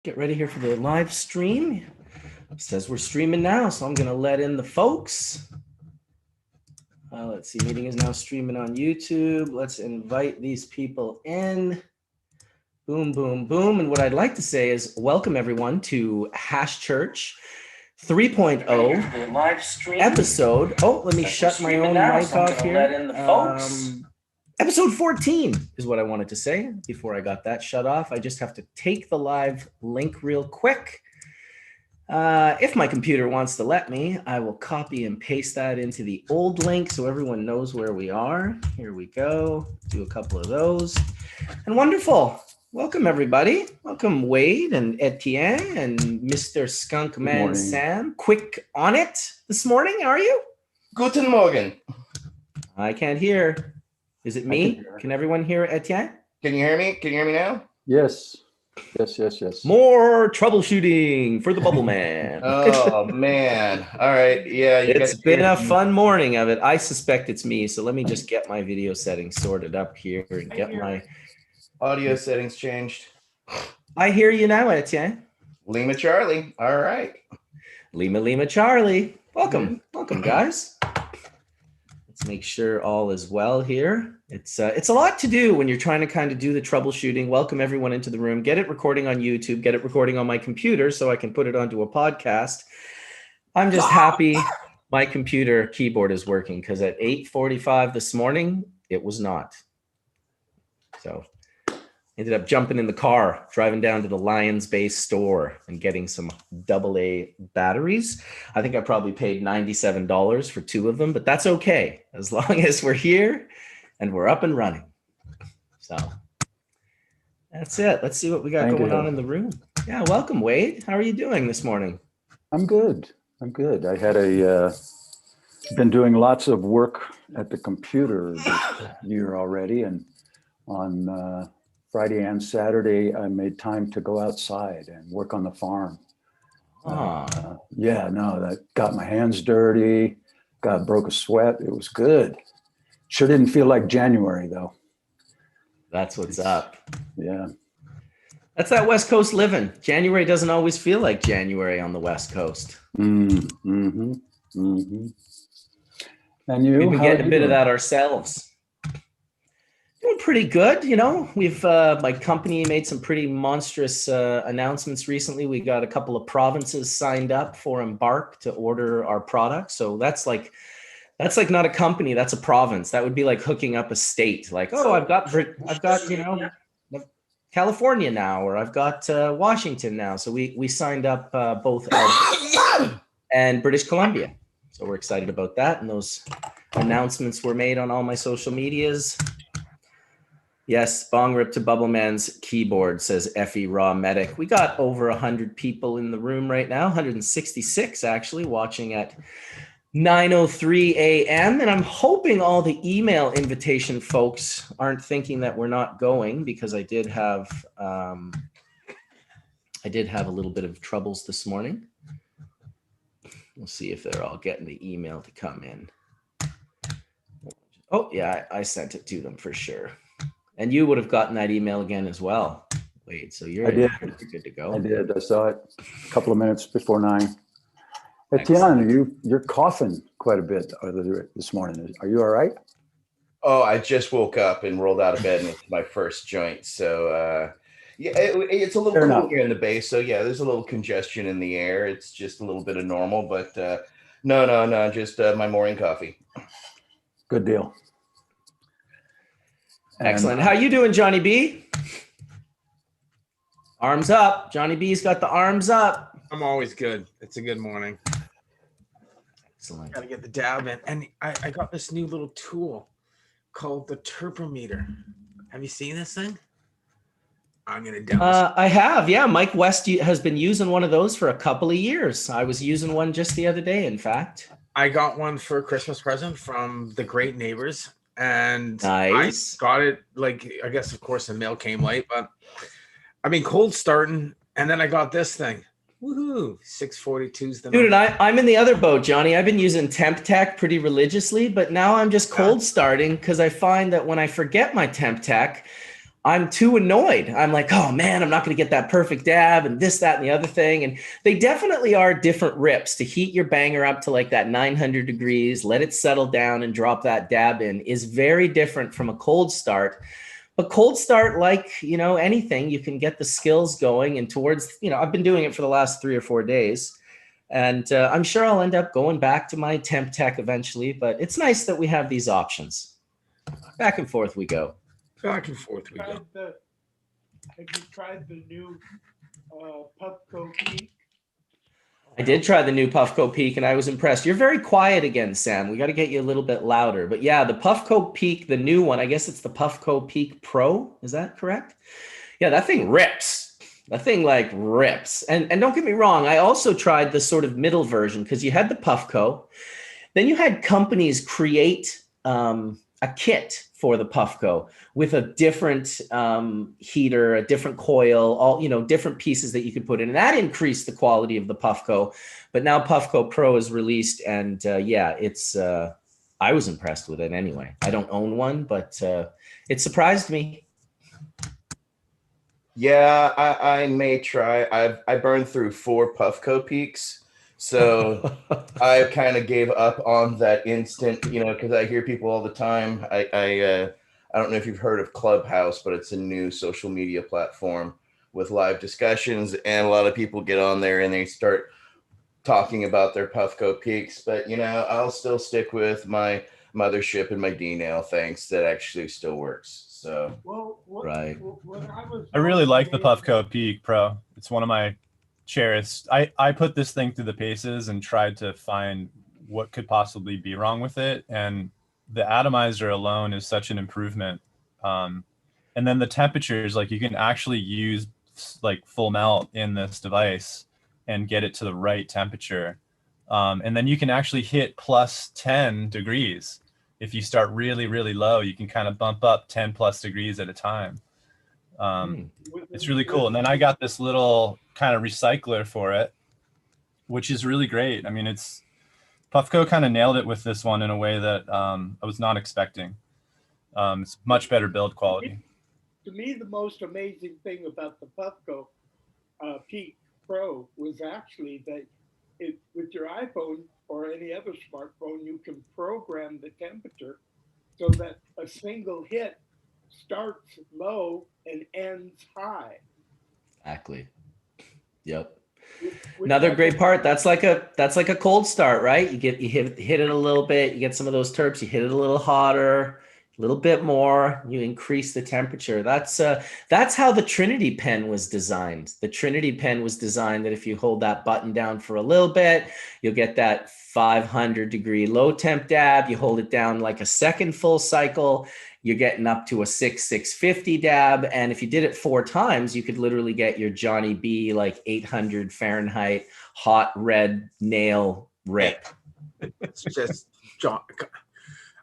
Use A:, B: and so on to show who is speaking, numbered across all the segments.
A: Get ready here for the live stream. It says we're streaming now, so I'm going to let in the folks. Let's see, meeting is now streaming on YouTube. Let's invite these people in. Boom, boom, boom. And what I'd like to say is welcome everyone to Hash Church 3.0 live stream episode. Oh, let me shut my own mic off here. Let in the folks. Episode 14 is what I wanted to say before I got that shut off. I just have to take the live link real quick. If my computer wants to let me, I will copy and paste that into the old link so everyone knows where we are. Here we go. Do a couple of those. And wonderful. Welcome, everybody. Welcome, Wade and Etienne and Mr. Skunk Man Sam. Quick on it this morning, are you?
B: Guten Morgen.
A: I can't hear. Is it me? Can everyone hear Etienne?
B: Can you hear me? Can you hear me now?
C: Yes. Yes.
A: More troubleshooting for the Bubble Man.
B: Oh, man. All right. Yeah.
A: It's been a fun morning of it. I suspect it's me. So let me just get my video settings sorted up here and get my
B: audio settings changed.
A: I hear you now, Etienne.
B: Lima Charlie. All right.
A: Lima Charlie. Welcome, guys. Let's make sure all is well here. It's a lot to do when you're trying to kind of do the troubleshooting. Welcome everyone into the room. Get it recording on YouTube. Get it recording on my computer so I can put it onto a podcast. I'm just happy my computer keyboard is working because at 8:45 this morning, it was not. So ended up jumping in the car, driving down to the Lions Base store and getting some AA batteries. I think I probably paid $97 for 2 of them, but that's okay as long as we're here and we're up and running. So that's it. Let's see what we got going on in the room. Yeah, welcome, Wade. How are you doing this morning?
C: I'm good. I had been doing lots of work at the computer this year already, and on Friday and Saturday, I made time to go outside and work on the farm. That got my hands dirty, broke a sweat. It was good. Sure didn't feel like January, though.
A: That's what's up.
C: Yeah.
A: That's that West Coast living. January doesn't always feel like January on the West Coast.
C: Mm-hmm. And you?
A: We've been getting a bit of that ourselves. Doing pretty good, you know. We've my company made some pretty monstrous announcements recently. We got a couple of provinces signed up for Embark to order our products. So that's like not a company, that's a province. That would be like hooking up a state. Like, oh, I've got California now, or I've got Washington now. So we signed up both Alberta and British Columbia. So we're excited about that. And those announcements were made on all my social medias. Yes, bong rip to Bubble Man's keyboard, says Effie Raw Medic. We got over 100 people in the room right now, 166 actually, watching at 9:03 a.m. And I'm hoping all the email invitation folks aren't thinking that we're not going, because I did have a little bit of troubles this morning. We'll see if they're all getting the email to come in. Oh yeah, I sent it to them for sure. And you would have gotten that email again as well. Wait, so you're good to go.
C: I did. I saw it a couple of minutes before 9. Etienne, you're coughing quite a bit this morning. Are you all right?
B: Oh, I just woke up and rolled out of bed, and it's my first joint. So, it's a little cool here in the base. So, yeah, there's a little congestion in the air. It's just a little bit of normal. But no, just my morning coffee.
C: Good deal.
A: Excellent. How you doing, Johnny B? Arms up. Johnny B's got the arms up.
D: I'm always good. It's a good morning.
A: Excellent.
D: Got to get the dab in. And I got this new little tool called the Turbometer. Have you seen this thing? I'm going to demonstrate.
A: I have, yeah. Mike West has been using one of those for a couple of years. I was using one just the other day, in fact.
D: I got one for a Christmas present from the Great Neighbors. And
A: nice.
D: I got it, I guess, of course, the mail came late, but I've been cold starting, and then I got this thing. Woohoo! 642's the
A: dude, and I'm in the other boat, Johnny. I've been using Temp Tech pretty religiously, but now I'm just cold starting because I find that when I forget my Temp Tech, I'm too annoyed. I'm like, oh man, I'm not going to get that perfect dab and this, that, and the other thing. And they definitely are different rips. To heat your banger up to like that 900 degrees, let it settle down and drop that dab in is very different from a cold start. But cold start, like, anything, you can get the skills going and towards, I've been doing it for the last 3 or 4 days. And I'm sure I'll end up going back to my temp tech eventually, but it's nice that we have these options. Back and forth we go.
D: Back and forth we go.
E: Have you tried the new Puffco Peak?
A: I did try the new Puffco Peak and I was impressed. You're very quiet again, Sam. We got to get you a little bit louder. But yeah, the Puffco Peak, the new one, I guess it's the Puffco Peak Pro. Is that correct? Yeah, that thing rips. That thing like rips. And don't get me wrong, I also tried the sort of middle version because you had the Puffco. Then you had companies create a kit for the Puffco with a different heater, a different coil, all different pieces that you could put in, and that increased the quality of the Puffco. But now Puffco Pro is released, and it's I was impressed with it anyway. I don't own one, but it surprised me.
B: Yeah, I may try. I burned through 4 Puffco Peaks, so I kind of gave up on that instant, because I hear people all the time. I don't know if you've heard of Clubhouse, but it's a new social media platform with live discussions, and a lot of people get on there and they start talking about their Puffco Peaks. But I'll still stick with my mothership and my D-nail, thanks. That actually still works. So
A: right.
F: I really like the Puffco Peak Pro. It's one of my cherished. I put this thing through the paces and tried to find what could possibly be wrong with it, and the atomizer alone is such an improvement. And then the temperatures, like you can actually use like full melt in this device and get it to the right temperature. And then you can actually hit plus 10 degrees. If you start really, really low, you can kind of bump up 10 plus degrees at a time. It's really cool. And then I got this little kind of recycler for it, which is really great. I mean, Puffco kind of nailed it with this one in a way that I was not expecting. It's much better build quality.
E: To me, the most amazing thing about the Puffco Peak Pro was actually that with your iPhone or any other smartphone, you can program the temperature so that a single hit starts low and ends high.
A: Exactly. Yep. Another great part. That's like a cold start, right? You hit it a little bit. You get some of those terps. You hit it a little hotter, a little bit more. You increase the temperature. That's how the Trinity pen was designed. The Trinity pen was designed that if you hold that button down for a little bit, you'll get that 500 degree low temp dab. You hold it down like a second full cycle, you're getting up to a 650 dab. And if you did it 4 times, you could literally get your Johnny B like 800 Fahrenheit hot red nail rip.
D: It's just John.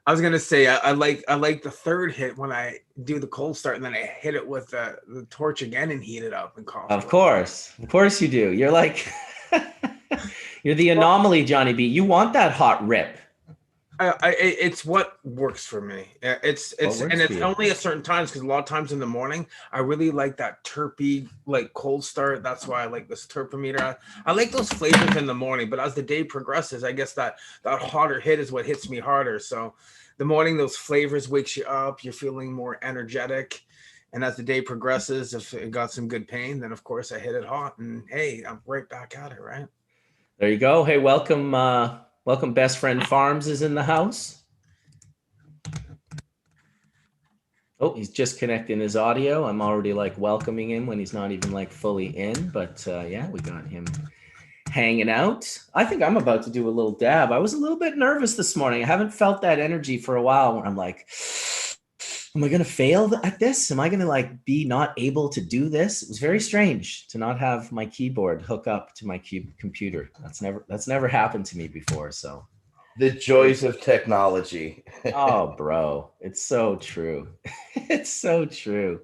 D: I was gonna say I like the third hit when I do the cold start, and then I hit it with the torch again and heat it up and cough.
A: Of course you do. You're like you're the anomaly, Johnny B. You want that hot rip.
D: It's what works for me. It's only at certain times, because a lot of times in the morning I really like that terpy like cold start. That's why I like this Turbometer. I like those flavors in the morning, but as the day progresses, I guess that hotter hit is what hits me harder. So the morning, those flavors wakes you up. You're feeling more energetic, and as the day progresses, if it got some good pain, then of course I hit it hot, and hey, I'm right back at it. Right
A: there you go. Hey, welcome. Welcome, Best Friend Farms is in the house. Oh, he's just connecting his audio. I'm already like welcoming him when he's not even like fully in, but yeah, we got him hanging out. I think I'm about to do a little dab. I was a little bit nervous this morning. I haven't felt that energy for a while where I'm like, am I going to fail at this? Am I going to like be not able to do this? It was very strange to not have my keyboard hook up to my computer. That's never happened to me before. So
B: the joys of technology.
A: Oh, bro, it's so true. It's so true.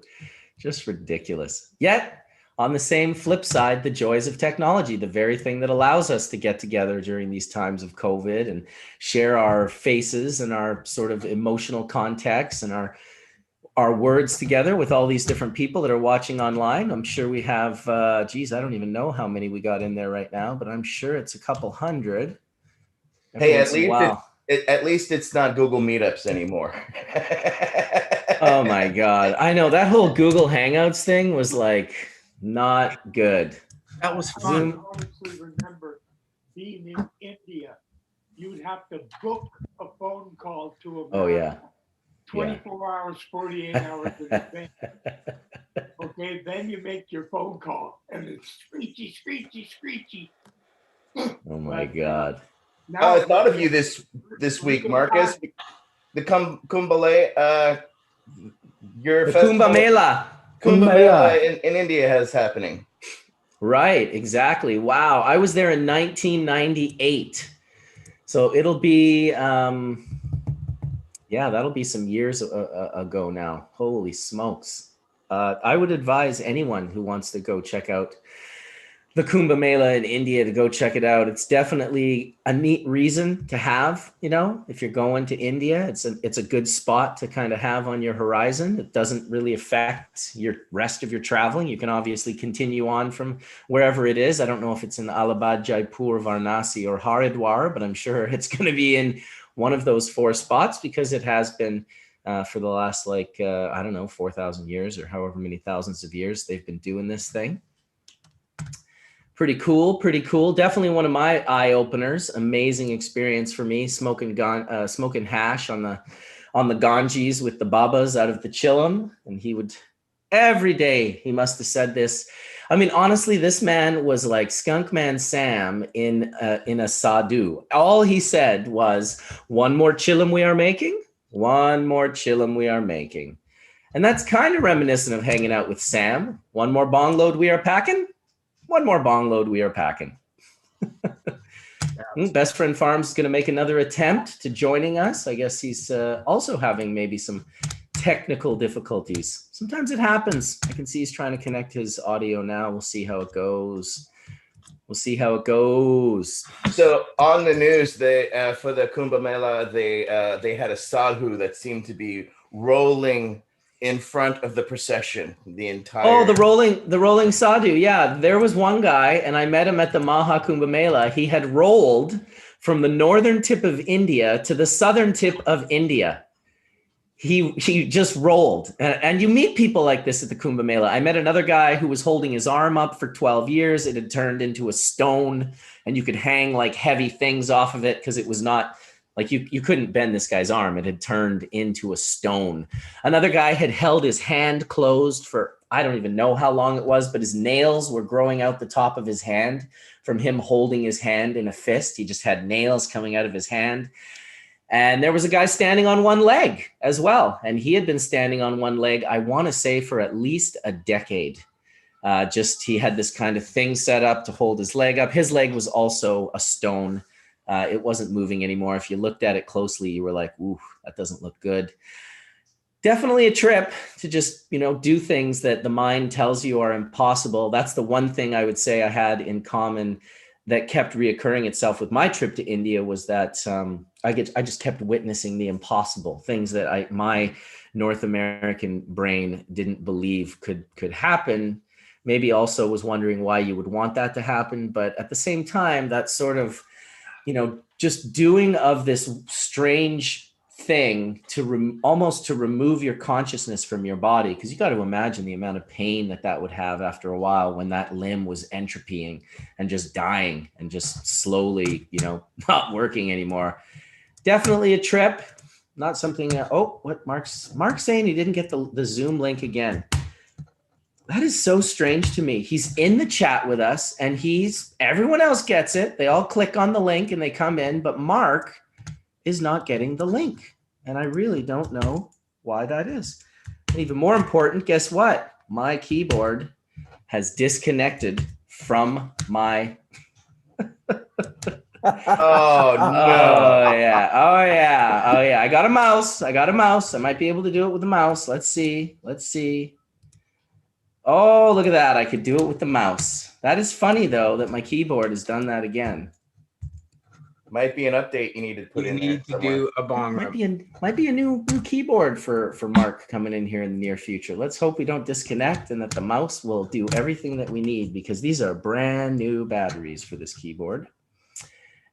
A: Just ridiculous. Yet on the same flip side, the joys of technology, the very thing that allows us to get together during these times of COVID and share our faces and our sort of emotional context and our our words together with all these different people that are watching online. I'm sure we have, geez, I don't even know how many we got in there right now, but I'm sure it's a couple hundred.
B: Hey, at least it's not Google Meetups anymore.
A: Oh my God. I know that whole Google Hangouts thing was like not good.
D: That was fun.
E: I honestly remember being in India. You'd have to book a phone call to America.
A: Oh yeah.
E: 24 hours, 48 hours in advance. Okay, then you make your phone call and it's screechy, screechy, screechy.
A: Oh my God.
B: I thought of you this week, Marcus. The Kumbh your
A: Kumbh Mela.
B: Kumbh Mela in India is happening.
A: Right, exactly. Wow. I was there in 1998. So it'll be, yeah, that'll be some years ago now. Holy smokes. I would advise anyone who wants to go check out the Kumbh Mela in India to go check it out. It's definitely a neat reason to have, you know, if you're going to India, it's a good spot to kind of have on your horizon. It doesn't really affect your rest of your traveling. You can obviously continue on from wherever it is. I don't know if it's in Allahabad, Jaipur, Varanasi, or Haridwar, but I'm sure it's going to be in one of those 4 spots because it has been for the last, like, I don't know, 4,000 years or however many thousands of years they've been doing this thing. Pretty cool, pretty cool. Definitely one of my eye openers. Amazing experience for me, smoking hash on the Ganges with the Babas out of the Chillum. And he would, every day, he must have said this. I mean, honestly, this man was like Skunkman Sam in a sadhu. All he said was, one more Chillum we are making, one more Chillum we are making. And that's kind of reminiscent of hanging out with Sam. One more bong load we are packing. One more bong load we are packing. Best Friend Farms is going to make another attempt to joining us. I guess he's also having maybe some technical difficulties. Sometimes it happens. I can see he's trying to connect his audio now. We'll see how it goes. We'll see how it goes.
B: So on the news, they for the Kumbh Mela, they had a sadhu that seemed to be rolling in front of the procession the entire.
A: Oh, the rolling sadhu. Yeah, there was one guy, and I met him at the Maha Kumbh Mela. He had rolled from the northern tip of India to the southern tip of India. He just rolled, and you meet people like this at the Kumbh Mela. I met another guy who was holding his arm up for 12 years. It had turned into a stone, and you could hang like heavy things off of it because it was not like you couldn't bend this guy's arm. It had turned into a stone. Another guy had held his hand closed for, I don't even know how long it was, but his nails were growing out the top of his hand from him holding his hand in a fist. He just had nails coming out of his hand. And there was a guy standing on one leg as well. And he had been standing on one leg, I want to say, for at least a decade. He had this kind of thing set up to hold his leg up. His leg was also a stone. It wasn't moving anymore. If you looked at it closely, you were like, ooh, that doesn't look good. Definitely a trip to just, do things that the mind tells you are impossible. That's the one thing I would say I had in common that kept reoccurring itself with my trip to India was that I just kept witnessing the impossible things that my North American brain didn't believe could happen. Maybe also was wondering why you would want that to happen. But at the same time, that sort of, just doing of this strange thing to almost to remove your consciousness from your body, because you got to imagine the amount of pain that would have after a while when that limb was entropying and just dying and just slowly, not working anymore. Definitely a trip, not something. What Mark's saying? He didn't get the Zoom link again. That is so strange to me. He's in the chat with us and everyone else gets it. They all click on the link and they come in, but Mark is not getting the link. And I really don't know why that is. And even more important, guess what? My keyboard has disconnected from my.
B: Oh, no.
A: Oh yeah. I got a mouse. I might be able to do it with a mouse. Let's see. Oh, look at that. I could do it with the mouse. That is funny, though, that my keyboard has done that again.
B: Might be an update you need to put
D: You
B: in there
D: need to
B: somewhere.
D: do a bong rip.
A: Might be a new keyboard for Mark coming in here in the near future. Let's hope we don't disconnect and that the mouse will do everything that we need, because these are brand new batteries for this keyboard.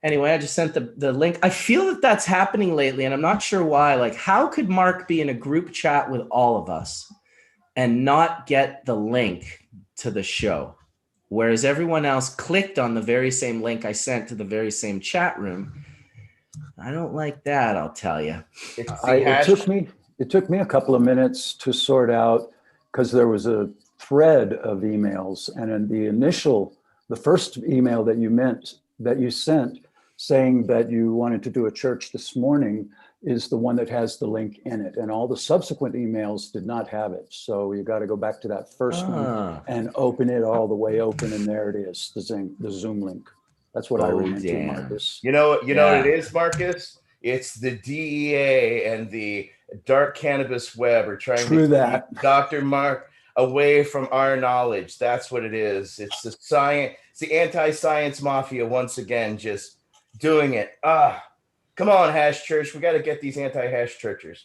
A: Anyway, I just sent the link. I feel that that's happening lately, and I'm not sure why. Like, how could Mark be in a group chat with all of us and not get the link to the show, whereas everyone else clicked on the very same link I sent to the very same chat room? I don't like that, I'll tell you.
C: It took me a couple of minutes to sort out, because there was a thread of emails, and in the first email that you sent saying that you wanted to do a church this morning is the one that has the link in it, and all the subsequent emails did not have it. So you got to go back to that first one and open it all the way open, and there it is, the Zoom link. That's what I ran into, Marcus.
B: You know what it is, Marcus? It's the DEA and the dark cannabis web are trying to keep Dr. Mark away from our knowledge. That's what it is. It's the science, it's the anti-science mafia once again, just doing it. Come on, Hash Church. We got to get these anti-hash churchers.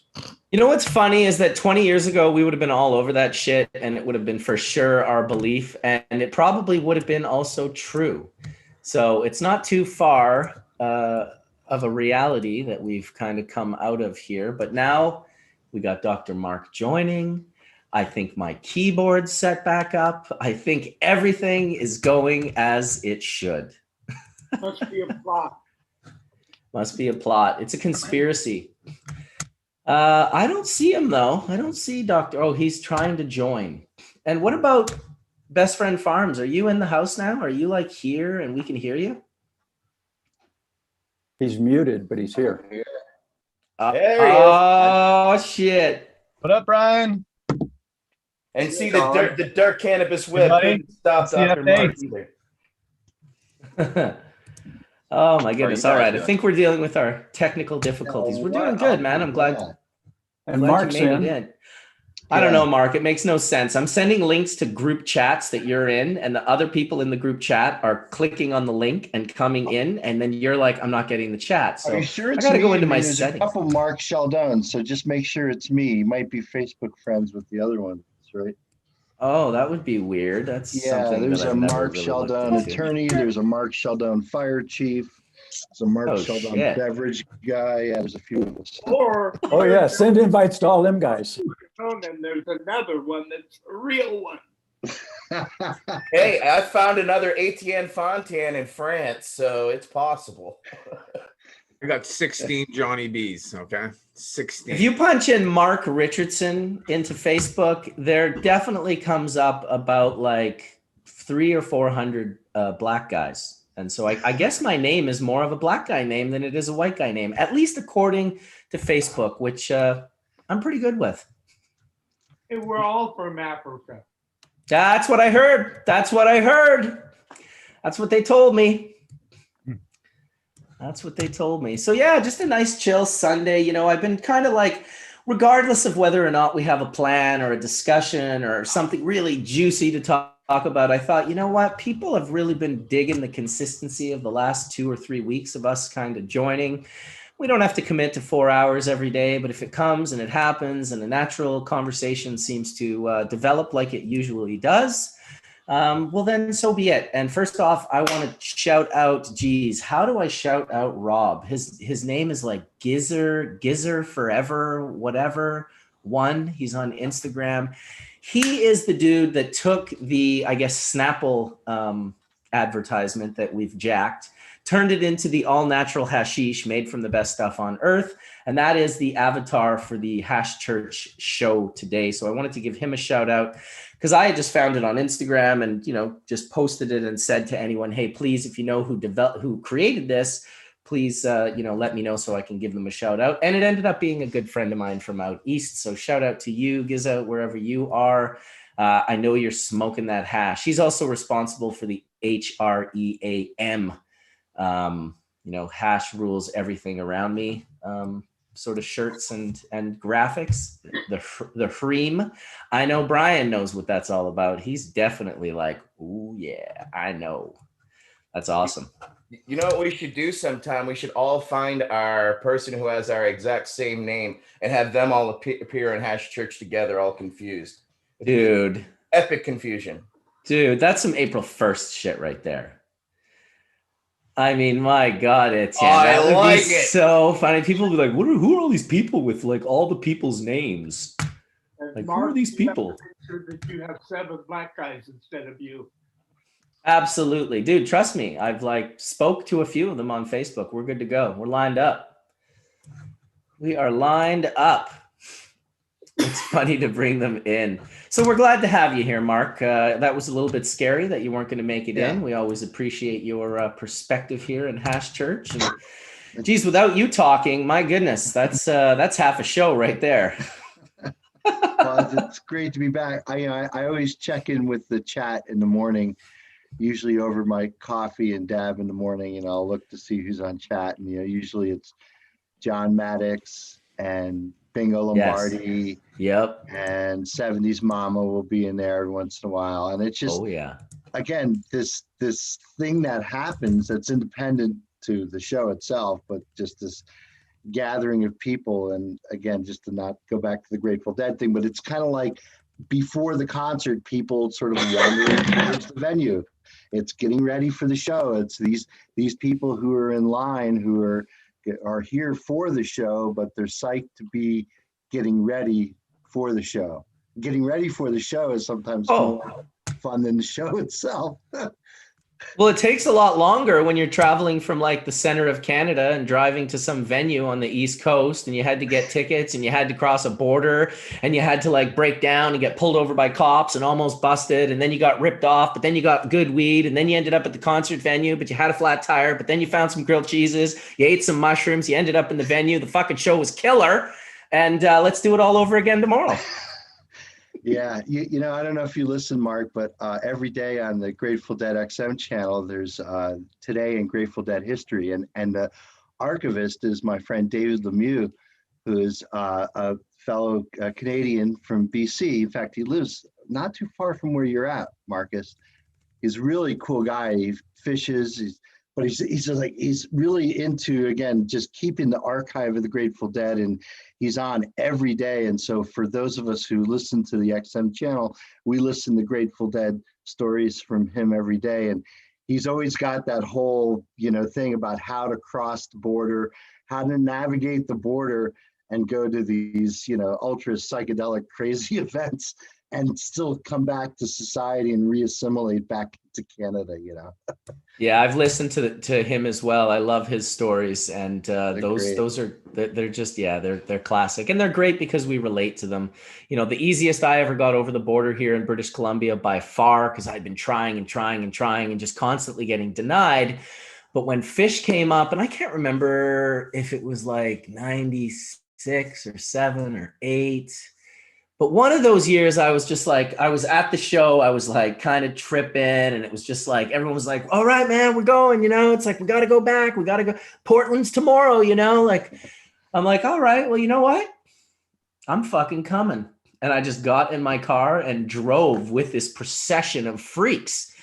A: You know what's funny is that 20 years ago, we would have been all over that shit, and it would have been for sure our belief, and it probably would have been also true. So it's not too far of a reality that we've kind of come out of here. But now we got Dr. Mark joining. I think my keyboard's set back up. I think everything is going as it should.
E: Must be a plot.
A: Must be a plot. It's a conspiracy. I don't see him, though. I don't see Dr. Oh, he's trying to join. And what about Best Friend Farms? Are you in the house now? Are you like here and we can hear you?
C: He's muted, but he's here.
A: There he is. Shit.
F: What up, Brian?
B: And see, the dark cannabis web couldn't stop Dr. Mark either.
A: Oh my goodness. All right. I think we're dealing with our technical difficulties. We're doing good, man. I'm glad.
C: And Mark's in.
A: I don't know, Mark. It makes no sense. I'm sending links to group chats that you're in, and the other people in the group chat are clicking on the link and coming in, and then you're like, I'm not getting the chat. So
G: are you sure it's
A: I gotta
G: me?
A: go into my
G: There's
A: settings.
G: a couple Mark Sheldon, so just make sure it's me. You might be Facebook friends with the other ones, right?
A: Oh, that would be weird. That's something
G: there's
A: that
G: a Mark Sheldon attorney. There's a Mark Sheldon fire chief. There's a Mark Sheldon beverage guy. Yeah, there's a few of us.
C: Oh yeah, send invites to all them guys.
E: And there's another one that's a real one.
B: Hey, I found another Etienne Fontaine in France, so it's possible.
D: I got 16 Johnny B's, okay? 16.
A: If you punch in Mark Richardson into Facebook, there definitely comes up about like 300 or 400 black guys. And so I guess my name is more of a black guy name than it is a white guy name, at least according to Facebook, which I'm pretty good with.
E: And we're all from Africa.
A: That's what I heard. That's what I heard. That's what they told me. That's what they told me. So yeah, just a nice chill Sunday. You know, I've been kind of like, regardless of whether or not we have a plan or a discussion or something really juicy to talk about, I thought, you know what? People have really been digging the consistency of the last 2 or 3 weeks of us kind of joining. We don't have to commit to 4 hours every day, but if it comes and it happens and a natural conversation seems to develop like it usually does, well, then so be it. And first off, I want to shout out, how do I shout out Rob? His name is like Gizzer Forever, whatever one. He's on Instagram. He is the dude that took the, I guess, Snapple advertisement that we've jacked, turned it into the all-natural hashish made from the best stuff on earth. And that is the avatar for the Hash Church show today. So I wanted to give him a shout out because I had just found it on Instagram and, you know, just posted it and said to anyone, hey, please, if you know who created this, please, you know, let me know so I can give them a shout out. And it ended up being a good friend of mine from out east. So shout out to you, Giza, wherever you are. I know you're smoking that hash. He's also responsible for the HREAM, you know, hash rules everything around me, sort of shirts and graphics, the Hreem. I know Brian knows what that's all about. He's definitely like, ooh, yeah, I know. That's awesome.
B: You know what we should do sometime? We should all find our person who has our exact same name and have them all appear in Hash Church together, all confused.
A: Dude.
B: Epic confusion.
A: Dude, that's some April 1st shit right there. I mean, my God, it's that would like be so funny. People would be like, who are all these people with like all the people's names?
E: And
A: like,
E: Mark,
A: who are these people?
E: Sure that you have 7 black guys instead of you.
A: Absolutely. Dude, trust me. I've like spoke to a few of them on Facebook. We're good to go. We're lined up. We are lined up. It's funny to bring them in. So we're glad to have you here, Mark. That was a little bit scary that you weren't going to make it in. We always appreciate your perspective here in Hash Church. And geez, without you talking, my goodness, that's half a show right there.
G: Well, it's great to be back. I always check in with the chat in the morning, usually over my coffee and dab in the morning, and I'll look to see who's on chat. And usually it's John Maddox and Bingo Lombardi.
A: Yes. Yep.
G: And 70s Mama will be in there every once in a while. And it's just, again, this thing that happens that's independent to the show itself, but just this gathering of people. And again, just to not go back to the Grateful Dead thing, but it's kind of like before the concert, people sort of wandering towards the venue. It's getting ready for the show. It's these people who are in line who are here for the show, but they're psyched to be getting ready for the show. Getting ready for the show is sometimes more fun than the show itself.
A: Well, it takes a lot longer when you're traveling from like the center of Canada and driving to some venue on the East Coast, and you had to get tickets and you had to cross a border and you had to like break down and get pulled over by cops and almost busted. And then you got ripped off, but then you got good weed, and then you ended up at the concert venue, but you had a flat tire, but then you found some grilled cheeses, you ate some mushrooms, you ended up in the venue. The fucking show was killer. And let's do it all over again tomorrow.
G: Yeah, you know, I don't know if you listen, Mark, but every day on the Grateful Dead XM channel, there's Today in Grateful Dead History. And the archivist is my friend David Lemieux, who is a fellow Canadian from BC. In fact, he lives not too far from where you're at, Marcus. He's a really cool guy. He fishes, but he's just like, he's really into, again, just keeping the archive of the Grateful Dead, and he's on every day. And so for those of us who listen to the XM channel, we listen to Grateful Dead stories from him every day. And he's always got that whole, thing about how to cross the border, how to navigate the border and go to these, ultra psychedelic crazy events and still come back to society and reassimilate back to Canada,
A: Yeah, I've listened to him as well. I love his stories, and those are they're just they're classic, and they're great because we relate to them. The easiest I ever got over the border here in British Columbia by far, because I'd been trying and just constantly getting denied. But when Fish came up, and I can't remember if it was like 96 or 7 or 8. But one of those years, I was just like, I was at the show, I was like kind of tripping, and it was just like, everyone was like, all right, man, we're going, it's like, we got to go back. We got to go. Portland's tomorrow, like, I'm like, all right, well, you know what? I'm fucking coming. And I just got in my car and drove with this procession of freaks.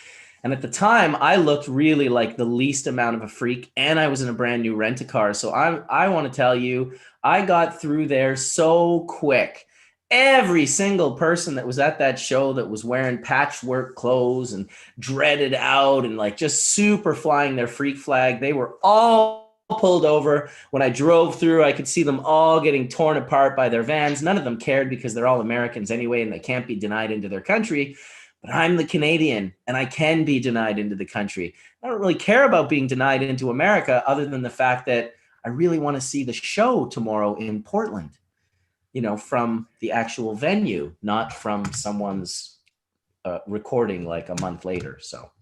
A: And at the time, I looked really like the least amount of a freak, and I was in a brand new rent-a-car. So I want to tell you, I got through there so quick. Every single person that was at that show that was wearing patchwork clothes and dreaded out and like just super flying their freak flag, they were all pulled over. When I drove through, I could see them all getting torn apart by their vans. None of them cared because they're all Americans anyway, and they can't be denied into their country. But I'm the Canadian, and I can be denied into the country. I don't really care about being denied into America, other than the fact that I really want to see the show tomorrow in Portland. From the actual venue, not from someone's recording like a month later. So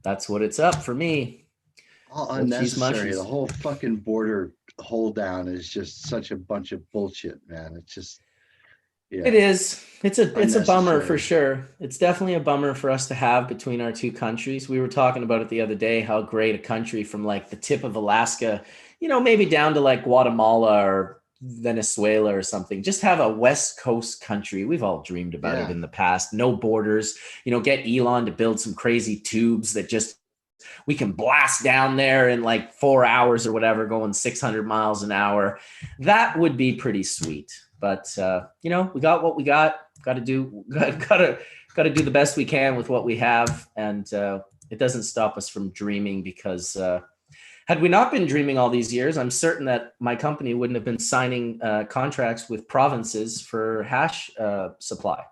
A: that's what it's up for me.
G: All unnecessary. The whole fucking border hold down is just such a bunch of bullshit, man. It's just,
A: It is. It's a bummer for sure. It's definitely a bummer for us to have between our two countries. We were talking about it the other day, how great a country from like the tip of Alaska, maybe down to like Guatemala or Venezuela or something, just have a West Coast country. We've all dreamed about it in the past. No borders, get Elon to build some crazy tubes that just we can blast down there in like 4 hours or whatever, going 600 miles an hour. That would be pretty sweet. But you know, we got what we got. Got to do the best we can with what we have, and it doesn't stop us from dreaming, because had we not been dreaming all these years, I'm certain that my company wouldn't have been signing contracts with provinces for hash supply.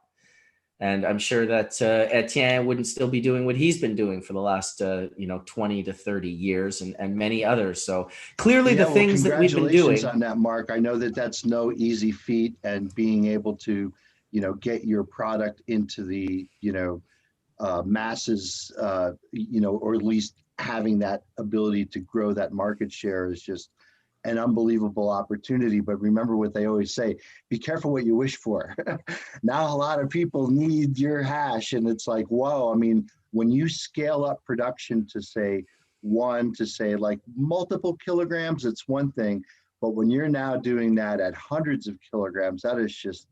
A: And I'm sure that Etienne wouldn't still be doing what he's been doing for the last 20 to 30 years, and many others. So clearly the things that we've been doing.
G: Congratulations on that, Mark. I know that that's no easy feat, and being able to, get your product into the, masses, or at least having that ability to grow that market share is just an unbelievable opportunity. But remember what they always say, be careful what you wish for. Now a lot of people need your hash, and it's like, whoa. I mean, when you scale up production to say like multiple kilograms, it's one thing. But when you're now doing that at hundreds of kilograms, that is just,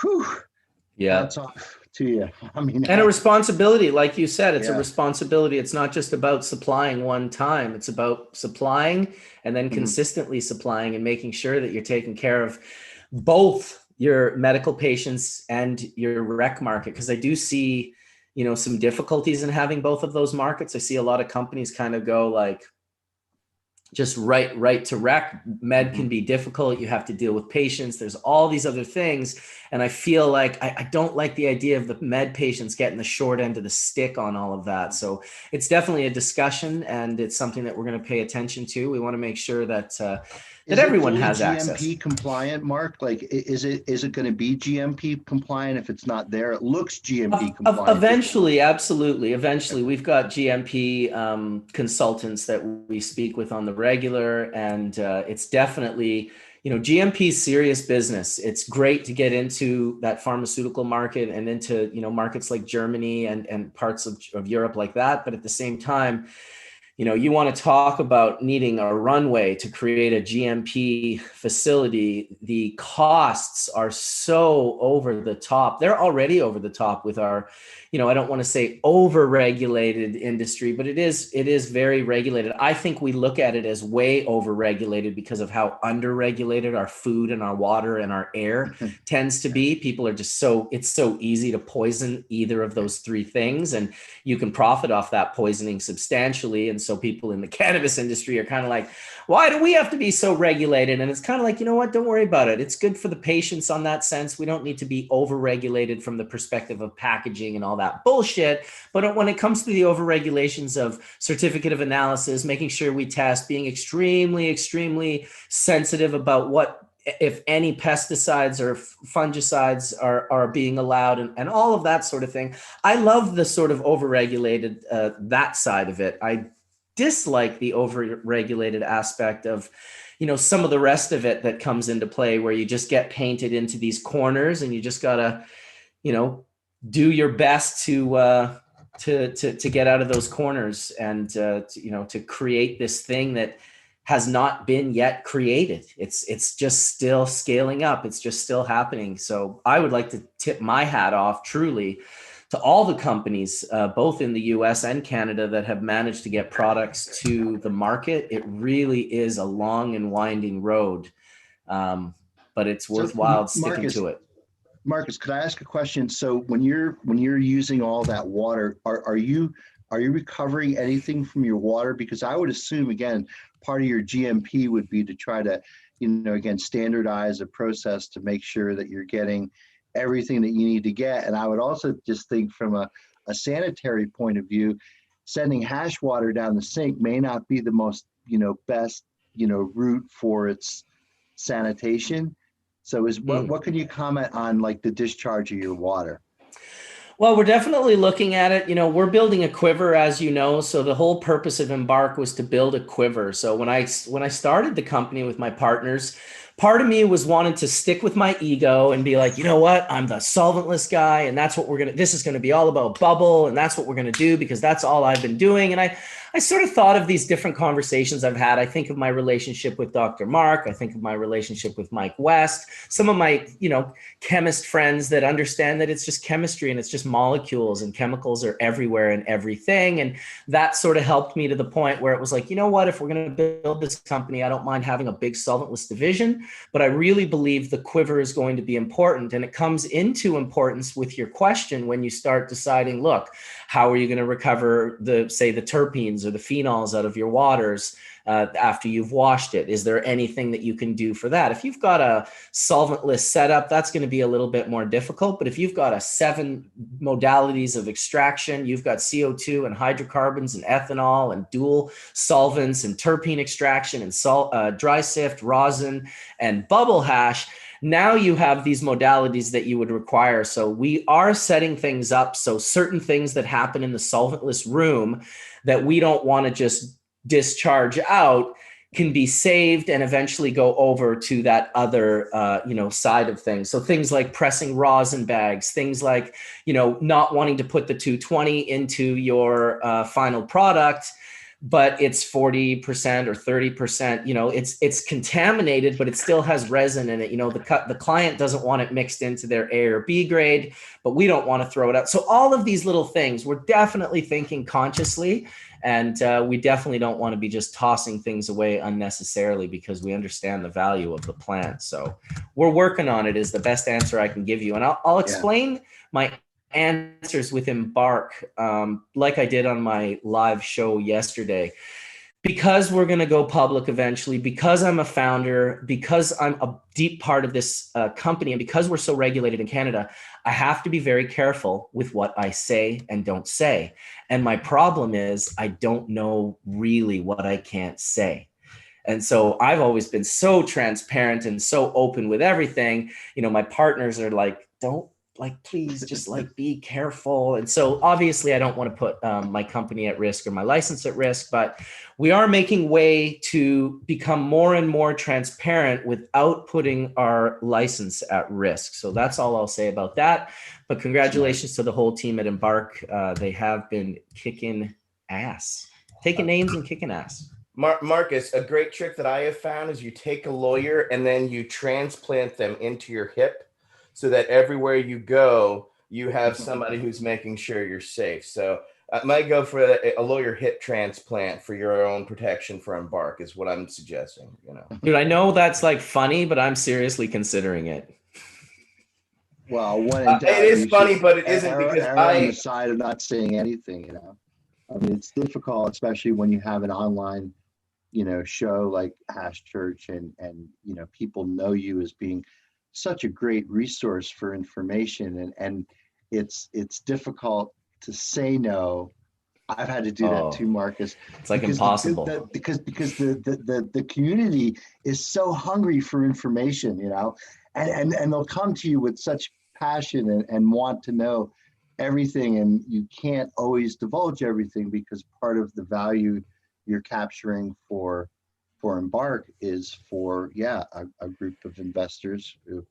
G: whew.
A: Yeah.
G: That's off to you. I mean,
A: and a responsibility, like you said, it's a responsibility. It's not just about supplying one time. It's about supplying and then consistently supplying, and making sure that you're taking care of both your medical patients and your rec market. Because I do see, some difficulties in having both of those markets. I see a lot of companies kind of go like, just right to rec. Med can be difficult. You have to deal with patients. There's all these other things. And I feel like I don't like the idea of the med patients getting the short end of the stick on all of that. So it's definitely a discussion, and it's something that we're going to pay attention to. We want to make sure that everyone has access.
G: GMP compliant, Mark? Like, is it going to be GMP compliant if it's not there? It looks GMP compliant.
A: Eventually, absolutely. Eventually, we've got GMP consultants that we speak with on the regular, and it's definitely, GMP is serious business. It's great to get into that pharmaceutical market and into, markets like Germany and parts of Europe like that. But at the same time, you want to talk about needing a runway to create a GMP facility. The costs are so over the top. They're already over the top with our, I don't want to say over-regulated industry, but it is very regulated. I think we look at it as way over-regulated because of how under-regulated our food and our water and our air tends to be. People are just it's so easy to poison either of those three things, and you can profit off that poisoning substantially. And so people in the cannabis industry are kind of like, why do we have to be so regulated? And it's kind of like, you know what, don't worry about it. It's good for the patients on that sense. We don't need to be over-regulated from the perspective of packaging and all that bullshit. But when it comes to the over-regulations of certificate of analysis, making sure we test, being extremely, extremely sensitive about what, if any, pesticides or fungicides are being allowed, and all of that sort of thing. I love the sort of over-regulated, that side of it. I dislike the over-regulated aspect of, some of the rest of it that comes into play, where you just get painted into these corners, and you just gotta, do your best to get out of those corners, and to create this thing that has not been yet created. It's just still scaling up. It's just still happening. So I would like to tip my hat off truly to all the companies, both in the US and Canada, that have managed to get products to the market. It really is a long and winding road, but it's worthwhile sticking to it.
G: Marcus, could I ask a question? So when you're using all that water, are you recovering anything from your water? Because I would assume, again, part of your GMP would be to try to, again, standardize a process to make sure that you're getting everything that you need to get. And I would also just think from a sanitary point of view, sending hash water down the sink may not be the most, best, route for its sanitation. So what can you comment on, like, the discharge of your water?
A: Well, we're definitely looking at it. We're building a quiver, as you know. So the whole purpose of Embark was to build a quiver. So when I started the company with my partners, part of me was wanting to stick with my ego and be like, you know what, I'm the solventless guy, and that's what this is going to be all about, bubble, and that's what we're going to do because that's all I've been doing. And I sort of thought of these different conversations I've had. I think of my relationship with Dr. Mark. I think of my relationship with Mike West, some of my, chemist friends that understand that it's just chemistry and it's just molecules and chemicals are everywhere and everything. And that sort of helped me to the point where it was like, you know what, if we're going to build this company, I don't mind having a big solventless division, but I really believe the quiver is going to be important. And it comes into importance with your question when you start deciding, look, how are you going to recover the terpenes or the phenols out of your waters after you've washed it? Is there anything that you can do for that? If you've got a solventless setup, that's going to be a little bit more difficult. But if you've got 7 modalities of extraction, you've got CO2 and hydrocarbons and ethanol and dual solvents and terpene extraction and dry sift, rosin, and bubble hash, now you have these modalities that you would require. So we are setting things up. So certain things that happen in the solventless room that we don't want to just discharge out can be saved and eventually go over to that other, side of things. So things like pressing rosin bags, things like, not wanting to put the 220 into your final product, but it's 40% or 30%, it's contaminated, but it still has resin in it. The client doesn't want it mixed into their A or B grade, but we don't want to throw it out. So all of these little things, we're definitely thinking consciously, and we definitely don't want to be just tossing things away unnecessarily because we understand the value of the plant. So we're working on it is the best answer I can give you. And I'll explain my answers with Embark, like I did on my live show yesterday, because we're going to go public eventually, because I'm a founder, because I'm a deep part of this company, and because we're so regulated in Canada, I have to be very careful with what I say and don't say. And my problem is I don't know really what I can't say. And so I've always been so transparent and so open with everything. My partners are like, please just be careful. And so obviously I don't want to put my company at risk or my license at risk, but we are making way to become more and more transparent without putting our license at risk. So that's all I'll say about that. But congratulations to the whole team at Embark. They have been kicking ass, taking names and kicking ass.
B: Marcus, a great trick that I have found is you take a lawyer and then you transplant them into your hip, so that everywhere you go, you have somebody who's making sure you're safe. So I might go for a lawyer hip transplant for your own protection for Embark is what I'm suggesting.
A: Dude, I know that's funny, but I'm seriously considering it.
G: Well, when in doubt,
B: it is funny, but it isn't because
G: I on the side of not saying anything. I mean, it's difficult, especially when you have an online, show like Hash Church, and people know you as being such a great resource for information, and it's difficult to say no. I've had to do that too, Marcus.
A: It's impossible
G: because the community is so hungry for information, and they'll come to you with such passion and want to know everything, and you can't always divulge everything because part of the value you're capturing for Embark is for a group of investors who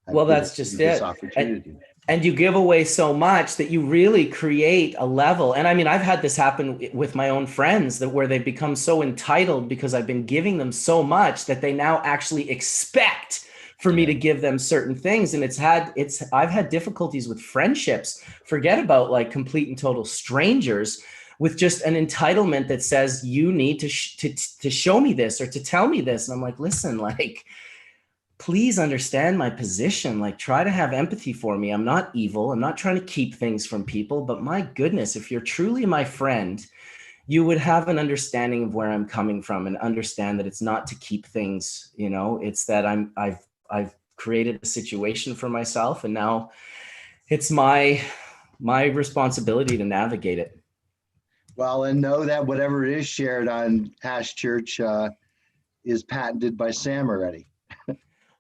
A: that's just it. Opportunity. And you give away so much that you really create a level. And I mean, I've had this happen with my own friends where they've become so entitled because I've been giving them so much that they now actually expect for me to give them certain things. And I've had difficulties with friendships, forget about complete and total strangers, with just an entitlement that says you need to show me this or to tell me this. And I'm like, listen, please understand my position. Try to have empathy for me. I'm not evil. I'm not trying to keep things from people, but my goodness, if you're truly my friend, you would have an understanding of where I'm coming from and understand that it's not to keep things, it's that I've created a situation for myself, and now it's my responsibility to navigate it.
G: Well, and know that whatever is shared on Hash Church is patented by Sam already.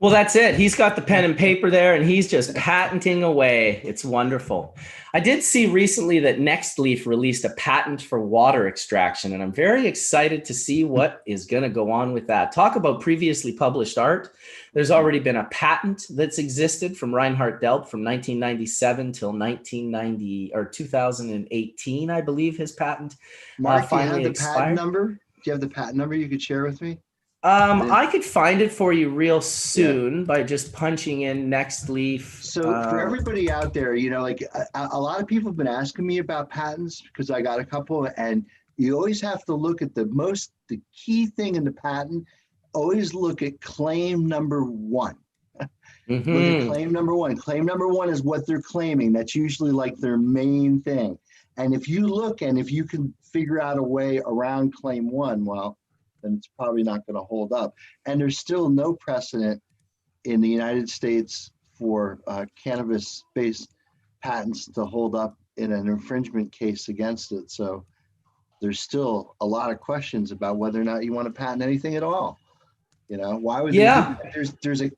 A: Well, that's it. He's got the pen and paper there, and he's just patenting away. It's wonderful. I did see recently that Nextleaf released a patent for water extraction, and I'm very excited to see what is going to go on with that. Talk about previously published art. There's already been a patent that's existed from Reinhard Delp from 1997 till 1990 or 2018, I believe his patent
G: Mark, do you have
A: finally
G: the
A: expired.
G: patent number? Do you have the patent number you could share with me?
A: I could find it for you real soon by just punching in Nextleaf.
G: So for everybody out there, you know, like a lot of people have been asking me about patents because I got a couple, and you always have to look at the key thing in the patent. Always look at claim number one. Look at claim number one. Claim number one is what they're claiming. That's usually like their main thing. And if you look and if you can figure out a way around claim one, well, then it's probably not going to hold up. And there's still no precedent in the United States for cannabis-based patents to hold up in an infringement case against it. So there's still a lot of questions about whether or not you want to patent anything at all. You know, why would there's a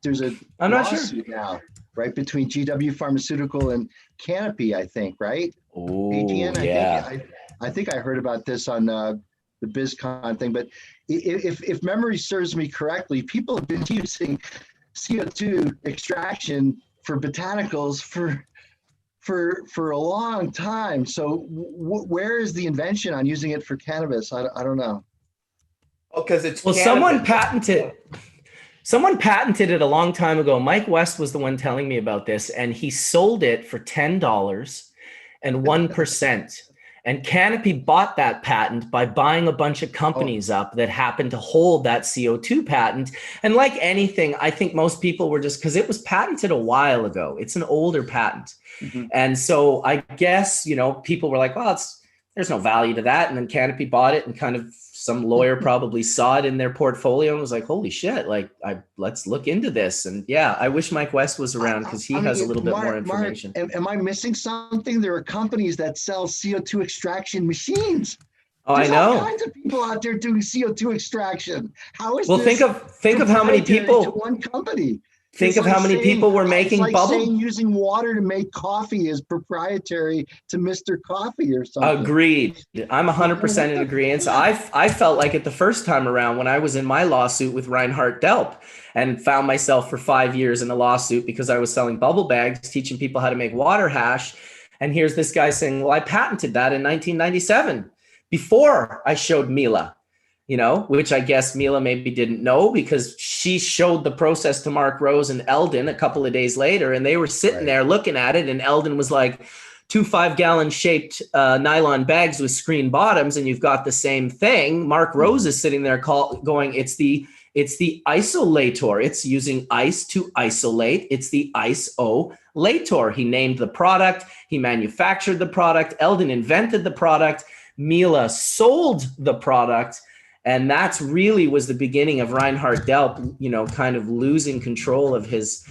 A: I'm not sure
G: lawsuit now, right, between GW Pharmaceutical and Canopy, I think, right?
A: Oh,
G: AGN,
A: yeah.
G: I think I heard about this on the BizCon thing, but if memory serves me correctly, people have been using CO2 extraction for botanicals for a long time. So where is the invention on using it for cannabis? I don't know.
B: Oh, because it's
A: someone patented it a long time ago. Mike West was the one telling me about this, and he sold it for $10 and 1%. And Canopy bought that patent by buying a bunch of companies up that happened to hold that CO2 patent. And like anything, I think most people were just, because it was patented a while ago. It's an older patent. And so I guess, you know, people were like, well, there's no value to that. And then Canopy bought it, and kind of some lawyer probably saw it in their portfolio and was like, holy shit, like let's look into this. And yeah, I wish Mike West was around because he has a little bit more information.
G: Mark, am I missing something? There are companies that sell CO2 extraction machines.
A: Oh,
G: There's
A: I know.
G: all kinds of people out there doing CO2 extraction. How is
A: well,
G: this
A: think of how many people
G: to one company?
A: Think of how many people were making bubble.
G: Saying using water to make coffee is proprietary to Mr. Coffee or something.
A: Agreed. I'm 100% in agreement. I felt like it the first time around when I was in my lawsuit with Reinhard Delp, and found myself for 5 years in a lawsuit because I was selling bubble bags, teaching people how to make water hash. And here's this guy saying, well, I patented that in 1997 before I showed Mila. You know, which I guess Mila maybe didn't know because she showed the process to Mark Rose and Eldon a couple of days later, and they were sitting there looking at it, and Eldon was like, 2 5-gallon shaped nylon bags with screen bottoms, and you've got the same thing. Mark Rose is sitting there going, it's the isolator. It's using ice to isolate. It's the isolator. He named the product. He manufactured the product. Eldon invented the product. Mila sold the product. And that's really was the beginning of Reinhard Delp, you know, kind of losing control of his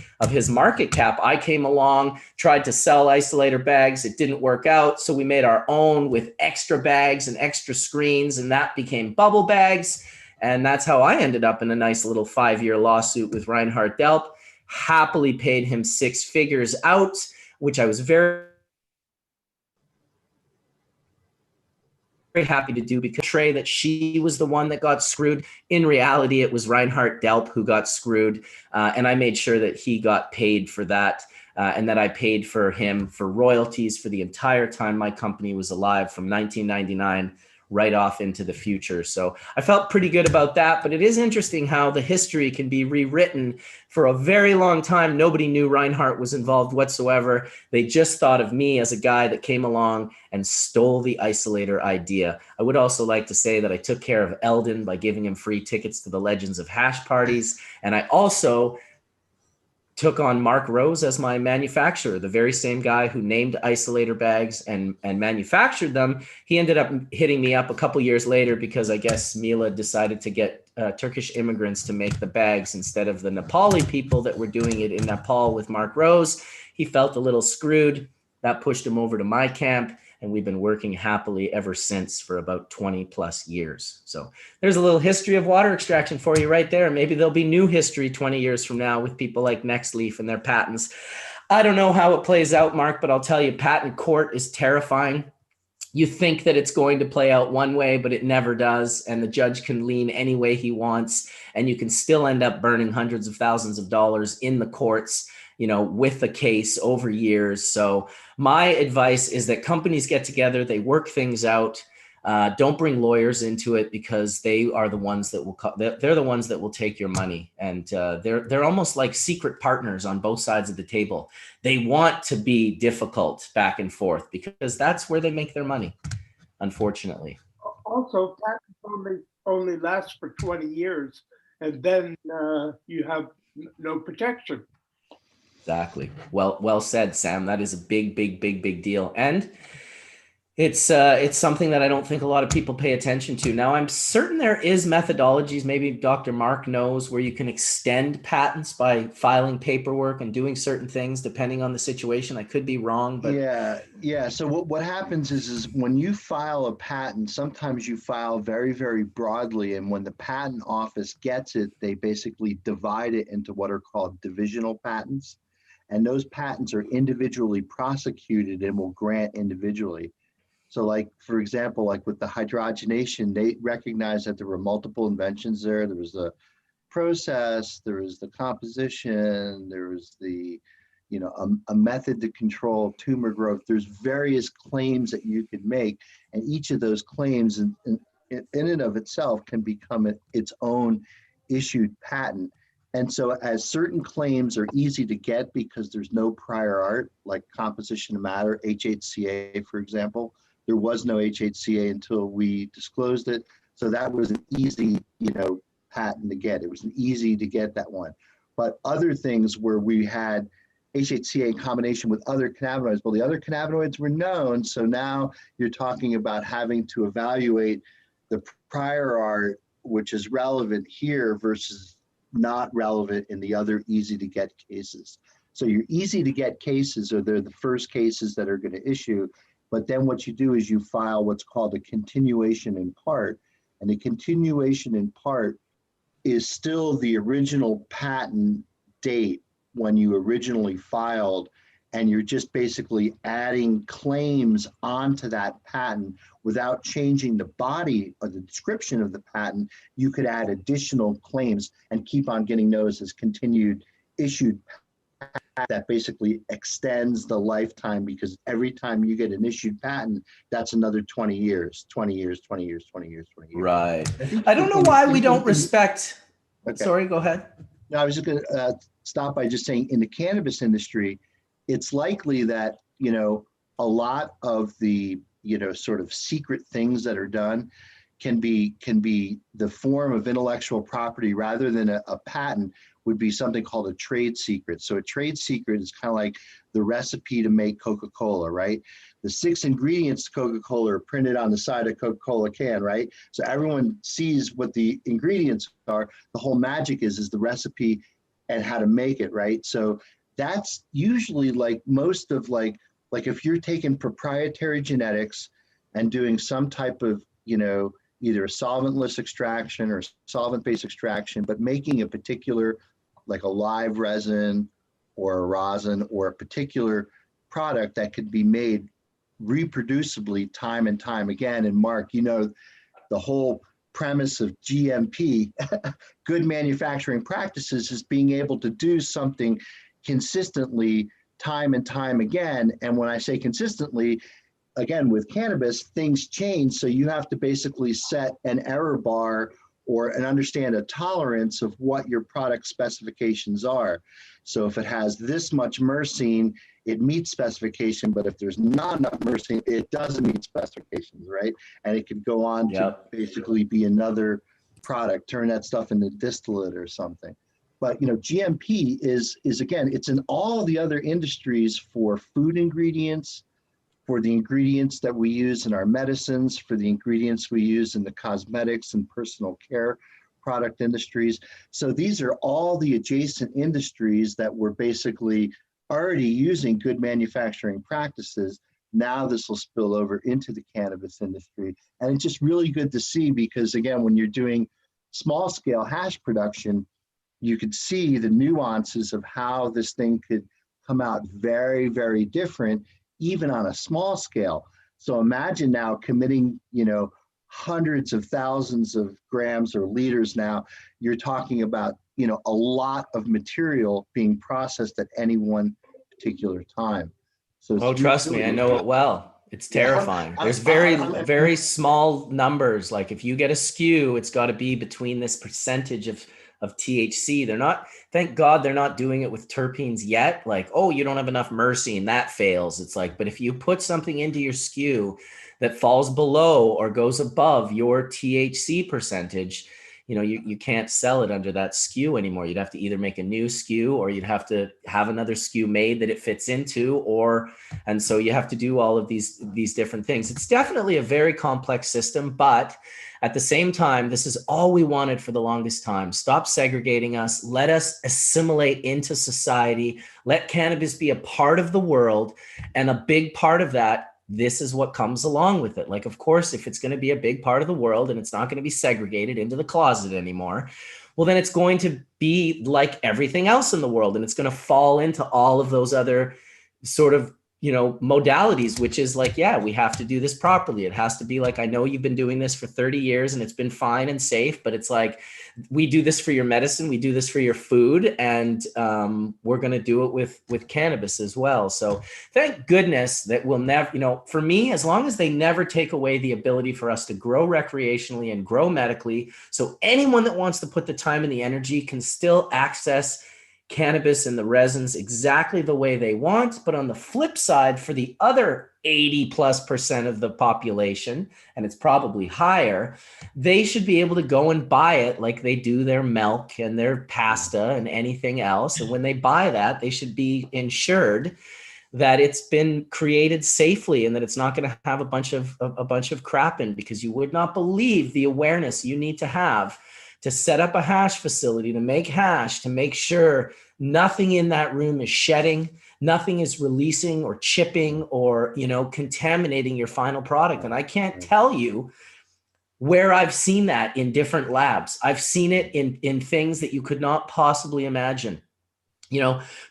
A: market cap. I came along, tried to sell isolator bags. It didn't work out. So we made our own with extra bags and extra screens, and that became bubble bags. And that's how I ended up in a nice little 5-year lawsuit with Reinhard Delp. Happily paid him 6 figures out, which I was very happy to do because Trey that she was the one that got screwed. In reality, it was Reinhard Delp who got screwed. And I made sure that he got paid for that and that I paid for him for royalties for the entire time my company was alive from 1999 right off into the future. So I felt pretty good about that, but it is interesting how the history can be rewritten. For a very long time, nobody knew Reinhardt was involved whatsoever. They just thought of me as a guy that came along and stole the isolator idea. I would also like to say that I took care of Eldon by giving him free tickets to the Legends of Hash parties. And I also took on Mark Rose as my manufacturer, the very same guy who named isolator bags and manufactured them. He ended up hitting me up a couple years later because I guess Mila decided to get Turkish immigrants to make the bags instead of the Nepali people that were doing it in Nepal with Mark Rose. He felt a little screwed. That pushed him over to my camp. and we've been working happily ever since for about 20 plus years. So there's a little history of water extraction for you right there. Maybe there'll be new history 20 years from now with people like Nextleaf and their patents. I don't know how it plays out, Mark, but I'll tell you, patent court is terrifying. You think that it's going to play out one way, but it never does. And the judge can lean any way he wants. And you can still end up burning hundreds of thousands of dollars in the courts, you know, with the case over years. So my advice is that companies get together, they work things out. Don't bring lawyers into it, because they are the ones that will they're the ones that will take your money, and they're almost like secret partners on both sides of the table. They want to be difficult back and forth because that's where they make their money, unfortunately.
E: Also, patents only last for 20 years, and then you have no protection.
A: Exactly. Well said, Sam. That is a big deal, and it's something that I don't think a lot of people pay attention to. Now, I'm certain there is methodologies, maybe Dr. Mark knows, where you can extend patents by filing paperwork and doing certain things depending on the situation. I could be wrong, but
G: yeah. So what happens is when you file a patent, sometimes you file very broadly, and when the patent office gets it, they basically divide it into what are called divisional patents, and those patents are individually prosecuted and will grant individually. So like, for example, like with the hydrogenation, they recognized that there were multiple inventions there. There was the process, there was the composition, there was the, you know, a method to control tumor growth. There's various claims that you could make, and each of those claims in and of itself can become its own issued patent. And so as certain claims are easy to get because there's no prior art, like composition of matter, HHCA, for example, there was no HHCA until we disclosed it. So that was an easy, you know, patent to get. It was easy to get that one. But other things where we had HHCA in combination with other cannabinoids, well, the other cannabinoids were known. So now you're talking about having to evaluate the prior art, which is relevant here versus not relevant in the other easy to get cases. So your easy to get cases are they're the first cases that are going to issue. But then what you do is you file what's called a continuation in part. And the continuation in part is still the original patent date when you originally filed. And you're just basically adding claims onto that patent without changing the body or the description of the patent. You could add additional claims and keep on getting those as continued issued that basically extends the lifetime, because every time you get an issued patent, that's another 20 years.
A: Right. I don't know why we don't respect. Okay. Sorry, go ahead.
G: No, I was just going to stop by just saying in the cannabis industry, it's likely that, you know, a lot of the, you know, sort of secret things that are done can be the form of intellectual property rather than a patent would be something called a trade secret. So a trade secret is kind of like the recipe to make Coca-Cola, right? The 6 ingredients to Coca-Cola are printed on the side of Coca-Cola can, right? So everyone sees what the ingredients are. The whole magic is the recipe and how to make it, right? So that's usually like most of like if you're taking proprietary genetics and doing some type of, you know, either a solventless extraction or solvent-based extraction, but making a particular, like a live resin or a rosin or a particular product that could be made reproducibly time and time again. And Mark, you know, the whole premise of GMP, good manufacturing practices, is being able to do something consistently time and time again. And when I say consistently, again, with cannabis, things change. So you have to basically set an error bar and understand a tolerance of what your product specifications are. So if it has this much myrcene, it meets specification, but if there's not enough myrcene, it doesn't meet specifications, right? And it could go on to basically be another product, turn that stuff into distillate or something. But, you know, GMP is again, it's in all the other industries for food ingredients, for the ingredients that we use in our medicines, for the ingredients we use in the cosmetics and personal care product industries. So these are all the adjacent industries that we're basically already using good manufacturing practices. Now this will spill over into the cannabis industry. And it's just really good to see because, again, when you're doing small scale hash production, you could see the nuances of how this thing could come out very, very different, even on a small scale. So imagine now committing, hundreds of thousands of grams or liters now. You're talking about, a lot of material being processed at any one particular time. So
A: oh, trust me, I know it well. It's terrifying. There's very small numbers. Like if you get a skew, it's got to be between this percentage of THC. They're not, thank God they're not doing it with terpenes yet. Like, oh, you don't have enough mercy and that fails. It's like, but if you put something into your skew that falls below or goes above your THC percentage, you can't sell it under that skew anymore. You'd have to either make a new skew or you'd have to have another skew made that it fits into, and so you have to do all of these different things. It's definitely a very complex system, but at the same time, this is all we wanted for the longest time. Stop segregating us. Let us assimilate into society. Let cannabis be a part of the world, and a big part of that, this is what comes along with it. Like, of course, if it's going to be a big part of the world and it's not going to be segregated into the closet anymore, well, then it's going to be like everything else in the world. And it's going to fall into all of those other sort of, modalities, which is like, yeah, we have to do this properly. It has to be like, I know you've been doing this for 30 years and it's been fine and safe, but it's like, we do this for your medicine. We do this for your food. And we're going to do it with cannabis as well. So thank goodness that we'll never, for me, as long as they never take away the ability for us to grow recreationally and grow medically. So anyone that wants to put the time and the energy can still access cannabis and the resins exactly the way they want. But on the flip side, for the other 80+% of the population, and it's probably higher, they should be able to go and buy it like they do their milk and their pasta and anything else. And when they buy that, they should be insured that it's been created safely and that it's not going to have a bunch of crap in, because you would not believe the awareness you need to have to set up a hash facility, to make hash, to make sure nothing in that room is shedding, nothing is releasing or chipping or, contaminating your final product. And I can't tell you where I've seen that in different labs. I've seen it in things that you could not possibly imagine.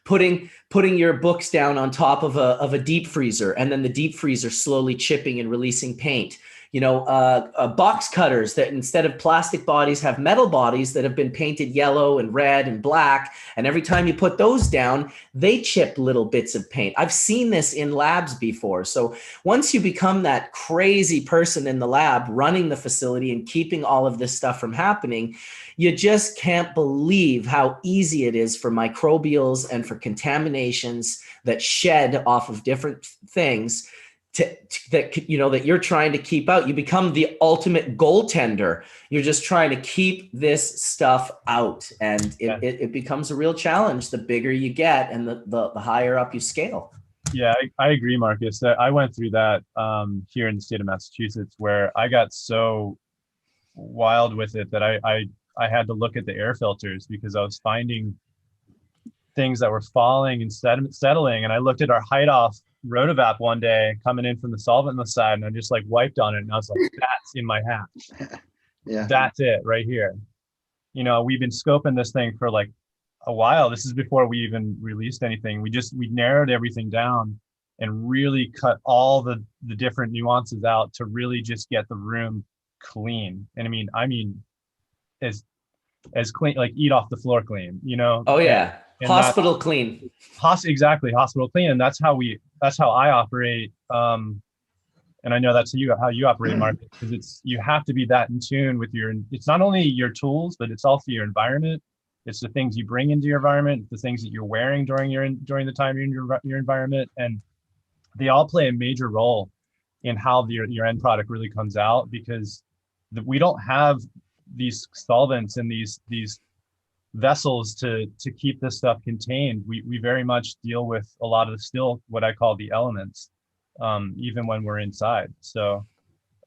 A: Putting your books down on top of a deep freezer, and then the deep freezer slowly chipping and releasing paint. Box cutters that instead of plastic bodies have metal bodies that have been painted yellow and red and black. And every time you put those down, they chip little bits of paint. I've seen this in labs before. So once you become that crazy person in the lab running the facility and keeping all of this stuff from happening, you just can't believe how easy it is for microbials and for contaminations that shed off of different things that you're trying to keep out. You become the ultimate goaltender. You're just trying to keep this stuff out, and it becomes a real challenge the bigger you get and the higher up you scale.
F: Yeah, I agree, Marcus. I went through that here in the state of Massachusetts, where I got so wild with it that I had to look at the air filters because I was finding things that were falling and settling. And I looked at our Hideoff Rotovap one day coming in from the solvent on the side, and I just like wiped on it, and I was like, that's in my hash.
G: Yeah,
F: that's it right here. We've been scoping this thing for like a while. This is before we even released anything. We narrowed everything down and really cut all the different nuances out to really just get the room clean. And I mean as clean, like eat off the floor clean,
A: Oh yeah. And hospital clean.
F: Exactly, hospital clean. And that's how I operate. And I know that's how you operate, Mark, because you have to be that in tune with it's not only your tools, but it's also your environment. It's the things you bring into your environment, the things that you're wearing during the time you're in your environment. And they all play a major role in how your end product really comes out, because we don't have these solvents and these vessels to keep this stuff contained. We very much deal with a lot of still what I call the elements, even when we're inside. So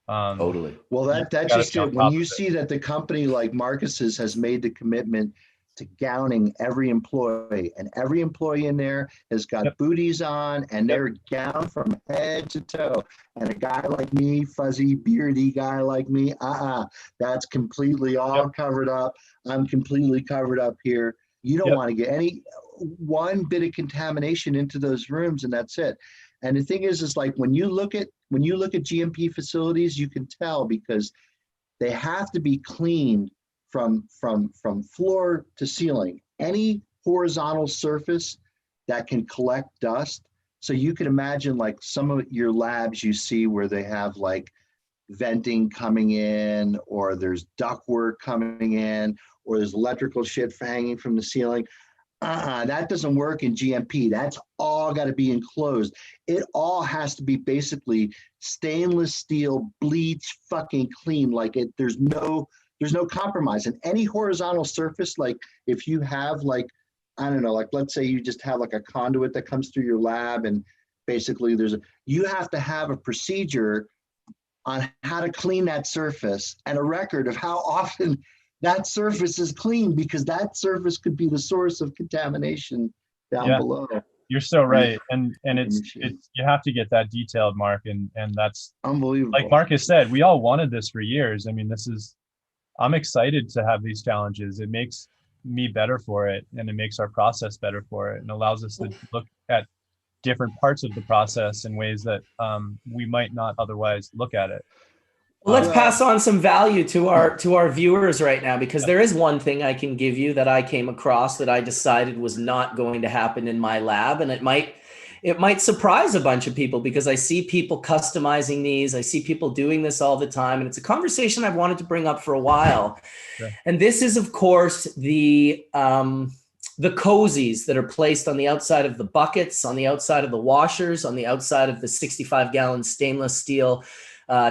A: totally.
G: Well, that just it. When you see that the company like Marcus's has made the commitment to gowning every employee, and every employee in there has got booties on, and they're gowned from head to toe. And a guy like me, fuzzy, beardy guy like me, that's completely all covered up. I'm completely covered up here. You don't want to get any one bit of contamination into those rooms, and that's it. And the thing is like when you look at GMP facilities, you can tell because they have to be cleaned from floor to ceiling. Any horizontal surface that can collect dust. So you can imagine like some of your labs you see where they have like venting coming in, or there's ductwork coming in, or there's electrical shit hanging from the ceiling. That doesn't work in GMP. That's all got to be enclosed. It all has to be basically stainless steel, bleach, fucking clean. Like there's no compromise. And any horizontal surface, like if you have like, I don't know, like let's say you just have like a conduit that comes through your lab, and basically you have to have a procedure on how to clean that surface and a record of how often that surface is clean, because that surface could be the source of contamination down below.
F: You're so right. And it's you have to get that detailed, Mark. And that's
G: unbelievable.
F: Like Marcus said, we all wanted this for years. I mean, I'm excited to have these challenges. It makes me better for it, and it makes our process better for it, and allows us to look at different parts of the process in ways that we might not otherwise look at it.
A: Well, let's pass on some value to our viewers right now, because there is one thing I can give you that I came across that I decided was not going to happen in my lab, and it might surprise a bunch of people, because I see people customizing these. I see people doing this all the time, and it's a conversation I've wanted to bring up for a while.
F: Sure.
A: And this is, of course, the cozies that are placed on the outside of the buckets, on the outside of the washers, on the outside of the 65-gallon stainless steel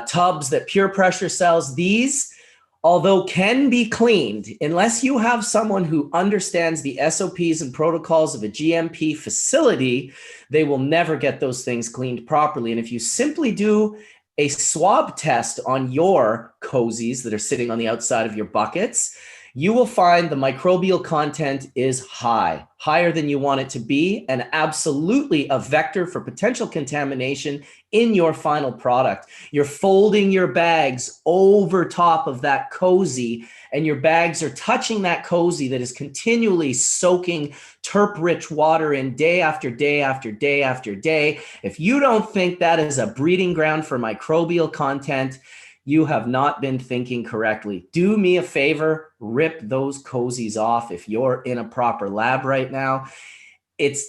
A: tubs that Pure Pressure sells. These, although can be cleaned, unless you have someone who understands the SOPs and protocols of a GMP facility, they will never get those things cleaned properly. And if you simply do a swab test on your cozies that are sitting on the outside of your buckets, you will find the microbial content is higher than you want it to be, and absolutely a vector for potential contamination in your final product. You're folding your bags over top of that cozy, and your bags are touching that cozy that is continually soaking terp-rich water in day after day after day after day. If you don't think that is a breeding ground for microbial content, you have not been thinking correctly. Do me a favor, rip those cozies off if you're in a proper lab right now.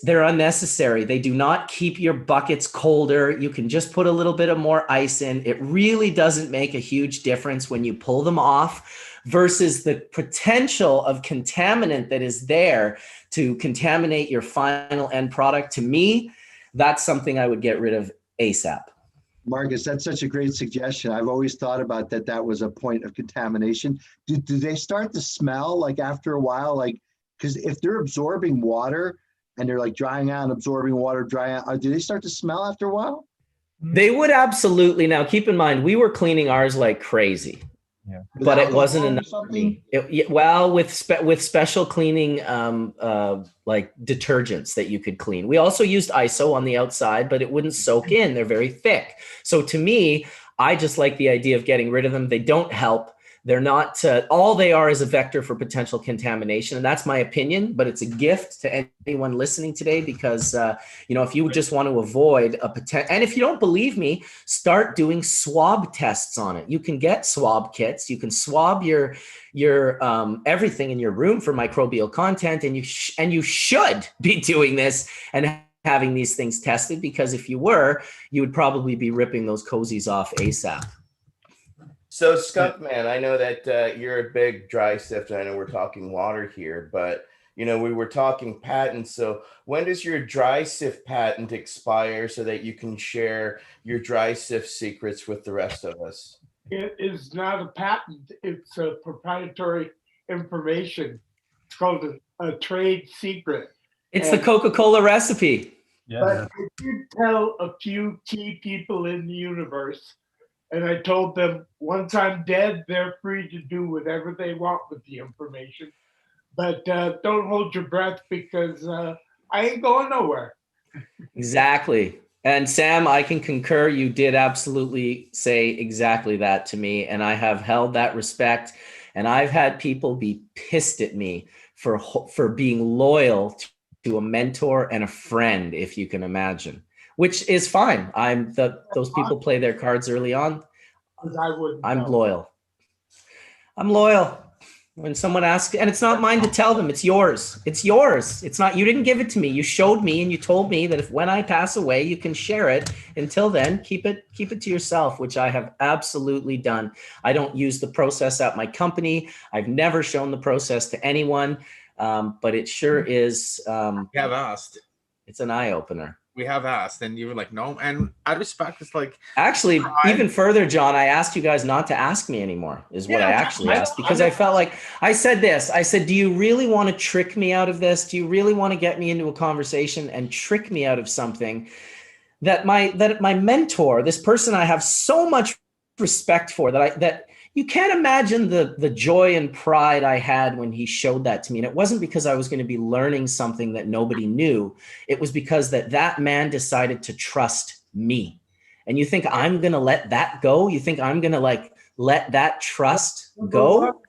A: They're unnecessary. They do not keep your buckets colder. You can just put a little bit of more ice in. It really doesn't make a huge difference when you pull them off, versus the potential of contaminant that is there to contaminate your final end product. To me, that's something I would get rid of ASAP.
G: Marcus, that's such a great suggestion. I've always thought about that was a point of contamination. Do they start to smell like after a while? Like, because if they're absorbing water and they're like drying out and absorbing water, drying out, do they start to smell after a while?
A: They would absolutely. Now, keep in mind, we were cleaning ours like crazy.
F: Yeah.
A: But it wasn't enough for me. Well, with special cleaning, like detergents that you could clean. We also used ISO on the outside, but it wouldn't soak in. They're very thick. So to me, I just like the idea of getting rid of them. They don't help. They're not, all they are is a vector for potential contamination. And that's my opinion, but it's a gift to anyone listening today, because, if you just want to avoid a potential, and if you don't believe me, start doing swab tests on it. You can get swab kits. You can swab your everything in your room for microbial content. And you should be doing this and having these things tested, because if you were, you would probably be ripping those cozies off ASAP.
B: So Skunk Man, I know that you're a big dry sift. I know we're talking water here, but we were talking patents. So when does your dry sift patent expire so that you can share your dry sift secrets with the rest of us?
E: It is not a patent. It's a proprietary information. It's called a trade secret.
A: It's the Coca-Cola recipe.
F: Yeah.
E: But I did tell a few key people in the universe, and I told them, once I'm dead, they're free to do whatever they want with the information. But don't hold your breath because I ain't going nowhere.
A: Exactly. And Sam, I can concur. You did absolutely say exactly that to me. And I have held that respect. And I've had people be pissed at me for being loyal to a mentor and a friend, if you can imagine, which is fine. Those people play their cards early on. I'm loyal. I'm loyal. When someone asks, and it's not mine to tell them, it's yours. It's yours. It's not, you didn't give it to me. You showed me and you told me that if when I pass away, you can share it. Until then, keep it to yourself, which I have absolutely done. I don't use the process at my company. I've never shown the process to anyone, but it sure is.
D: We have asked.
A: It's an eye opener.
D: We have asked, and you were like, no. And I respect it's like.
A: Actually, even further, John, I asked you guys not to ask me anymore, is what I actually asked, because I felt like I said this. I said, do you really want to trick me out of this? Do you really want to get me into a conversation and trick me out of something that my mentor, this person I have so much respect for, that you can't imagine the joy and pride I had when he showed that to me. And it wasn't because I was going to be learning something that nobody knew. It was because that man decided to trust me. And you think I'm going to let that go? You think I'm going to let that trust go?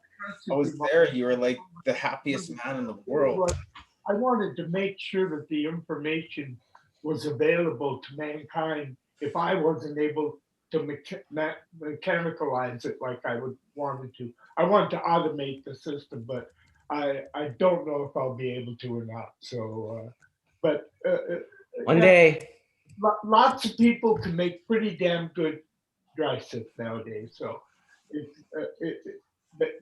D: I was there. You were like the happiest man in the world.
E: I wanted to make sure that the information was available to mankind if I wasn't able to mechanicalize it like I would wanted to. I want to automate the system, but I don't know if I'll be able to or not. So,
A: One day.
E: Lots of people can make pretty damn good dry sift nowadays. So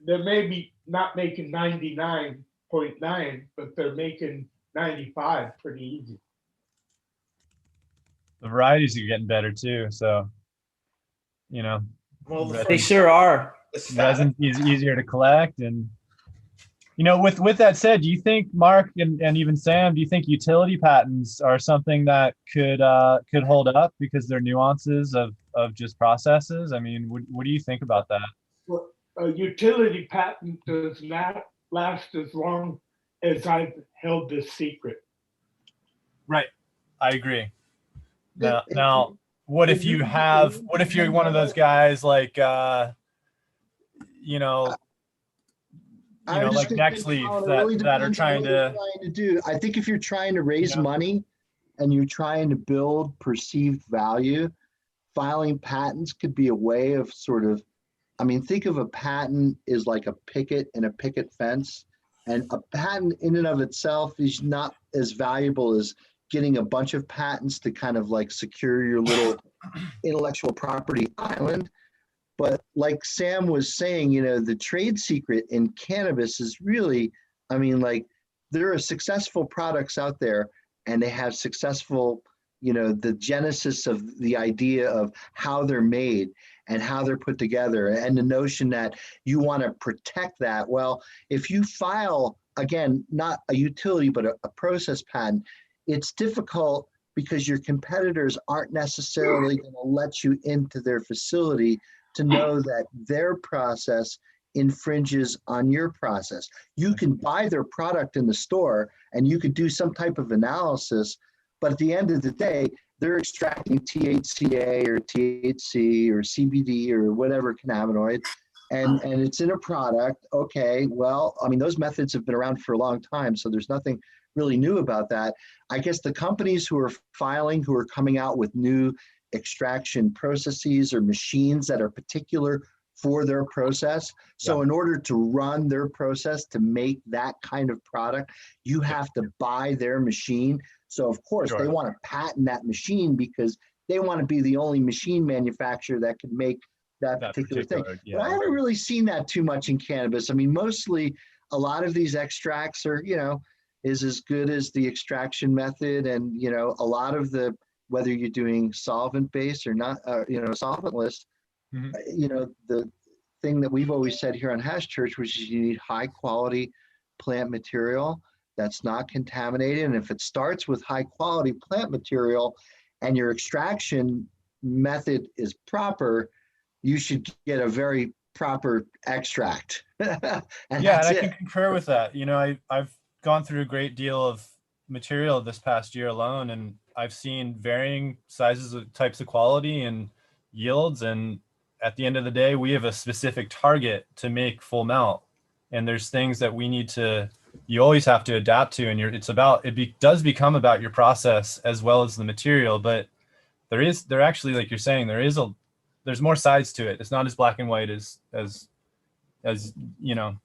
E: they're maybe not making 99.9, but they're making 95 pretty easy.
F: The varieties are getting better too, so
D: Well,
A: they sure are.
F: Resin is easier to collect, and with that said, do you think, Mark and even Sam, do you think utility patents are something that could hold up because they're nuances of just processes? I mean, what do you think about that?
E: Well, a utility patent does not last as long as I've held this secret.
F: Right, I agree. Now, what if you're one of those guys like like Nextleaf that are trying to
G: do. I think if you're trying to raise money and you're trying to build perceived value, filing patents could be a way of think of a patent as like a picket and a picket fence, and a patent in and of itself is not as valuable as getting a bunch of patents to kind of like secure your little intellectual property island. But like Sam was saying, the trade secret in cannabis is really, there are successful products out there and they have successful, the genesis of the idea of how they're made and how they're put together, and the notion that you want to protect that. Well, if you file, again, not a utility, but a process patent, it's difficult because your competitors aren't necessarily going to let you into their facility to know that their process infringes on your process. You can buy their product in the store and you could do some type of analysis, but at the end of the day, they're extracting THCA or THC or CBD or whatever cannabinoid, and it's in a product. Okay, well, those methods have been around for a long time, so there's nothing really new about that. I guess the companies who are filing, who are coming out with new extraction processes or machines that are particular for their process. So in order to run their process to make that kind of product, you have to buy their machine. So of course they want to patent that machine because they want to be the only machine manufacturer that can make that particular thing. But I haven't really seen that too much in cannabis. Mostly a lot of these extracts are, is as good as the extraction method. And, a lot of whether you're doing solvent-based or not, solventless, the thing that we've always said here on Hash Church, which is you need high quality plant material that's not contaminated. And if it starts with high quality plant material and your extraction method is proper, you should get a very proper extract. And
F: Yeah, and
G: that's
F: I
G: it.
F: can concur with that. You know, I've gone through a great deal of material this past year alone, and I've seen varying sizes of types of quality and yields. And at the end of the day, we have a specific target to make full melt. And there's things that we need to, you always have to adapt to. And does become about your process as well as the material. But there actually, like you're saying, there's more sides to it. It's not as black and white as you know,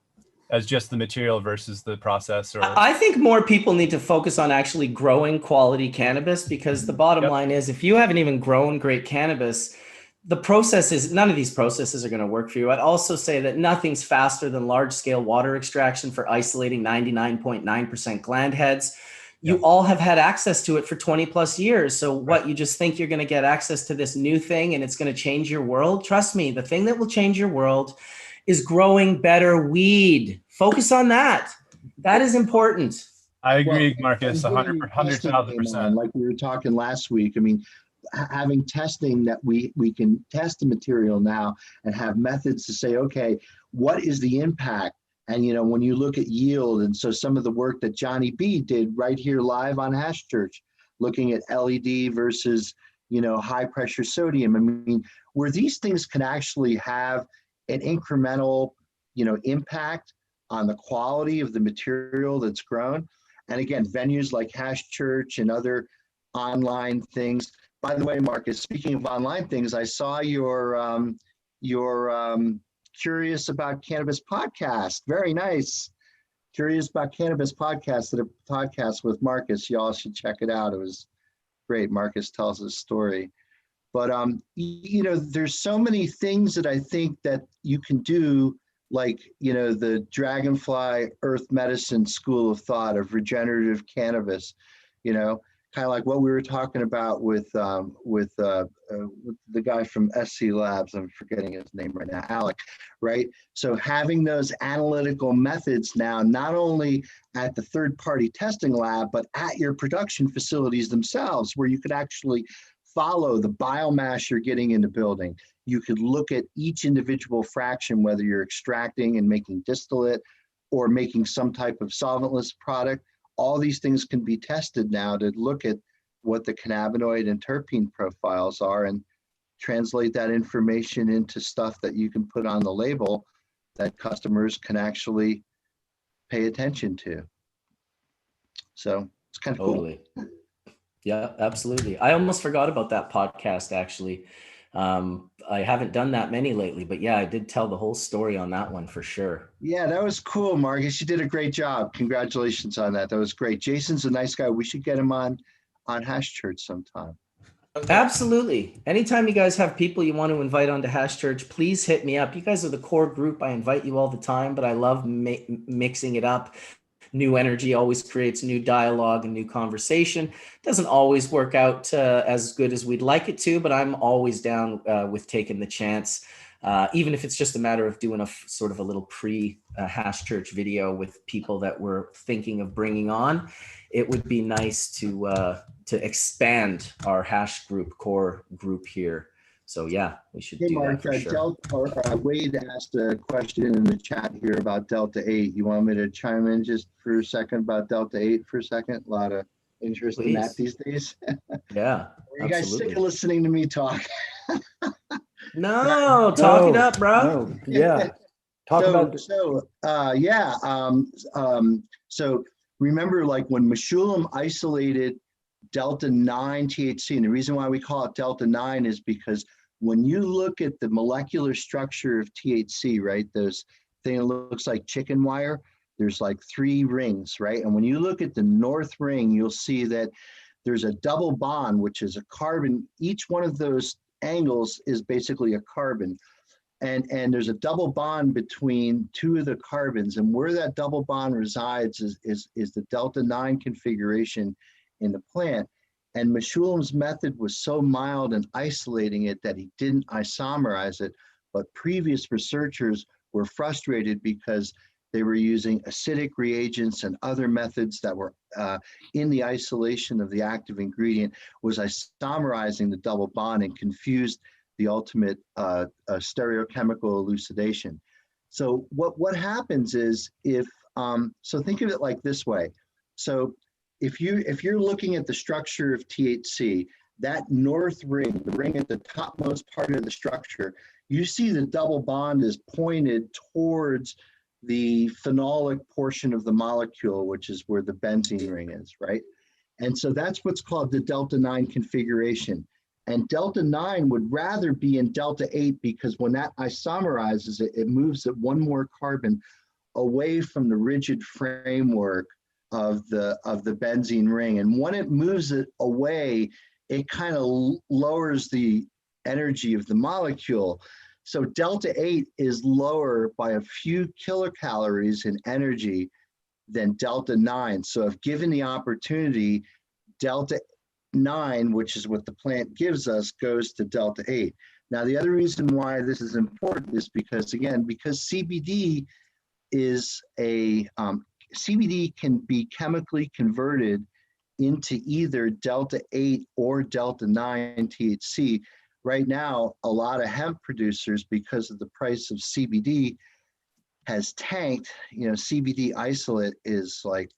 F: as just the material versus the process. Or
A: I think more people need to focus on actually growing quality cannabis, because the bottom line is, if you haven't even grown great cannabis, none of these processes are going to work for you. I'd also say that nothing's faster than large scale water extraction for isolating 99.9% gland heads. You all have had access to it for 20 plus years. So what, you just think you're going to get access to this new thing and it's going to change your world? Trust me, the thing that will change your world is growing better weed. Focus on that. That is important.
F: I agree, Marcus, 100,000%.
G: Like we were talking last week. I mean, having testing that we can test the material now and have methods to say, okay, what is the impact? And, you know, when you look at yield, and so some of the work that Johnny B did right here live on Hash Church, looking at LED versus, you know, high pressure sodium. I mean, where these things can actually have an incremental, you know, impact on the quality of the material that's grown. And again, venues like Hash Church and other online things. By the way, Marcus, speaking of online things, I saw your Curious About Cannabis podcast. Very nice. Curious About Cannabis podcast, did a podcast with Marcus. Y'all should check it out. It was great. Marcus tells his story. But, you know, there's so many things that I think that you can do, like, you know, the Dragonfly Earth Medicine school of thought of regenerative cannabis, you know, kind of like what we were talking about with the guy from SC Labs. I'm forgetting his name right now, Alec, right? So having those analytical methods now, not only at the third-party testing lab, but at your production facilities themselves, where you could actually follow the biomass you're getting in the building. You could look at each individual fraction, whether you're extracting and making distillate or making some type of solventless product. All these things can be tested now to look at what the cannabinoid and terpene profiles are and translate that information into stuff that you can put on the label that customers can actually pay attention to. So it's kind of
A: Totally. Cool. Yeah, absolutely. I almost forgot about that podcast, actually. I haven't done that many lately, but yeah, I did tell the whole story on that one for sure.
G: Yeah, that was cool, Marcus. You did a great job. Congratulations on that. That was great. Jason's a nice guy. We should get him on Hash Church sometime.
A: Absolutely. Anytime you guys have people you want to invite onto Hash Church, please hit me up. You guys are the core group. I invite you all the time, but I love mixing it up. New energy always creates new dialogue and new conversation. Doesn't always work out as good as we'd like it to, but I'm always down with taking the chance, even if it's just a matter of doing a sort of a little pre-Hash Church video with people that we're thinking of bringing on. It would be nice to expand our Hash group, core group here. So yeah, we should do
G: Mark,
A: that for sure.
G: Wade asked a question in the chat here about Delta 8. You want me to chime in just for a second about Delta 8 for a second? A lot of interest in that these days.
A: Yeah.
G: Are you guys sick of listening to me talk?
A: No, talk it up, bro.
C: No, yeah.
G: So remember, like when Meshulam isolated Delta 9 THC, and the reason why we call it Delta 9 is because when you look at the molecular structure of THC, right, those thing that looks like chicken wire, there's like 3 rings, right? And when you look at the north ring, you'll see that there's a double bond, which is a carbon. Each one of those angles is basically a carbon. And there's a double bond between 2 of the carbons. And where that double bond resides is the Delta 9 configuration in the plant. And Meshulam's method was so mild in isolating it that he didn't isomerize it. But previous researchers were frustrated because they were using acidic reagents and other methods that were in the isolation of the active ingredient, was isomerizing the double bond and confused the ultimate stereochemical elucidation. So what happens is so think of it like this way. So if you're looking at the structure of THC, that north ring, the ring at the topmost part of the structure, you see the double bond is pointed towards the phenolic portion of the molecule, which is where the benzene ring is, right? And so that's what's called the delta 9 configuration. And delta 9 would rather be in delta 8 because when that isomerizes it, it moves it one more carbon away from the rigid framework of the benzene ring. And when it moves it away, it kind of lowers the energy of the molecule. So delta 8 is lower by a few kilocalories in energy than delta 9. So if given the opportunity, delta 9, which is what the plant gives us, goes to delta 8. Now, the other reason why this is important is because, again, because CBD is CBD can be chemically converted into either delta 8 or delta 9 THC. Right now, a lot of hemp producers, because of the price of CBD, has tanked. CBD isolate is like,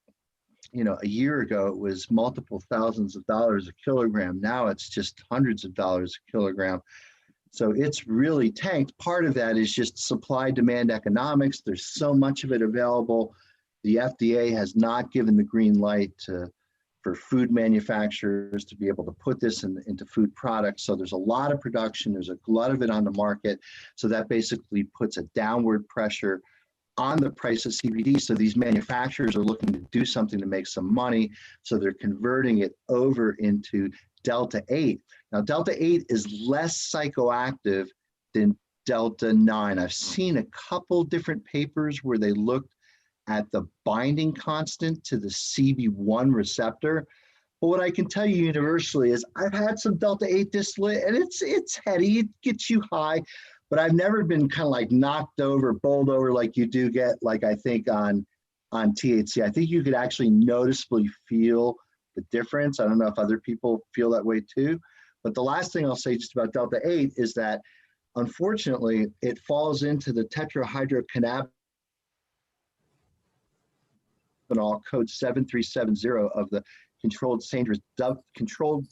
G: a year ago it was multiple thousands of dollars a kilogram. Now it's just hundreds of dollars a kilogram. So it's really tanked. Part of that is just supply-demand economics. There's so much of it available. The FDA has not given the green light for food manufacturers to be able to put this into food products. So there's a lot of production. There's a lot of it on the market. So that basically puts a downward pressure on the price of CBD. So these manufacturers are looking to do something to make some money. So they're converting it over into delta 8. Now, delta 8 is less psychoactive than delta 9. I've seen a couple different papers where they looked at the binding constant to the CB1 receptor. But what I can tell you universally is I've had some delta 8 distillate, and it's heady, it gets you high, but I've never been kind of like knocked over, bowled over like you do get, like I think on THC. I think you could actually noticeably feel the difference. I don't know if other people feel that way too. But the last thing I'll say just about delta 8 is that unfortunately it falls into the tetrahydrocannabinol code 7370 of the Controlled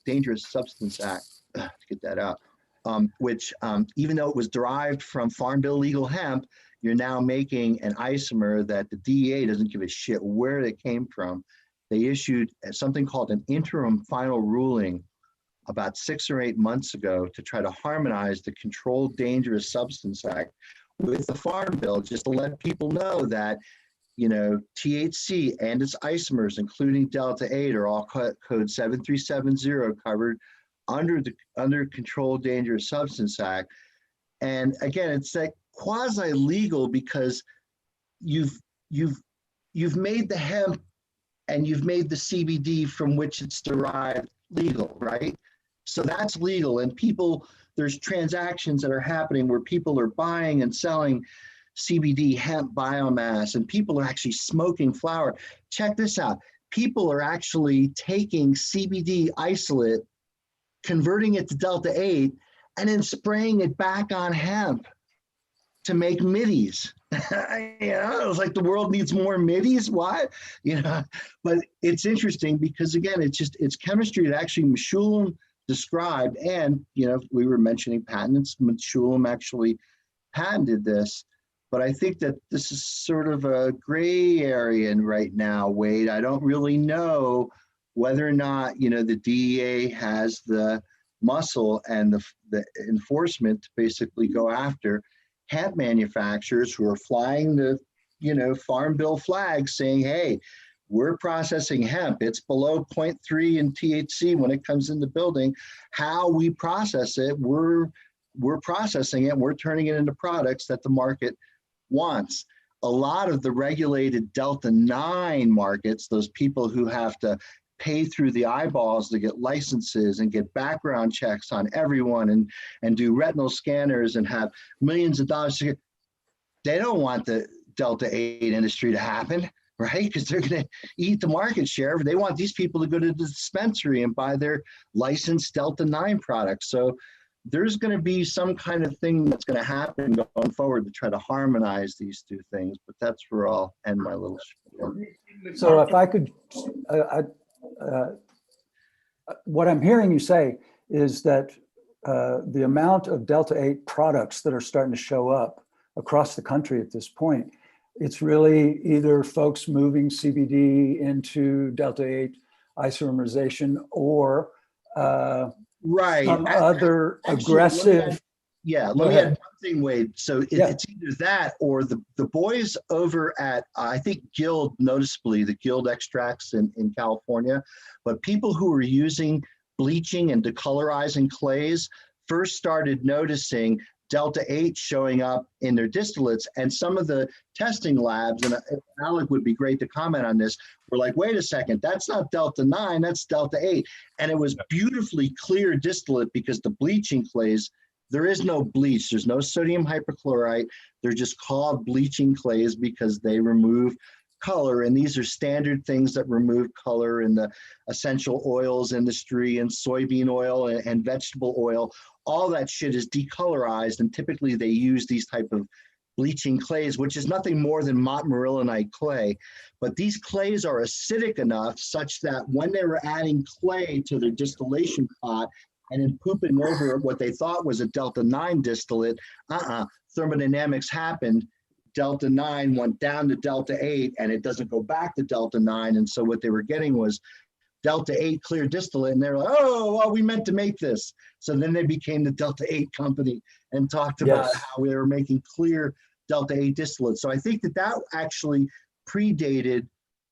G: Dangerous Substance Act, to get that out, which even though it was derived from Farm Bill legal hemp, you're now making an isomer that the DEA doesn't give a shit where it came from. They issued something called an interim final ruling about 6 or 8 months ago to try to harmonize the Controlled Dangerous Substance Act with the Farm Bill, just to let people know that, THC and its isomers, including delta 8, are all code 7370 covered under Controlled Dangerous Substance Act. And again, it's like quasi-legal because you've made the hemp and you've made the CBD from which it's derived legal, right? So that's legal. And there's transactions that are happening where people are buying and selling CBD hemp biomass, and people are actually smoking flower. Check this out. People are actually taking CBD isolate, converting it to delta 8, and then spraying it back on hemp to make middies. It's like the world needs more middies. Why? But it's interesting because, again, it's chemistry that actually Meshulam described. And, we were mentioning patents. Meshulam actually patented this. But I think that this is sort of a gray area right now, Wade. I don't really know whether or not, the DEA has the muscle and the enforcement to basically go after hemp manufacturers who are flying the, Farm Bill flag saying, hey, we're processing hemp. It's below 0.3 in THC when it comes in the building. How we process it, we're processing it. We're turning it into products that the market wants. A lot of the regulated delta 9 markets, those people who have to pay through the eyeballs to get licenses and get background checks on everyone and do retinal scanners and have millions of dollars to get, they don't want the delta 8 industry to happen, right? Because they're going to eat the market share. They want these people to go to the dispensary and buy their licensed delta 9 products. So there's going to be some kind of thing that's going to happen going forward to try to harmonize these two things. But that's where I'll end my little spiel.
C: So if I could, what I'm hearing you say is that the amount of Delta 8 products that are starting to show up across the country at this point, it's really either folks moving CBD into Delta 8 isomerization or
G: Right.
C: some other aggressive.
G: Let me add one thing, Wade. So it's either that or the boys over at, I think Guild, noticeably the Guild extracts in California, but people who were using bleaching and decolorizing clays first started noticing Delta 8 showing up in their distillates, and some of the testing labs, and Alec would be great to comment on this, were like, wait a second, that's not Delta 9, that's Delta 8. And it was beautifully clear distillate because the bleaching clays, there is no bleach, there's no sodium hypochlorite, they're just called bleaching clays because they remove color, and these are standard things that remove color in the essential oils industry and soybean oil and vegetable oil. All that shit is decolorized, and typically they use these type of bleaching clays, which is nothing more than montmorillonite clay. But these clays are acidic enough such that when they were adding clay to their distillation pot and then pooping over what they thought was a Delta 9 distillate, thermodynamics happened. Delta 9 went down to Delta 8, and it doesn't go back to Delta 9. And so what they were getting was Delta 8 clear distillate, and they're like, oh, well, we meant to make this. So then they became the Delta 8 company and talked about how they were making clear Delta 8 distillate. So I think that actually predated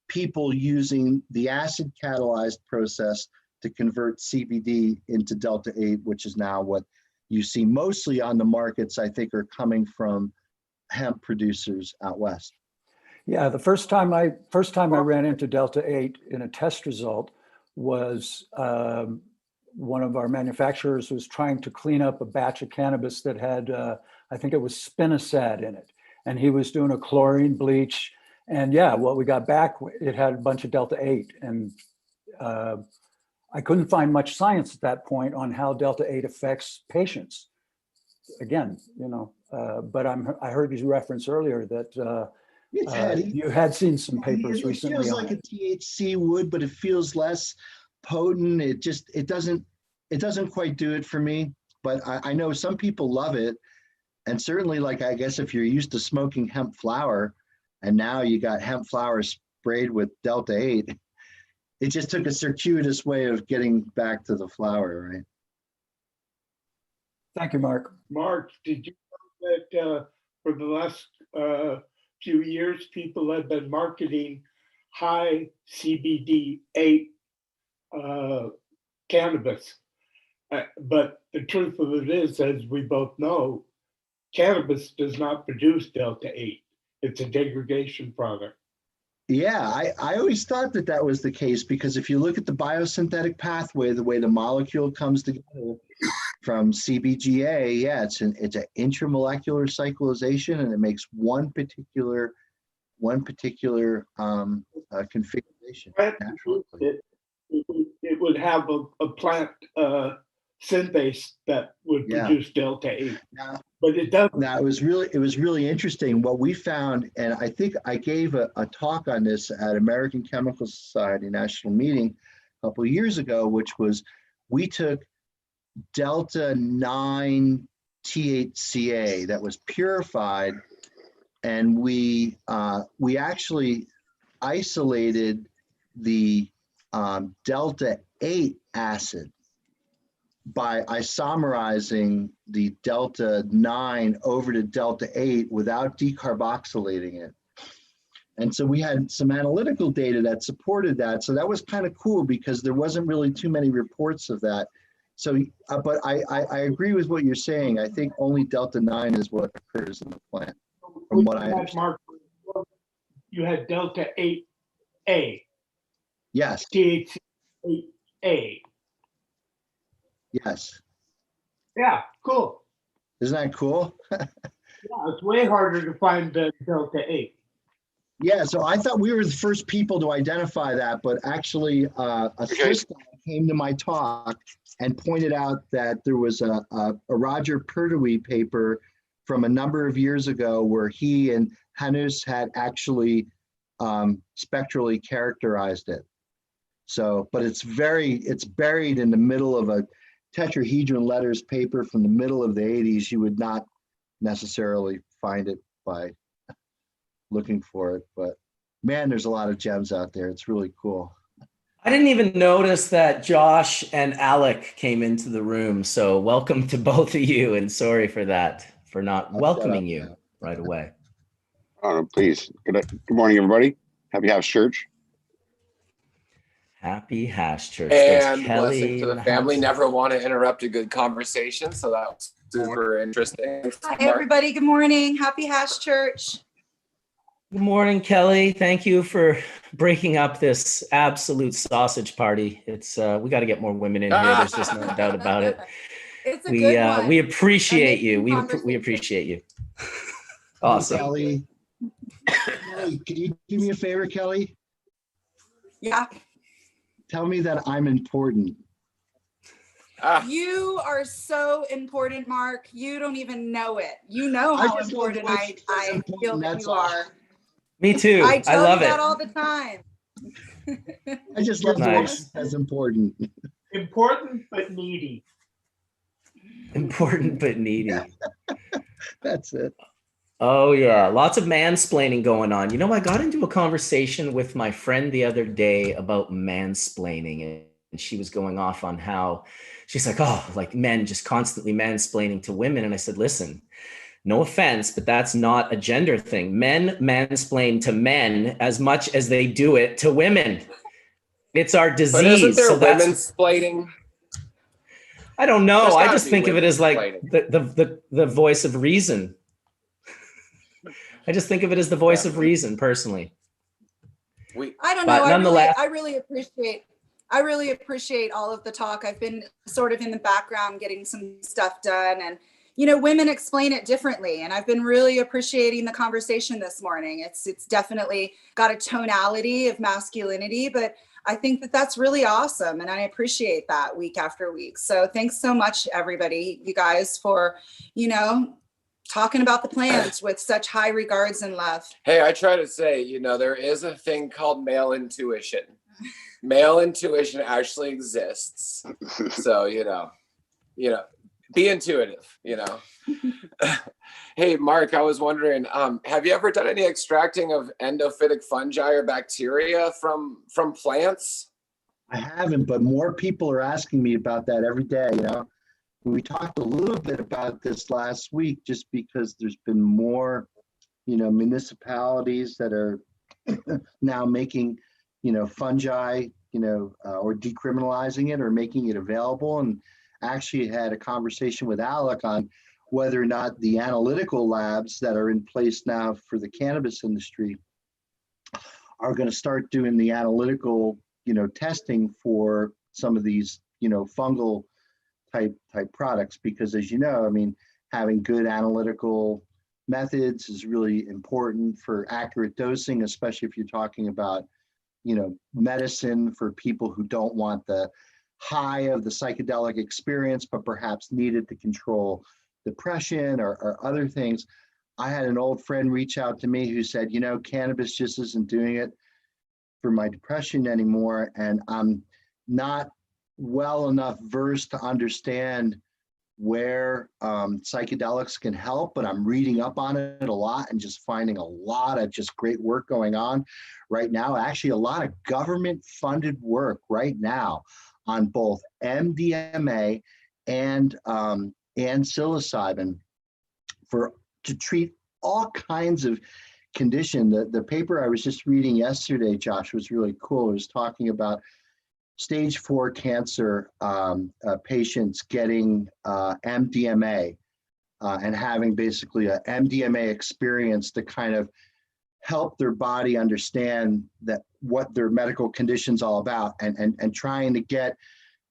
G: people using the acid catalyzed process to convert CBD into Delta 8, which is now what you see mostly on the markets, I think, are coming from hemp producers out west.
C: Yeah, the first time I ran into Delta 8 in a test result was one of our manufacturers was trying to clean up a batch of cannabis that had, I think it was spinosad in it. And he was doing a chlorine bleach. And yeah, what we got back, it had a bunch of Delta 8. And I couldn't find much science at that point on how Delta 8 affects patients. Again, but I heard you reference earlier that you had seen some papers recently.
G: It feels like a THC would, but it feels less potent. It doesn't quite do it for me. But I know some people love it, and certainly, like, I guess if you're used to smoking hemp flower, and now you got hemp flower sprayed with Delta 8, it just took a circuitous way of getting back to the flower, right?
C: Thank you, Mark.
E: Mark, did you know that for the last few years, people have been marketing high CBD 8 cannabis? But the truth of it is, as we both know, cannabis does not produce Delta 8. It's a degradation product.
G: Yeah, I always thought that was the case, because if you look at the biosynthetic pathway, the way the molecule comes together from CBGA, it's an intramolecular cyclization, and it makes one particular configuration.
E: It would have a plant synthase that would produce Delta 8. But it doesn't.
G: Now, it was really interesting what we found, and I think I gave a talk on this at American Chemical Society national meeting a couple of years ago, which was we took Delta 9 THCA that was purified, and we actually isolated the Delta 8 acid by isomerizing the Delta 9 over to Delta 8 without decarboxylating it. And so we had some analytical data that supported that. So that was kind of cool, because there wasn't really too many reports of that. So, but I agree with what you're saying. I think only Delta 9 is what occurs in the plant, from what I understand.
E: Mark, you had Delta 8A.
G: Yes.
E: THC 8A.
G: Yes.
E: Yeah, cool.
G: Isn't that cool?
E: Yeah, it's way harder to find the Delta 8.
G: Yeah, so I thought we were the first people to identify that, but actually a Swiss guy came to my talk and pointed out that there was a Roger Pertwee paper from a number of years ago where he and Hanus had actually spectrally characterized it. So, but it's buried in the middle of a tetrahedron letters paper from the middle of the 80s. You would not necessarily find it by looking for it, but man, there's a lot of gems out there. It's really cool.
A: I didn't even notice that Josh and Alec came into the room. So welcome to both of you, and sorry for that, for not welcoming you right away.
H: Oh, please. Good morning, everybody. Happy House Church.
A: Happy Hash Church.
I: And blessing to the family. Never want to interrupt a good conversation. So that was super interesting.
J: Hi, everybody. Good morning. Happy Hash Church.
A: Good morning, Kelly. Thank you for breaking up this absolute sausage party. It's we got to get more women in here. There's just no doubt about it.
J: It's a good one.
A: We appreciate you. We appreciate you. Awesome.
G: Kelly, can you do me a favor, Kelly?
J: Yeah.
G: Tell me that I'm important.
J: You are so important, Mark. You don't even know it. You know how important I feel that you are.
A: Me too. I love it.
J: That all the time.
G: I just love nice. As important.
E: Important but needy.
A: Important but needy.
G: That's it.
A: Oh yeah, lots of mansplaining going on. You know, I got into a conversation with my friend the other day about mansplaining, and she was going off on how she's like, oh, like men just constantly mansplaining to women. And I said, listen, no offense, but that's not a gender thing. Men mansplain to men as much as they do it to women. It's our disease.
I: But isn't there
A: so
I: women-splaining?
A: I don't know. I just think of it as like the voice of reason. I just think of it as the voice of reason, personally.
J: I don't know. I really appreciate all of the talk. I've been sort of in the background getting some stuff done, and you know, women explain it differently, and I've been really appreciating the conversation this morning. It's definitely got a tonality of masculinity, but I think that that's really awesome, and I appreciate that week after week. So thanks so much, everybody, you guys, for, you know, talking about the plants with such high regards and love.
I: Hey, I try to say, you know, there is a thing called male intuition. Male intuition actually exists. So, you know, be intuitive, you know. Hey, Mark, I was wondering, have you ever done any extracting of endophytic fungi or bacteria from plants?
G: I haven't, but more people are asking me about that every day, you know. We talked a little bit about this last week just because there's been more, you know, municipalities that are now making, you know, fungi, you know, or decriminalizing it or making it available. And actually had a conversation with Alec on whether or not the analytical labs that are in place now for the cannabis industry are going to start doing the analytical, you know, testing for some of these, you know, fungal type products, because as you know, I mean, having good analytical methods is really important for accurate dosing, especially if you're talking about, you know, medicine for people who don't want the high of the psychedelic experience, but perhaps needed to control depression or other things. I had an old friend reach out to me who said, you know, cannabis just isn't doing it for my depression anymore, and I'm not well enough versed to understand where psychedelics can help, but I'm reading up on it a lot and just finding a lot of just great work going on right now. Actually, a lot of government funded work right now on both MDMA and psilocybin to treat all kinds of condition. The paper I was just reading yesterday, Josh, was really cool. It was talking about stage 4 cancer patients getting MDMA and having basically a MDMA experience to kind of help their body understand that what their medical condition's all about, and trying to get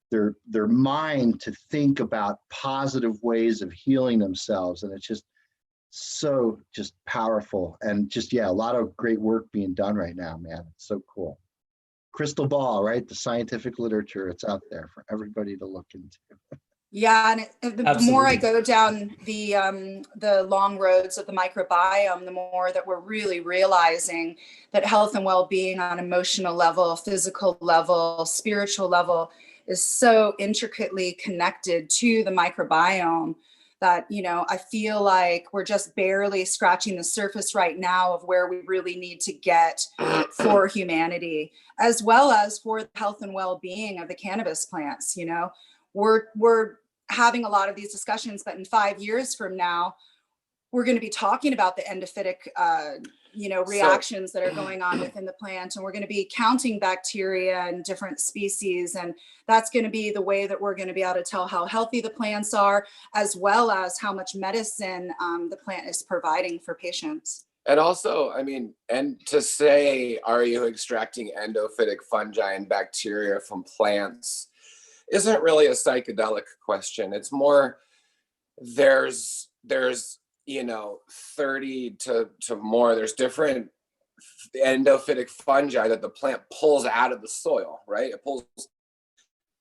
G: their mind to think about positive ways of healing themselves. And it's just so just powerful, and just, yeah, a lot of great work being done right now, man. It's so cool. crystal ball, right? The scientific literature, it's out there for everybody to look into.
J: Yeah, and the more I go down the long roads of the microbiome, the more that we're really realizing that health and well-being on emotional level, physical level, spiritual level is so intricately connected to the microbiome that, you know, I feel like we're just barely scratching the surface right now of where we really need to get for humanity, as well as for the health and well-being of the cannabis plants. You know, we're having a lot of these discussions, but in 5 years from now, we're going to be talking about the endophytic, reactions that are going on within the plant, and we're going to be counting bacteria and different species, and that's going to be the way that we're going to be able to tell how healthy the plants are, as well as how much medicine the plant is providing for patients.
I: And also, I mean, and to say, are you extracting endophytic fungi and bacteria from plants isn't really a psychedelic question. It's more, there's 30 to more, there's different endophytic fungi that the plant pulls out of the soil, right? It pulls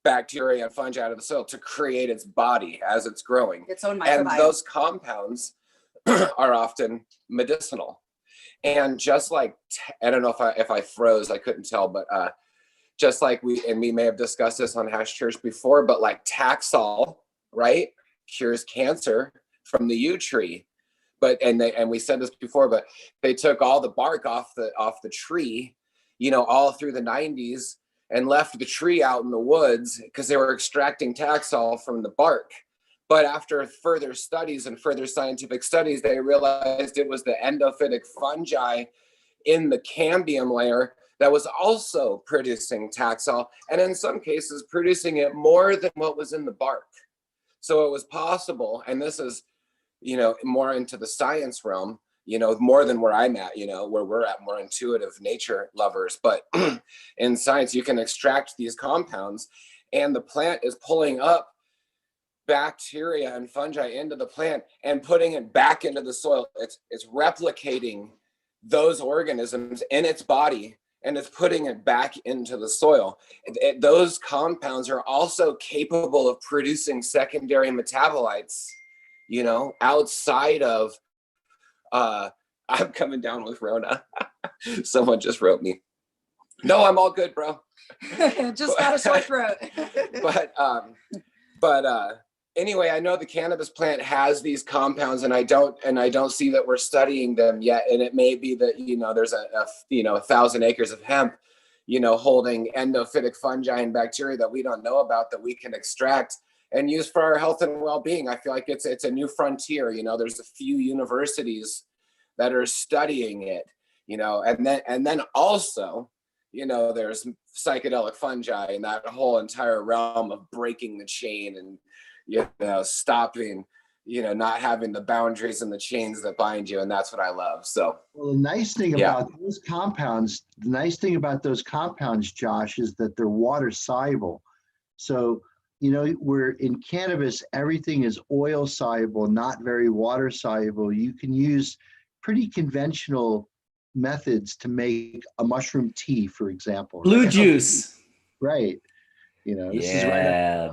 I: bacteria and fungi out of the soil to create its body as it's growing.
J: Its own microbiome.
I: And those compounds are often medicinal. And just like, I don't know if I froze, I couldn't tell, but just like we may have discussed this on Hash Church before, but like Taxol, right, cures cancer from the yew tree. But and we said this before, but they took all the bark off the tree, all through the 90s, and left the tree out in the woods because they were extracting Taxol from the bark. But after further studies and further scientific studies, they realized it was the endophytic fungi in the cambium layer that was also producing Taxol, and in some cases producing it more than what was in the bark. So it was possible, and this is, more into the science realm, more than where I'm at, where we're at, more intuitive nature lovers. But in science, you can extract these compounds, and the plant is pulling up bacteria and fungi into the plant and putting it back into the soil. It's replicating those organisms in its body, and it's putting it back into the soil. Those compounds are also capable of producing secondary metabolites, outside of, I'm coming down with Rona. Someone just wrote me. No, I'm all good, bro.
J: Just got a sore throat.
I: but anyway, I know the cannabis plant has these compounds, and I don't see that we're studying them yet. And it may be that, there's a 1,000 acres of hemp, holding endophytic fungi and bacteria that we don't know about, that we can extract and use for our health and well-being. I feel like it's a new frontier. There's a few universities that are studying it, and then also, there's psychedelic fungi and that whole entire realm of breaking the chain and, stopping, not having the boundaries and the chains that bind you. And that's what I love. So,
G: well, the nice thing about those compounds, Josh, is that they're water soluble. So, where in cannabis, everything is oil soluble, not very water soluble. You can use pretty conventional methods to make a mushroom tea, for example.
A: Blue juice.
G: Right. This is right.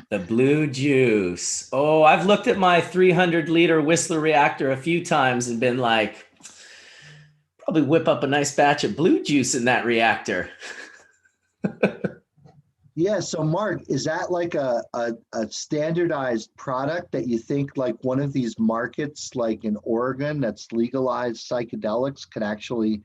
A: The blue juice. Oh, I've looked at my 300-liter Whistler reactor a few times and been like, probably whip up a nice batch of blue juice in that reactor.
G: Yeah. So Mark, is that like a standardized product that you think like one of these markets, like in Oregon, that's legalized psychedelics, could actually,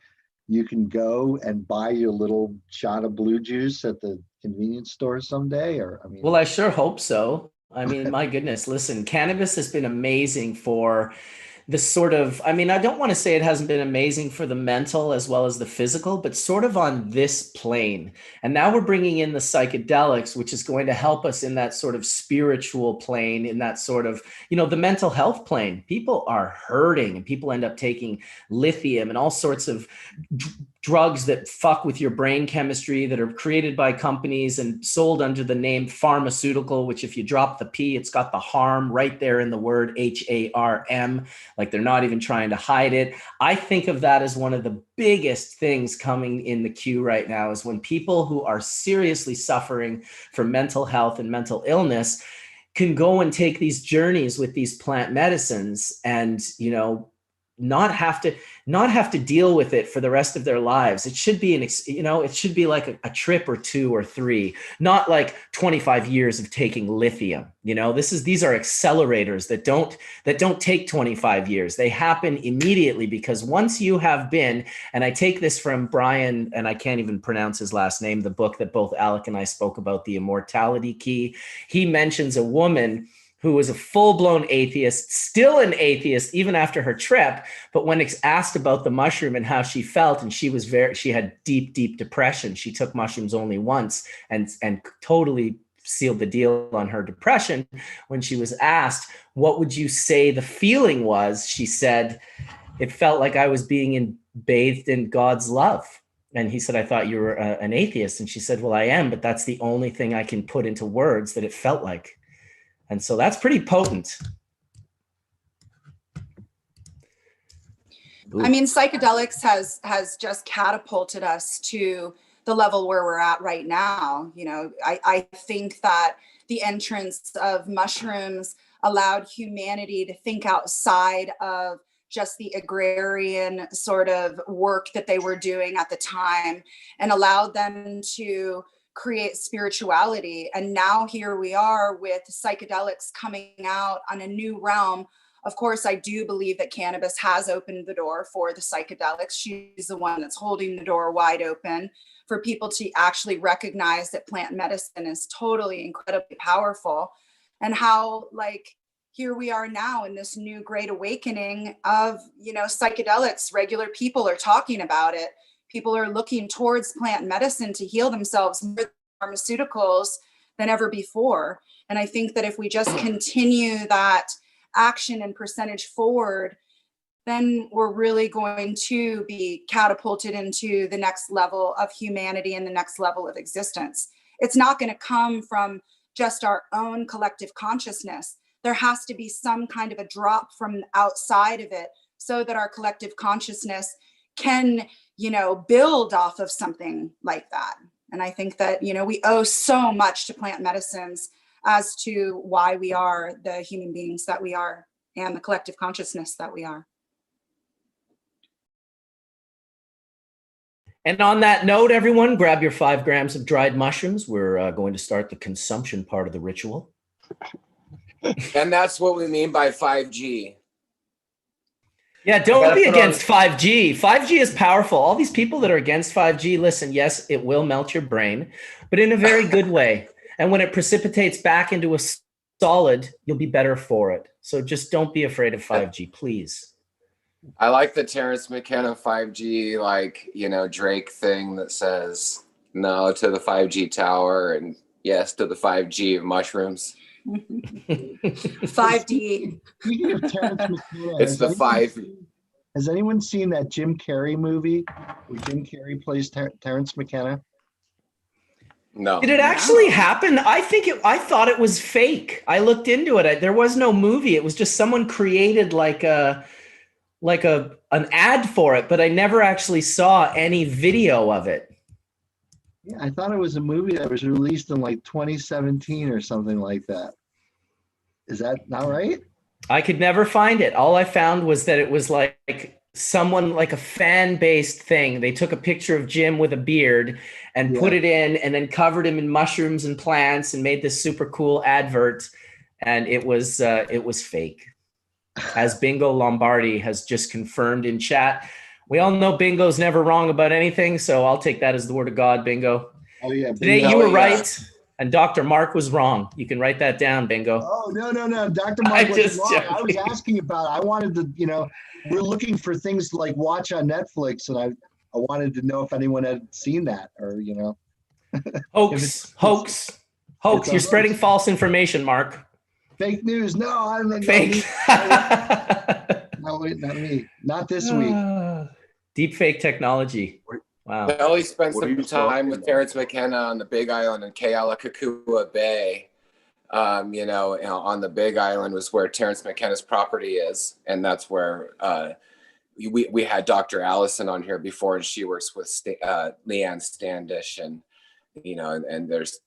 G: you can go and buy your little shot of blue juice at the convenience store someday? Well,
A: I sure hope so. My goodness, listen, cannabis has been amazing for the sort of, I don't want to say it hasn't been amazing for the mental as well as the physical, but sort of on this plane. And now we're bringing in the psychedelics, which is going to help us in that sort of spiritual plane, in that sort of, the mental health plane. People are hurting, and people end up taking lithium and all sorts of drugs that fuck with your brain chemistry, that are created by companies and sold under the name pharmaceutical, which if you drop the P, it's got the harm right there in the word HARM. like they're not even trying to hide it. I think of that as one of the biggest things coming in the queue right now, is when people who are seriously suffering from mental health and mental illness can go and take these journeys with these plant medicines and, not have to deal with it for the rest of their lives. It should be it should be like a trip or 2 or 3, not like 25 years of taking lithium. These are accelerators that don't take 25 years. They happen immediately, because once you have been, and I take this from Brian, and I can't even pronounce his last name, the book that both Alec and I spoke about, The Immortality Key. He mentions a woman who was a full-blown atheist, still an atheist even after her trip, but when asked about the mushroom and how she felt, and she had deep, deep depression. She took mushrooms only once and totally sealed the deal on her depression. When she was asked, what would you say the feeling was? She said, it felt like I was being bathed in God's love. And he said, I thought you were an atheist. And she said, well, I am, but that's the only thing I can put into words that it felt like. And so that's pretty potent.
J: I mean, psychedelics has just catapulted us to the level where we're at right now. I think that the entrance of mushrooms allowed humanity to think outside of just the agrarian sort of work that they were doing at the time, and allowed them to create spirituality. And now here we are with psychedelics coming out on a new realm. Of course, I do believe that cannabis has opened the door for the psychedelics. She's the one that's holding the door wide open for people to actually recognize that plant medicine is totally incredibly powerful, and how, like, here we are now in this new great awakening of, psychedelics. Regular people are talking about it. People are looking towards plant medicine to heal themselves more than pharmaceuticals than ever before. And I think that if we just continue that action and percentage forward, then we're really going to be catapulted into the next level of humanity and the next level of existence. It's not going to come from just our own collective consciousness. There has to be some kind of a drop from outside of it, so that our collective consciousness can build off of something like that. And I think that, we owe so much to plant medicines as to why we are the human beings that we are and the collective consciousness that we are.
A: And on that note, everyone, grab your 5 grams of dried mushrooms. We're going to start the consumption part of the ritual.
I: And that's what we mean by 5G.
A: Yeah, don't be against 5G. 5G is powerful. All these people that are against 5G, listen, yes, it will melt your brain, but in a very good way. And when it precipitates back into a solid, you'll be better for it. So just don't be afraid of 5G, please.
I: I like the Terence Mckenna 5G, Drake thing that says no to the 5G tower and yes to the 5G of mushrooms.
J: 5D.
G: Speaking of Terence McKenna,
I: it's the 5.
G: Has anyone seen that Jim Carrey movie where Jim Carrey plays Terence McKenna?
I: No.
A: Did it actually happen? I thought it was fake. I looked into it. There was no movie. It was just someone created an ad for it, but I never actually saw any video of it.
G: Yeah, I thought it was a movie that was released in 2017 or something like that. Is that not right?
A: I could never find it. All I found was that it was like someone, like a fan-based thing. They took a picture of Jim with a beard and put it in, and then covered him in mushrooms and plants and made this super cool advert. And it was fake. As Bingo Lombardi has just confirmed in chat. We all know Bingo's never wrong about anything, so I'll take that as the word of God, Bingo.
G: Oh yeah.
A: Today you were right, and Dr. Mark was wrong. You can write that down, Bingo.
G: Oh no, Dr. Mark was wrong. Joking. I was asking about. I wanted to, we're looking for things to watch on Netflix, and I wanted to know if anyone had seen that or
A: Hoax. You're spreading false information, Mark.
G: Fake news. No, I don't know.
A: Fake.
G: No, wait, not me. Not this week.
A: Deep fake technology. Wow.
I: Ellie spent some time with Terence McKenna on the Big Island in Kealakekua Bay. On the Big Island was where Terence McKenna's property is, and that's where we had Dr. Allison on here before, and she works with Leanne Standish, and and there's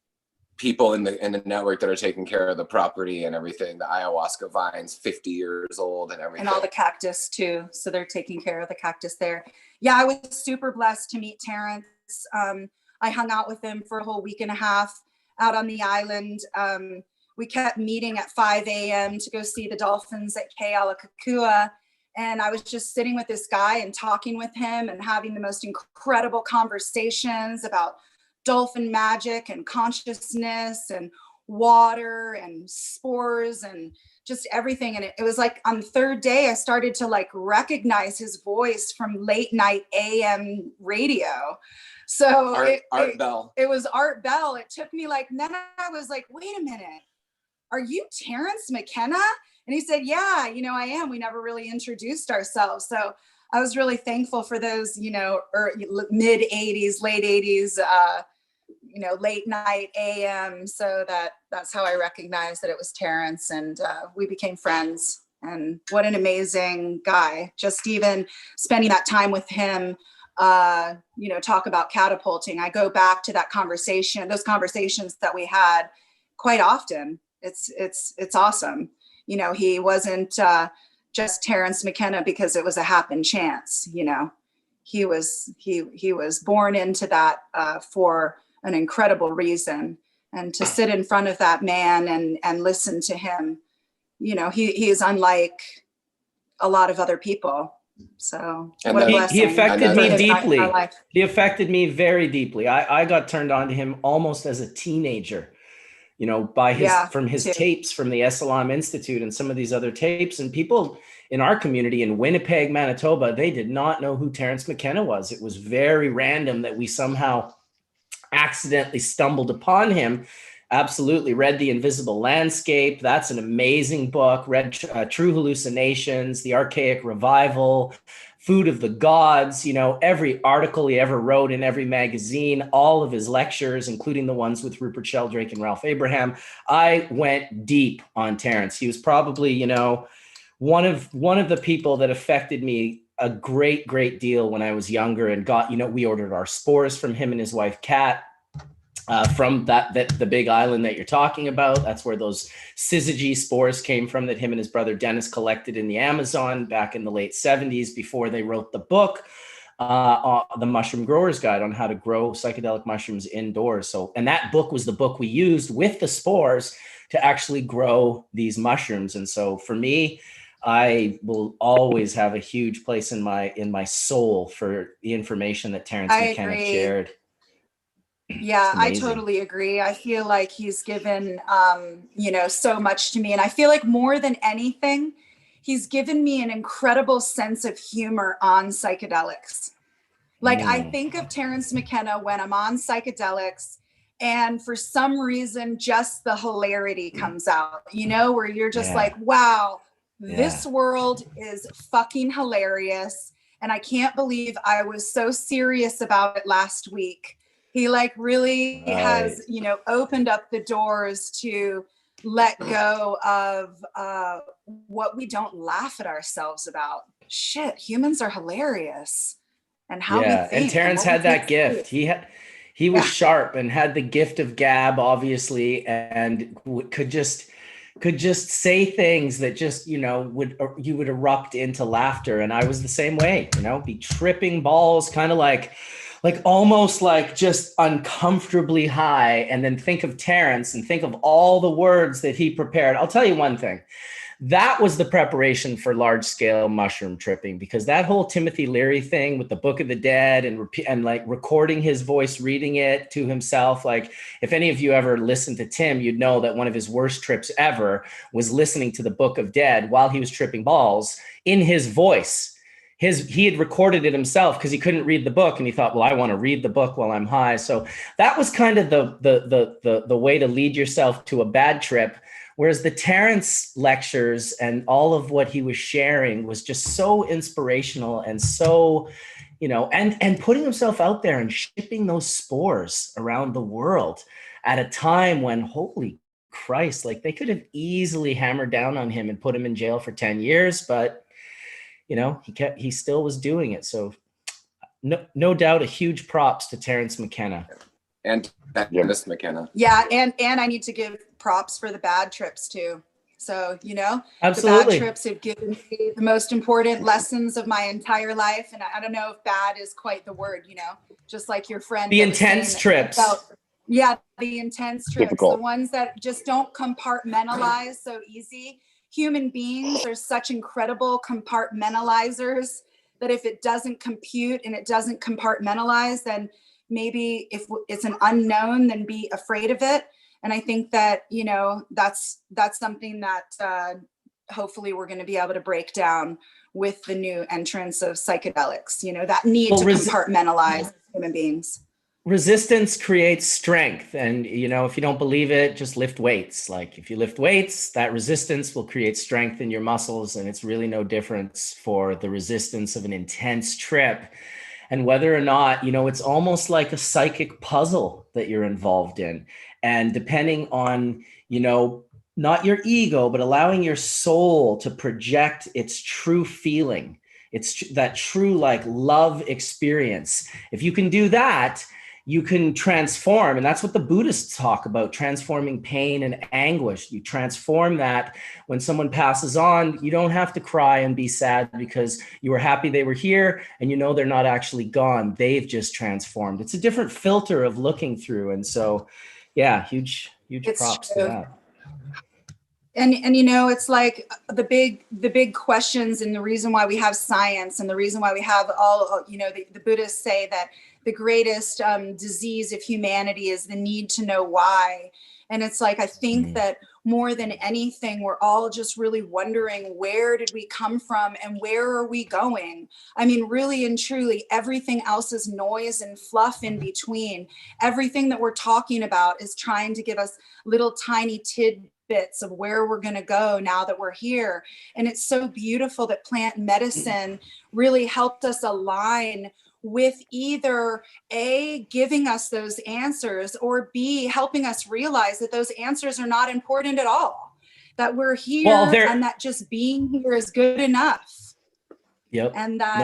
I: people in the network that are taking care of the property and everything. The ayahuasca vine's 50 years old and everything.
J: And all the cactus too. So they're taking care of the cactus there. Yeah, I was super blessed to meet Terence. I hung out with him for a whole week and a half out on the island. We kept meeting at 5 a.m. to go see the dolphins at Kealakekua. And I was just sitting with this guy and talking with him and having the most incredible conversations about dolphin magic and consciousness and water and spores and just everything. And it was like on the third day, I started to like recognize his voice from late night AM radio. So
I: Art Bell.
J: It was Art Bell. It took me like, and then I was like, wait a minute, are you Terence McKenna? And he said, yeah, I am. We never really introduced ourselves. So I was really thankful for those, mid 80s, late 80s, late night AM. So that's how I recognized that it was Terence, and we became friends. And what an amazing guy. Just even spending that time with him, talk about catapulting. I go back to those conversations that we had quite often. It's awesome. He wasn't just Terence McKenna because it was a happen chance. He was born into that for an incredible reason. And to sit in front of that man and listen to him, he is unlike a lot of other people. So what a blessing.
A: He affected me deeply. He affected me very deeply. I got turned on to him almost as a teenager, from his tapes from the Esalen Institute and some of these other tapes. And people in our community in Winnipeg, Manitoba, they did not know who Terence McKenna was. It was very random that we somehow accidentally stumbled upon him. Absolutely. Read The Invisible Landscape. That's an amazing book. Read True Hallucinations, The Archaic Revival, Food of the Gods, every article he ever wrote in every magazine, all of his lectures, including the ones with Rupert Sheldrake and Ralph Abraham. I went deep on Terence. He was probably, one of the people that affected me a great, great deal when I was younger, and got, we ordered our spores from him and his wife, Kat, from the Big Island that you're talking about. That's where those syzygy spores came from that him and his brother Dennis collected in the Amazon back in the late 70s before they wrote the book, The Mushroom Grower's Guide on how to grow psychedelic mushrooms indoors. And that book was the book we used with the spores to actually grow these mushrooms. And so for me, I will always have a huge place in my soul for the information that Terence McKenna shared.
J: Yeah, I totally agree. I feel like he's given, so much to me. And I feel like more than anything, he's given me an incredible sense of humor on psychedelics. Like I think of Terence McKenna when I'm on psychedelics, and for some reason, just the hilarity comes out, where you're just like, wow, this world is fucking hilarious. And I can't believe I was so serious about it last week. He really has, opened up the doors to let go of what we don't laugh at ourselves about. Shit, humans are hilarious. And how we think.
A: And Terence had that gift. He was sharp and had the gift of gab, obviously, and could just say things that just, you would erupt into laughter. And I was the same way, be tripping balls, kind of like almost like just uncomfortably high, and then think of Terence and think of all the words that he prepared. I'll tell you one thing. That was the preparation for large scale mushroom tripping, because that whole Timothy Leary thing with the Book of the Dead and recording his voice, reading it to himself. Like if any of you ever listened to Tim, you'd know that one of his worst trips ever was listening to the Book of Dead while he was tripping balls in his voice. He had recorded it himself because he couldn't read the book, and he thought, well, I want to read the book while I'm high. So that was kind of the way to lead yourself to a bad trip. Whereas the Terence lectures and all of what he was sharing was just so inspirational and so, and putting himself out there and shipping those spores around the world at a time when, holy Christ, like they could have easily hammered down on him and put him in jail for 10 years, but he still was doing it. So no doubt a huge props to Terence Mckenna.
I: And Terence Mckenna.
J: Yeah, and I need to give props for the bad trips too. So,
A: Absolutely.
J: The bad trips have given me the most important lessons of my entire life. And I don't know if bad is quite the word, just like your friend.
A: The intense trips.
J: The intense trips.
H: Difficult.
J: The ones that just don't compartmentalize so easy. Human beings are such incredible compartmentalizers that if it doesn't compute and it doesn't compartmentalize, then maybe if it's an unknown, then be afraid of it. And I think that, that's something that hopefully we're going to be able to break down with the new entrance of psychedelics, that need to compartmentalize human beings.
A: Resistance creates strength. And, if you don't believe it, just lift weights. Like if you lift weights, that resistance will create strength in your muscles. And it's really no difference for the resistance of an intense trip. And whether or not, it's almost like a psychic puzzle that you're involved in. And depending on, not your ego, but allowing your soul to project its true feeling, it's that true love experience. If you can do that, you can transform. And that's what the Buddhists talk about, transforming pain and anguish. You transform that. When someone passes on, you don't have to cry and be sad because you were happy they were here and they're not actually gone. They've just transformed. It's a different filter of looking through. And so, yeah, huge props to that.
J: And it's like the big questions, and the reason why we have science, and the reason why we have all, the Buddhists say that the greatest disease of humanity is the need to know why. And it's like, I think that more than anything, we're all just really wondering, where did we come from and where are we going? I mean, really and truly, everything else is noise and fluff in between. Everything that we're talking about is trying to give us little tiny tidbits of where we're going to go now that we're here. And it's so beautiful that plant medicine really helped us align with either A, giving us those answers, or B, helping us realize that those answers are not important at all, that we're here and that just being here is good enough.
A: Yep.
J: And that,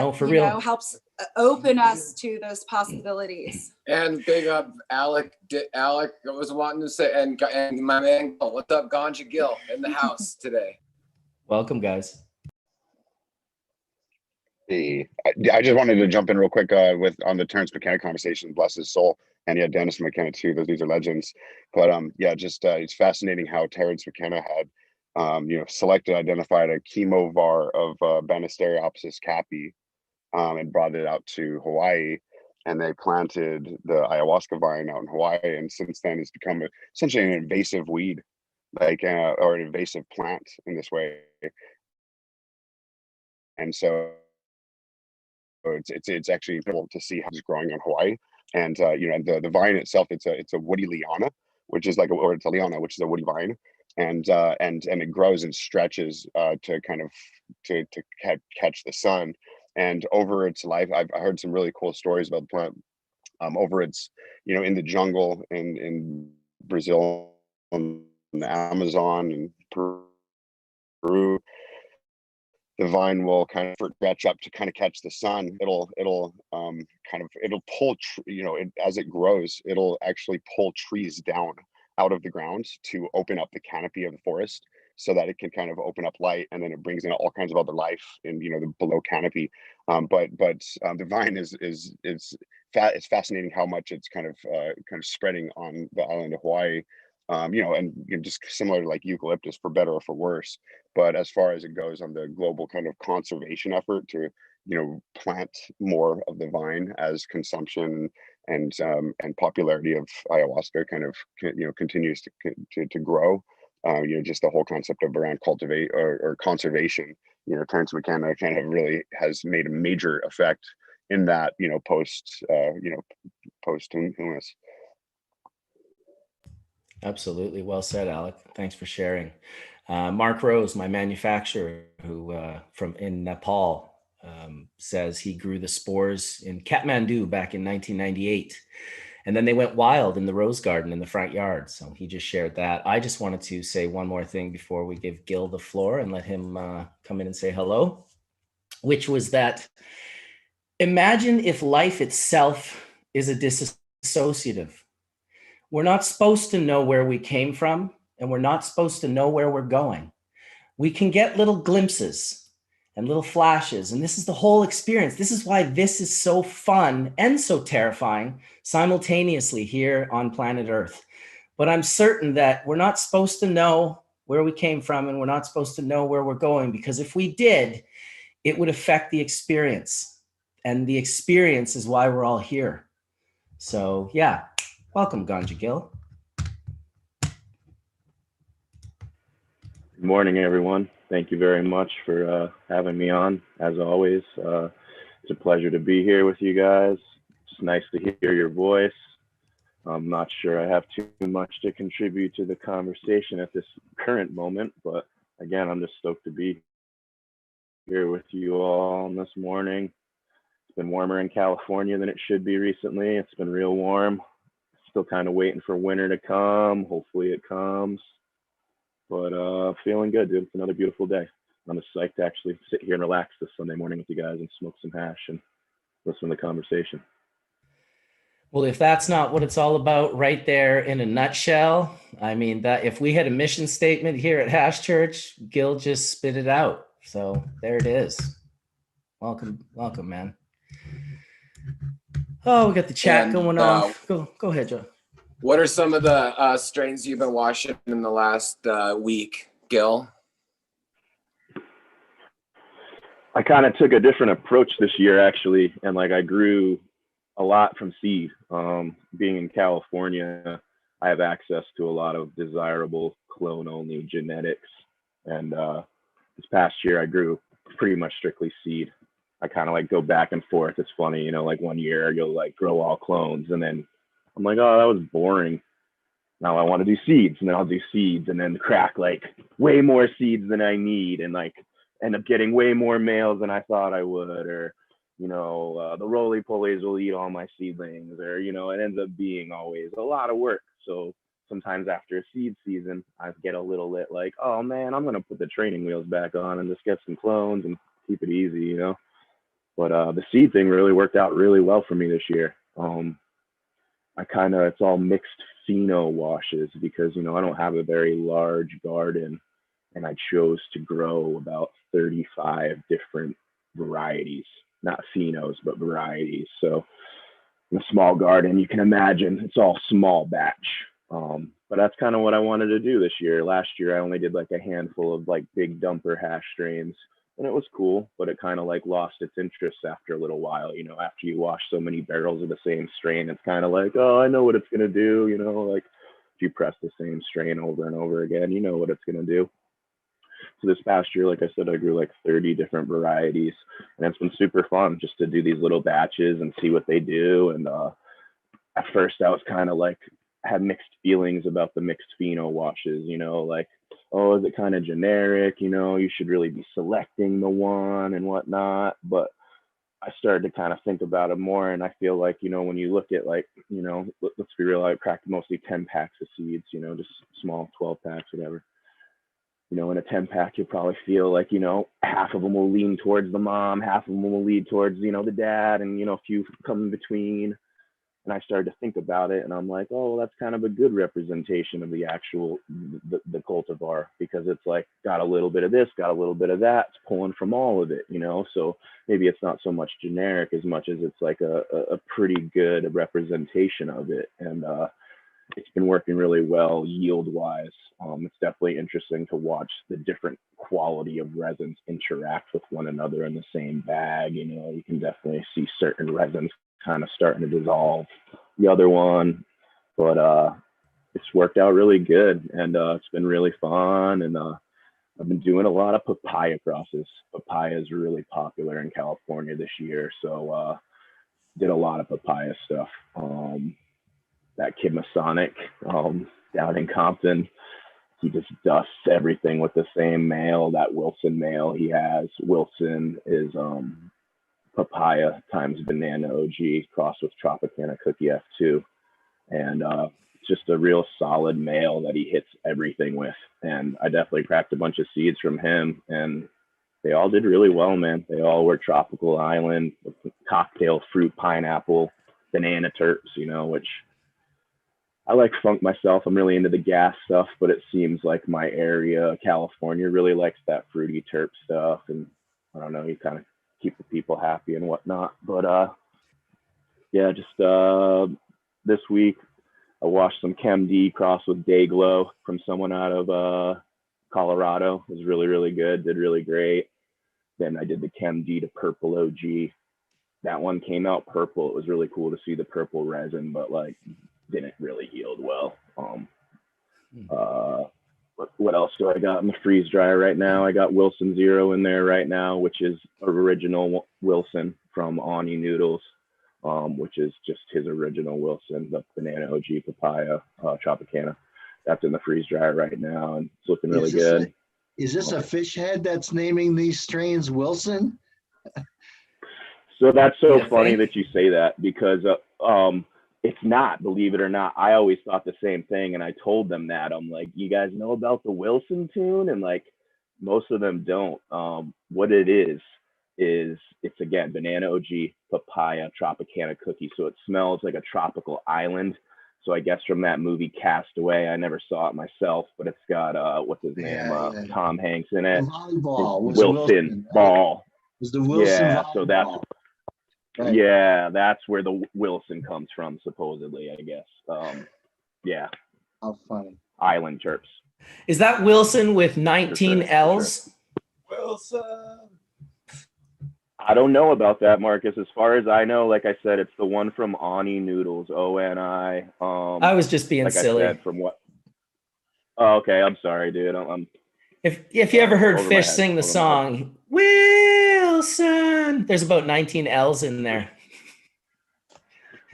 J: helps open us to those possibilities.
I: And big up Alec. Alec was wanting to say, and my man, what's up, Ganja Gill in the house today.
A: Welcome, guys.
H: I just wanted to jump in real quick on the Terence Mckenna conversation, bless his soul, and Dennis Mckenna too. These are legends. But it's fascinating how Terence Mckenna had identified a chemovar of Banisteriopsis caapi and brought it out to Hawaii, and they planted the ayahuasca vine out in Hawaii, and since then it's become essentially an invasive weed, or an invasive plant in this way. And so it's actually incredible to see how it's growing on Hawaii. And the vine itself, it's a woody liana, which is it's a liana, which is a woody vine, and it grows and stretches to catch the sun. And over its life, I've heard some really cool stories about the plant. Over its, in the jungle in Brazil, and the Amazon, and Peru, the vine will kind of stretch up to kind of catch the sun. It'll pull, as it grows, it'll actually pull trees down out of the ground to open up the canopy of the forest so that it can kind of open up light, and then it brings in all kinds of other life in the below canopy. But the vine it's fascinating how much it's kind of spreading on the island of Hawaii. And just similar to like eucalyptus, for better or for worse. But as far as it goes on the global kind of conservation effort to, plant more of the vine as consumption and popularity of ayahuasca kind of, continues to grow. Just the whole concept of around cultivate or conservation, Terence Mckenna kind of really has made a major effect in that, post-humus.
A: Absolutely. Well said, Alec. Thanks for sharing. Mark Rose, my manufacturer, who in Nepal, says he grew the spores in Kathmandu back in 1998. And then they went wild in the rose garden in the front yard. So he just shared that. I just wanted to say one more thing before we give Gil the floor and let him come in and say hello, which was that imagine if life itself is a dissociative. We're not supposed to know where we came from, and we're not supposed to know where we're going. We can get little glimpses and little flashes. And this is the whole experience. This is why this is so fun and so terrifying simultaneously here on planet Earth. But I'm certain that we're not supposed to know where we came from, and we're not supposed to know where we're going, because if we did, it would affect the experience. And the experience is why we're all here. So yeah, welcome, Ganja Gil.
K: Good morning, everyone. Thank you very much for having me on. As always, it's a pleasure to be here with you guys. It's nice to hear your voice. I'm not sure I have too much to contribute to the conversation at this current moment, but again, I'm just stoked to be here with you all this morning. It's been warmer in California than it should be recently. It's been real warm. Still kind of waiting for winter to come. Hopefully it comes. But feeling good, dude. It's another beautiful day. I'm just psyched to actually sit here and relax this Sunday morning with you guys and smoke some hash and listen to the conversation.
A: Well, if that's not what it's all about right there in a nutshell, I mean, that if we had a mission statement here at Hash Church, Gil just spit it out. So there it is. Welcome, welcome, man. Oh, we got the chat going on. Go ahead, Joe.
I: What are some of the strains you've been washing in the last week, Gil?
K: I kind of took a different approach this year, actually, and like I grew a lot from seed. Being in California, I have access to a lot of desirable clone-only genetics, and this past year I grew pretty much strictly seed. I kind of like go back and forth. It's funny, you know, like one year you'll like grow all clones, and then I'm like, oh, that was boring. Now I want to do seeds, and then I'll do seeds, and then crack like way more seeds than I need, and like end up getting way more males than I thought I would, or you know, the roly-polies will eat all my seedlings, or you know, it ends up being always a lot of work. So sometimes after a seed season, I get a little bit like, oh man, I'm gonna put the training wheels back on and just get some clones and keep it easy, you know. But the seed thing really worked out really well for me this year. It's all mixed pheno washes because, you know, I don't have a very large garden, and I chose to grow about 35 different varieties, not phenos, but varieties. So in a small garden, you can imagine it's all small batch. But that's kind of what I wanted to do this year. Last year, I only did like a handful of like big dumper hash strains, and it was cool, but it kind of like lost its interest after a little while. You know, after you wash so many barrels of the same strain, it's kind of like, oh, I know what it's going to do. You know, like if you press the same strain over and over again, you know what it's going to do. So this past year, like I said, I grew like 30 different varieties, and it's been super fun just to do these little batches and see what they do. And at first I was kind of like, had mixed feelings about the mixed pheno washes, you know, like, oh, is it kind of generic? You know, you should really be selecting the one and whatnot. But I started to kind of think about it more, and I feel like, you know, when you look at like, you know, let's be real, I cracked mostly 10 packs of seeds, you know, just small 12 packs, whatever. You know, in a 10 pack, you'll probably feel like, you know, half of them will lean towards the mom, half of them will lead towards, you know, the dad, and, you know, a few come in between. And I started to think about it, and I'm like, oh, well, that's kind of a good representation of the actual, the cultivar, because it's like got a little bit of this, got a little bit of that, it's pulling from all of it, you know? So maybe it's not so much generic as much as it's like a pretty good representation of it. And it's been working really well yield-wise. It's definitely interesting to watch the different quality of resins interact with one another in the same bag. You know, you can definitely see certain resins kind of starting to dissolve the other one, but it's worked out really good, and it's been really fun. And I've been doing a lot of papaya crosses. Papaya is really popular in California this year, so did a lot of papaya stuff. That kid Masonic down in Compton, he just dusts everything with the same male, that Wilson male he has. Wilson is papaya times banana OG crossed with Tropicana Cookie F2. and it's just a real solid male that he hits everything with. And I definitely cracked a bunch of seeds from him, and they all did really well, man. They all were tropical island, cocktail fruit, pineapple, banana terps, you know, which I like funk myself. I'm really into the gas stuff, but it seems like my area, California, really likes that fruity terp stuff. And I don't know, you kind of keep the people happy and whatnot. But yeah, just this week, I washed some Chem D crossed with Dayglow from someone out of Colorado. It was really, really good. Did really great. Then I did the Chem D to Purple OG. That one came out purple. It was really cool to see the purple resin, but like didn't really yield well. What else do I got in the freeze dryer right now? I got Wilson Zero in there right now, which is original Wilson from Ani Noodles. Which is just his original Wilson, the Banana OG Papaya Tropicana. That's in the freeze dryer right now, and it's looking really good.
G: Is this a fish head that's naming these strains Wilson?
K: So that's so funny that you say that, because it's not, believe it or not. I always thought the same thing, and I told them that. I'm like, you guys know about the Wilson tune? And like, most of them don't. What it is it's again Banana OG Papaya Tropicana cookie, so it smells like a tropical island. So I guess from that movie Castaway, I never saw it myself, but it's got what's his name, Tom Hanks in it.
G: Volleyball was
K: Wilson Ball.
G: Was the Wilson
K: yeah,
G: volleyball.
K: So that's
G: right.
K: Yeah, that's where the Wilson comes from, supposedly, I guess. Yeah.
G: How funny.
K: Island chirps.
A: Is that Wilson with 19 L's?
B: Wilson.
K: I don't know about that, Marcus. As far as I know, like I said, it's the one from Ani Noodles, ONI.
A: I was just being
K: like
A: silly.
K: I said, from what? Oh, okay, I'm sorry, dude.
A: If you ever heard Fish sing the song Wilson, there's about 19 L's in there.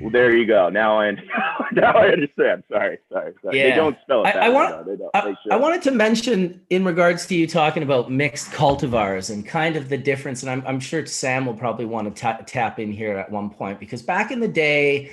K: Well, there you go. Now I understand. Sorry.
A: Yeah.
K: They don't spell it that way.
A: I wanted to mention, in regards to you talking about mixed cultivars and kind of the difference, and I'm sure Sam will probably want to tap in here at one point, because back in the day,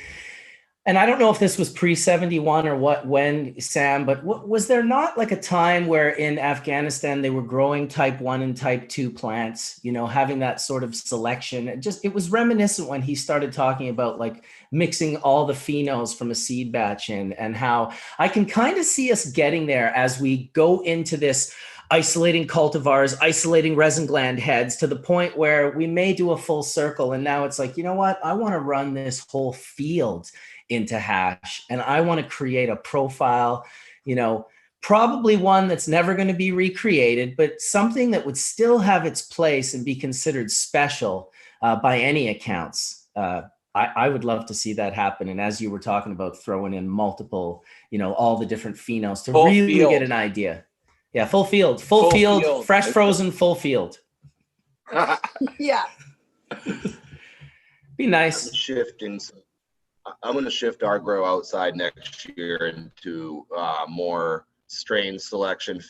A: and I don't know if this was pre-71 or when, Sam, but was there not like a time where in Afghanistan they were growing type 1 and type 2 plants, you know, having that sort of selection? It was reminiscent when he started talking about like mixing all the phenols from a seed batch in, and how I can kind of see us getting there as we go into this isolating cultivars, isolating resin gland heads, to the point where we may do a full circle. And now it's like, you know what? I want to run this whole field into hash, and I want to create a profile, you know, probably one that's never going to be recreated, but something that would still have its place and be considered special by any accounts. I would love to see that happen. And as you were talking about throwing in multiple, you know, all the different phenols to full really field. Get an idea. Yeah, full field, fresh frozen, full field.
J: Yeah.
A: Be nice.
L: I'm going to shift our grow outside next year into more strain selection,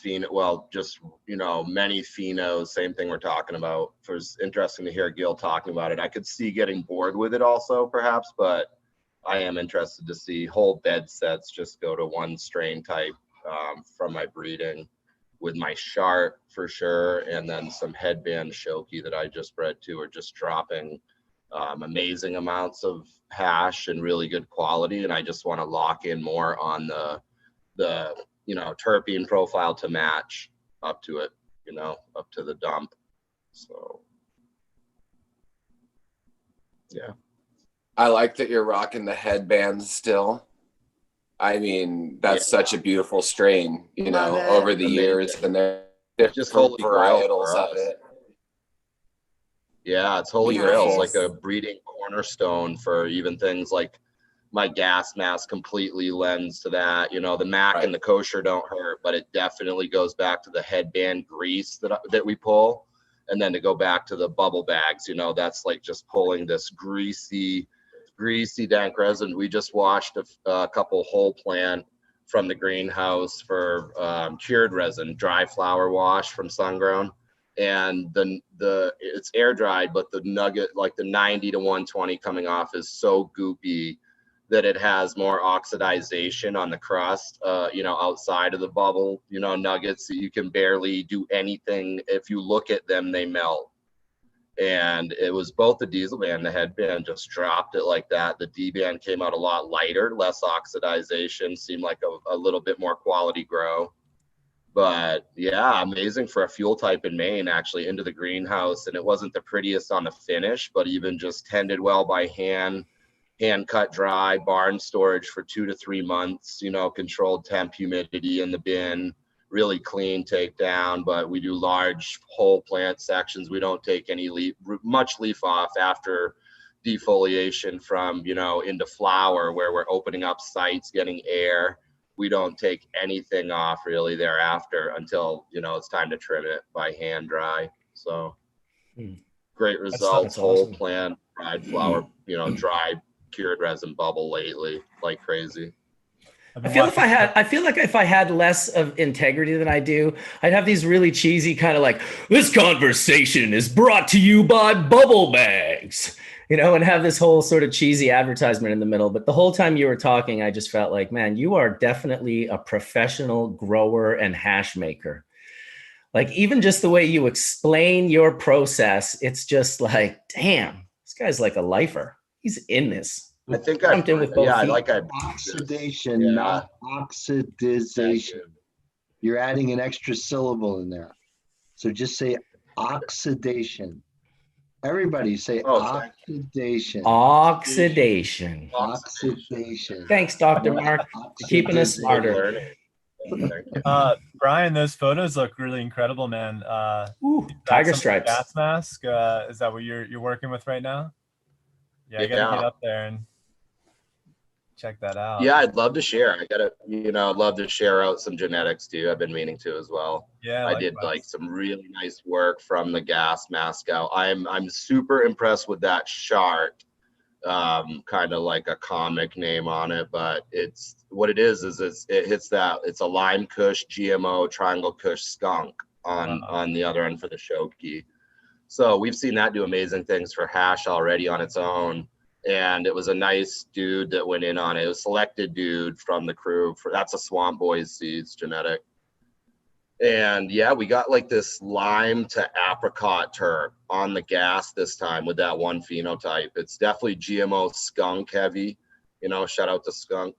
L: just, you know, many phenos, same thing we're talking about. It was interesting to hear Gil talking about it. I could see getting bored with it also, perhaps, but I am interested to see whole bed sets just go to one strain type from my breeding, with my Sharp for sure, and then some headband Shoki that I just bred to are just dropping amazing amounts of hash and really good quality, and I just want to lock in more on the you know, terpene profile to match up to it, you know, up to the dump. So yeah,
I: I like that you're rocking the headbands still. I mean, that's such a beautiful strain, you know, over the years, and they're
L: just
I: different
L: holy
I: varietals of it.
L: Yeah, it's holy grail. It's like a breeding cornerstone for even things like my gas mask completely lends to that. You know, the Mac and the kosher don't hurt, but it definitely goes back to the headband grease that we pull. And then to go back to the bubble bags, you know, that's like just pulling this greasy dank resin. We just washed a couple whole plant from the greenhouse for cured resin, dry flower wash from Sungrown. And it's air dried, but the nugget, like the 90 to 120 coming off, is so goopy that it has more oxidization on the crust, outside of the bubble, nuggets that you can barely do anything. If you look at them, they melt. And it was both the diesel band, the headband just dropped it like that. The D band came out a lot lighter, less oxidization, seemed like a little bit more quality grow. But yeah, amazing for a fuel type in Maine, actually into the greenhouse. And it wasn't the prettiest on the finish, but even just tended well by hand cut dry, barn storage for 2 to 3 months, controlled temp, humidity in the bin, really clean takedown. But we do large whole plant sections. We don't take much leaf off after defoliation from, into flower, where we're opening up sites, getting air. We don't take anything off really thereafter until, it's time to trim it by hand dry. So great results, whole awesome. Plant, dried flower, dry cured resin bubble lately like crazy.
A: I feel like if I had less of integrity than I do, I'd have these really cheesy kind of like, this conversation is brought to you by bubble bags, and have this whole sort of cheesy advertisement in the middle. But the whole time you were talking, I just felt like, man, you are definitely a professional grower and hash maker. Like, even just the way you explain your process, it's just like, damn, this guy's like a lifer. He's in this.
L: I think I jumped in with both feet.
G: Oxidation, not oxidization. You're adding an extra syllable in there. So just say oxidation. Everybody say oxidation.
A: Oxidation.
G: Oxidation.
A: Thanks, Dr. Mark, for keeping us smarter.
F: Brian, those photos look really incredible, man.
A: Tiger stripes.
F: Gas mask. Is that what you're working with right now? Yeah, I gotta get up there and check that out.
L: Yeah, I'd love to share. I'd love to share out some genetics too. I've been meaning to as well.
F: Yeah,
L: I did like some really nice work from the gas mask out. I'm super impressed with that chart. Kind of like a comic name on it, but it's what it is it hits that. It's a lime kush GMO triangle kush skunk on the other end for the Shoki. So we've seen that do amazing things for hash already on its own. And it was a nice dude that went in on it. It was a selected dude from the crew. That's a Swamp Boys seeds genetic. And yeah, we got like this lime to apricot terp on the gas this time with that one phenotype. It's definitely GMO skunk heavy. Shout out to skunk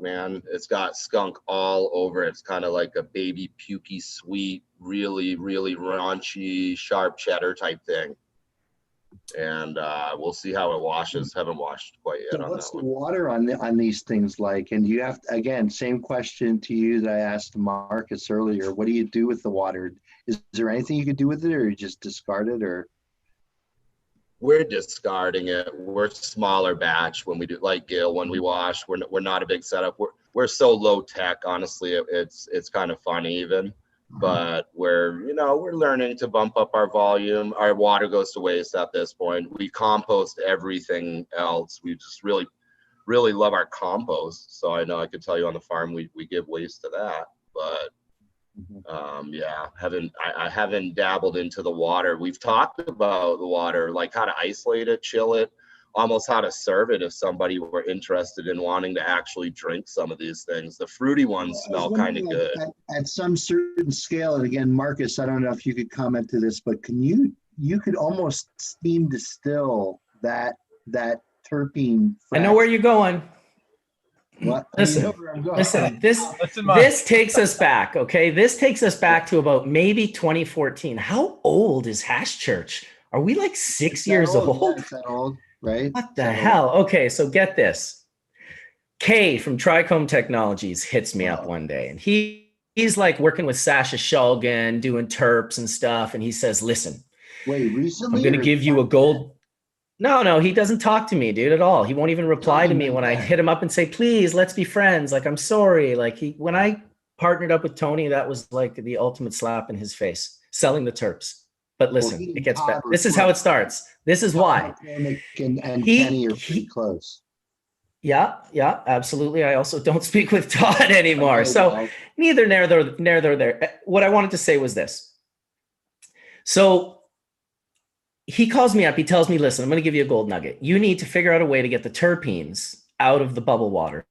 L: man. It's got skunk all over it. It's kind of like a baby pukey sweet, really, really raunchy, sharp cheddar type thing. And we'll see how it washes. Haven't washed quite yet.
G: So what's the water on these things like? And you have to, again, same question to you that I asked Marcus earlier. What do you do with the water? Is there anything you could do with it, or you just discard it, or?
L: We're discarding it. We're smaller batch when we do, like Gil, when we wash. We're not a big setup. We're so low tech. Honestly, it's kind of funny even. But we're learning to bump up our volume. Our water goes to waste at this point. We compost everything else. We just really, really love our compost. So I know I could tell you on the farm we give waste to that. But yeah, I haven't dabbled into the water. We've talked about the water, like how to isolate it, chill it, almost how to serve it if somebody were interested in wanting to actually drink some of these things. The fruity ones smell kind of good.
G: At some certain scale, and again, Marcus, I don't know if you could comment to this, but you could almost steam distill that terpene.
A: I know where you're going.
G: What?
A: Listen, this takes us back, okay? This takes us back to about maybe 2014. How old is Hash Church? Are we like 6 years old?
G: Yeah, it's that old. Right?
A: What the hell? Okay, so get this. Kay from Trichome Technologies hits me up one day, and he's like working with Sasha Shulgin, doing terps and stuff, and he says, listen,
G: wait, recently
A: I'm going to give you a gold. No, he doesn't talk to me, dude, at all. He won't even reply to me when I hit him up and say, please, let's be friends. Like, I'm sorry. Like, when I partnered up with Tony, that was like the ultimate slap in his face, selling the terps. But listen, it gets better. This is how it starts. This is why.
G: And Kenny are pretty close.
A: Yeah, absolutely. I also don't speak with Todd anymore. So neither there. What I wanted to say was this. So he calls me up. He tells me, listen, I'm going to give you a gold nugget. You need to figure out a way to get the terpenes out of the bubble water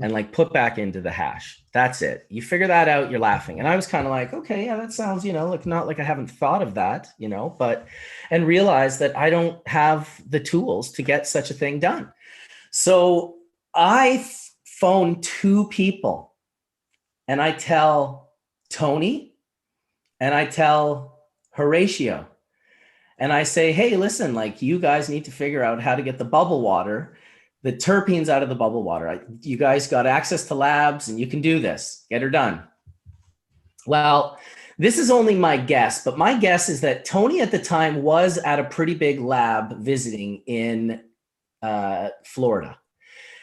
A: and like put back into the hash. That's it. You figure that out, you're laughing. And I was kind of like, okay, yeah, that sounds, like not like I haven't thought of that, and realized that I don't have the tools to get such a thing done. So I phone two people and I tell Tony and I tell Horatio and I say, hey, listen, like you guys need to figure out how to get the bubble water, the terpenes out of the bubble water. You guys got access to labs and you can do this. Get her done. Well, this is only my guess, but my guess is that Tony at the time was at a pretty big lab visiting in Florida.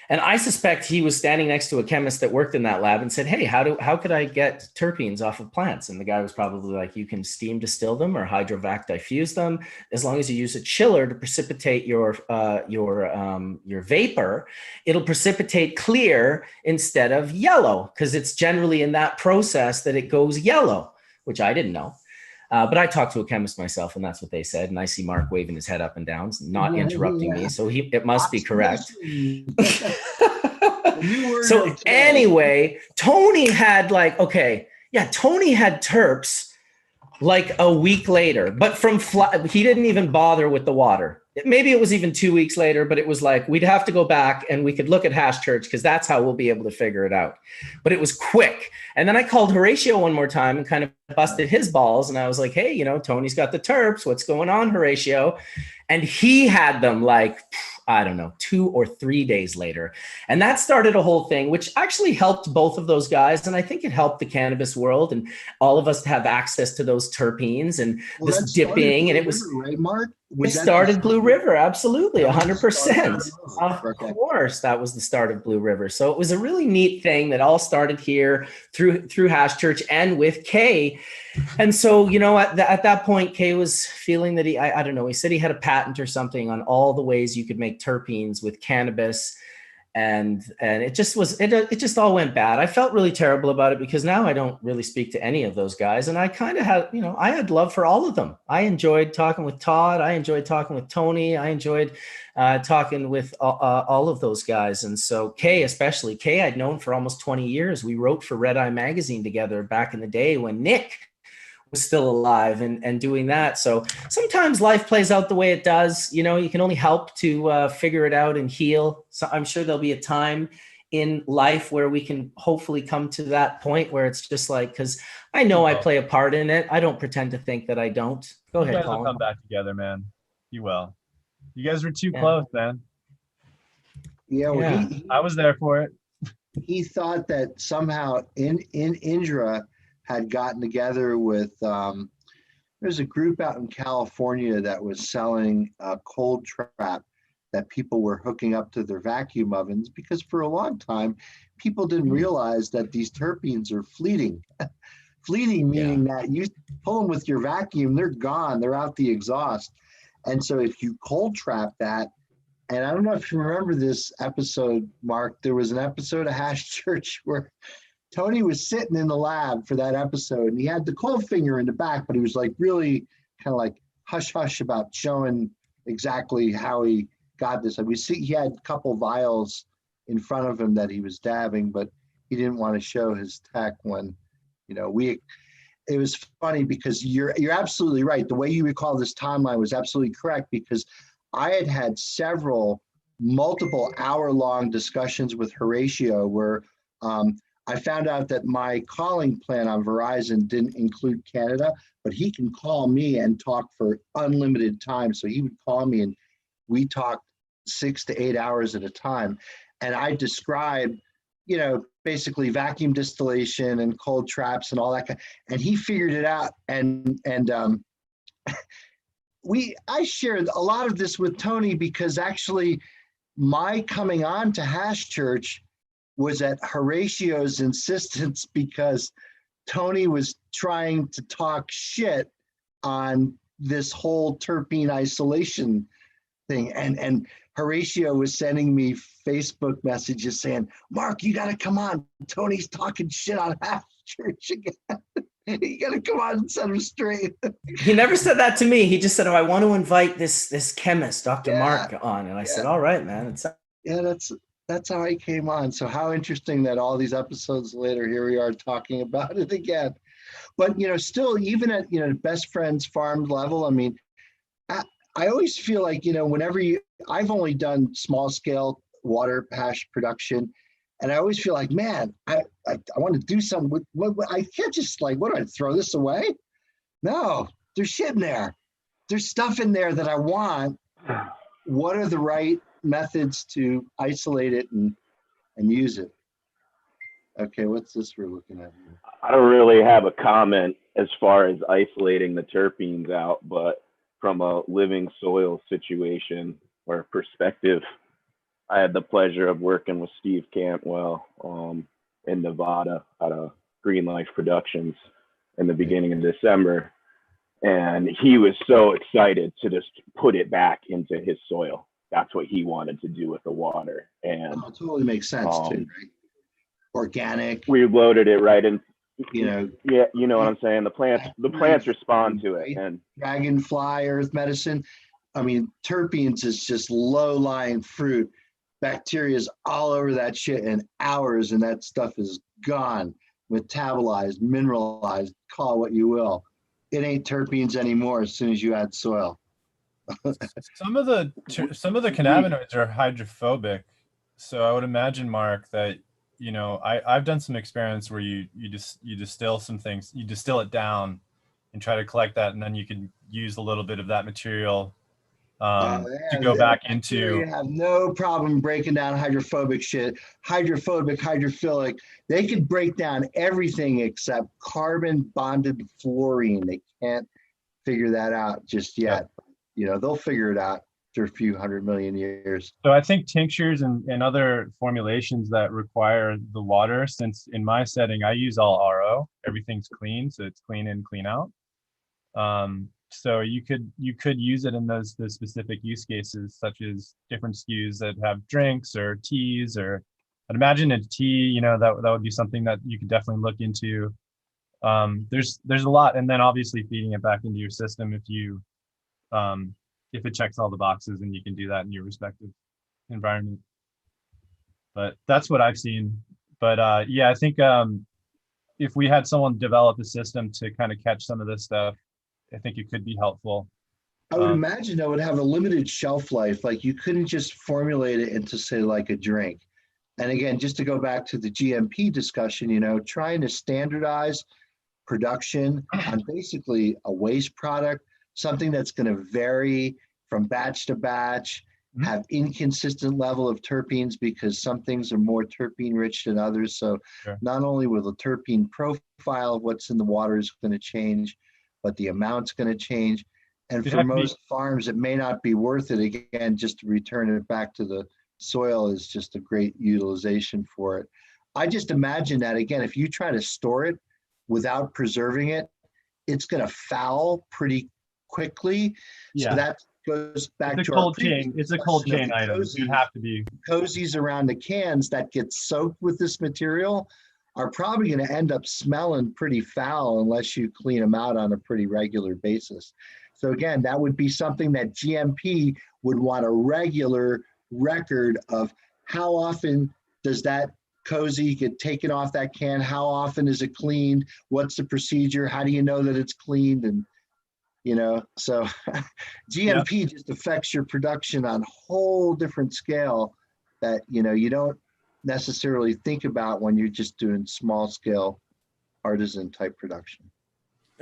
A: And I suspect he was standing next to a chemist that worked in that lab and said, hey, how could I get terpenes off of plants? And the guy was probably like, you can steam distill them or hydrovac diffuse them. As long as you use a chiller to precipitate your vapor, it'll precipitate clear instead of yellow, because it's generally in that process that it goes yellow, which I didn't know. But I talked to a chemist myself, and that's what they said. And I see Mark waving his head up and down, not interrupting me. So it must be correct. So anyway, Tony had Tony had terps like a week later, but he didn't even bother with the water. Maybe it was even 2 weeks later, but it was like, we'd have to go back and we could look at Hash Church because that's how we'll be able to figure it out. But it was quick. And then I called Horatio one more time and kind of busted his balls. And I was like, hey, Tony's got the terps. What's going on, Horatio? And he had them like, I don't know, 2 or 3 days later. And that started a whole thing, which actually helped both of those guys. And I think it helped the cannabis world and all of us to have access to those terpenes and this dipping. And it was,
G: right, Mark?
A: It started Blue River. Absolutely. 100%. Of course, that was the start of Blue River. So it was a really neat thing that all started here through Hash Church and with Kay. And so, at that point, Kay was feeling that I don't know, he said he had a patent or something on all the ways you could make terpenes with cannabis. And it just all went bad. I felt really terrible about it because now I don't really speak to any of those guys. And I kind of had, I had love for all of them. I enjoyed talking with Todd. I enjoyed talking with Tony. I enjoyed talking with all of those guys. And so Kay, especially Kay, I'd known for almost 20 years. We wrote for Red Eye Magazine together back in the day when Nick was still alive and doing that. So sometimes life plays out the way it does. You can only help to figure it out and heal. So I'm sure there'll be a time in life where we can hopefully come to that point where it's just like, because I know I play a part in it. I don't pretend to think that I don't. Go ahead,
F: you guys
A: Colin.
F: will come back together, man. You will. You guys were too close, man.
G: Yeah, well,
F: I was there for it.
G: He thought that somehow Indra had gotten together with, there's a group out in California that was selling a cold trap that people were hooking up to their vacuum ovens, because for a long time, people didn't realize that these terpenes are fleeting. Fleeting meaning that you pull them with your vacuum, they're gone, they're out the exhaust. And so if you cold trap that, and I don't know if you remember this episode, Mark, there was an episode of Hash Church where Tony was sitting in the lab for that episode, and he had the cold finger in the back, but he was like really kind of like hush hush about showing exactly how he got this. And we see he had a couple vials in front of him that he was dabbing, but he didn't want to show his tech when, it was funny because you're absolutely right. The way you recall this timeline was absolutely correct, because I had several multiple hour-long discussions with Horatio where I found out that my calling plan on Verizon didn't include Canada, but he can call me and talk for unlimited time. So he would call me and we talked 6 to 8 hours at a time. And I described, basically vacuum distillation and cold traps and all that. And he figured it out. And I shared a lot of this with Tony, because actually my coming on to Hash Church was at Horatio's insistence, because Tony was trying to talk shit on this whole terpene isolation thing. And Horatio was sending me Facebook messages saying, Mark, you got to come on. Tony's talking shit on Hash Church again. You got to come on and set him straight.
A: He never said that to me. He just said, I want to invite this chemist, Dr. Mark, on. And I said, all right, man.
G: That's how I came on. So how interesting that all these episodes later, here we are talking about it again. But, still, even at, best friends farm level, I mean, I always feel like, whenever I've only done small scale water hash production. And I always feel like, man, I want to do something with what I can't just like, what do I throw this away? No, there's shit in there. There's stuff in there that I want. What are the right methods to isolate it and use it? Okay, what's this we're looking at here?
K: I don't really have a comment as far as isolating the terpenes out, but from a living soil situation or perspective, I had the pleasure of working with Steve Cantwell in Nevada out of Green Life Productions in the beginning of December. And he was so excited to just put it back into his soil. That's what he wanted to do with the water. And
G: it totally makes sense too, right? Organic.
K: We loaded it right in.
G: Yeah,
K: you know what I'm saying? The plants respond to it. And
G: dragonfly, earth medicine. I mean, terpenes is just low-lying fruit. Bacteria is all over that shit in hours, and that stuff is gone, metabolized, mineralized, call it what you will. It ain't terpenes anymore as soon as you add soil.
F: Some of the cannabinoids are hydrophobic, so I would imagine, Mark, that I've done some experiments where you distill some things, you distill it down, and try to collect that, and then you can use a little bit of that material to go back into.
G: You have no problem breaking down hydrophobic shit, hydrophilic. They could break down everything except carbon bonded fluorine. They can't figure that out just yet. They'll figure it out after a few 100 million years.
F: So I think tinctures and other formulations that require the water, since in my setting I use all RO, everything's clean, so it's clean in, clean out. So you could use it in those specific use cases, such as different SKUs that have drinks or teas, or I'd imagine a tea, that would be something that you could definitely look into. There's a lot, and then obviously feeding it back into your system if it checks all the boxes, and you can do that in your respective environment. But that's what I've seen. But I think if we had someone develop a system to kind of catch some of this stuff, I think it could be helpful.
G: I would imagine that would have a limited shelf life. Like you couldn't just formulate it into, say, like a drink. And again, just to go back to the GMP discussion, trying to standardize production on basically a waste product, something that's going to vary from batch to batch, have inconsistent level of terpenes because some things are more terpene rich than others. So not only will the terpene profile of what's in the water is going to change, but the amount's going to change. And for most farms, it may not be worth it. Again, just to return it back to the soil is just a great utilization for it. I just imagine that, again, if you try to store it without preserving it, it's going to foul pretty quickly.
F: Yeah.
G: So that goes back
F: it's
G: to
F: a cold chain. It's a cold chain item. You have to be.
G: Cozies around the cans that get soaked with this material are probably going to end up smelling pretty foul unless you clean them out on a pretty regular basis. So again, that would be something that GMP would want a regular record of how often does that cozy get taken off that can? How often is it cleaned? What's the procedure? How do you know that it's cleaned? And so GMP just affects your production on a whole different scale that, you don't necessarily think about when you're just doing small scale artisan type production.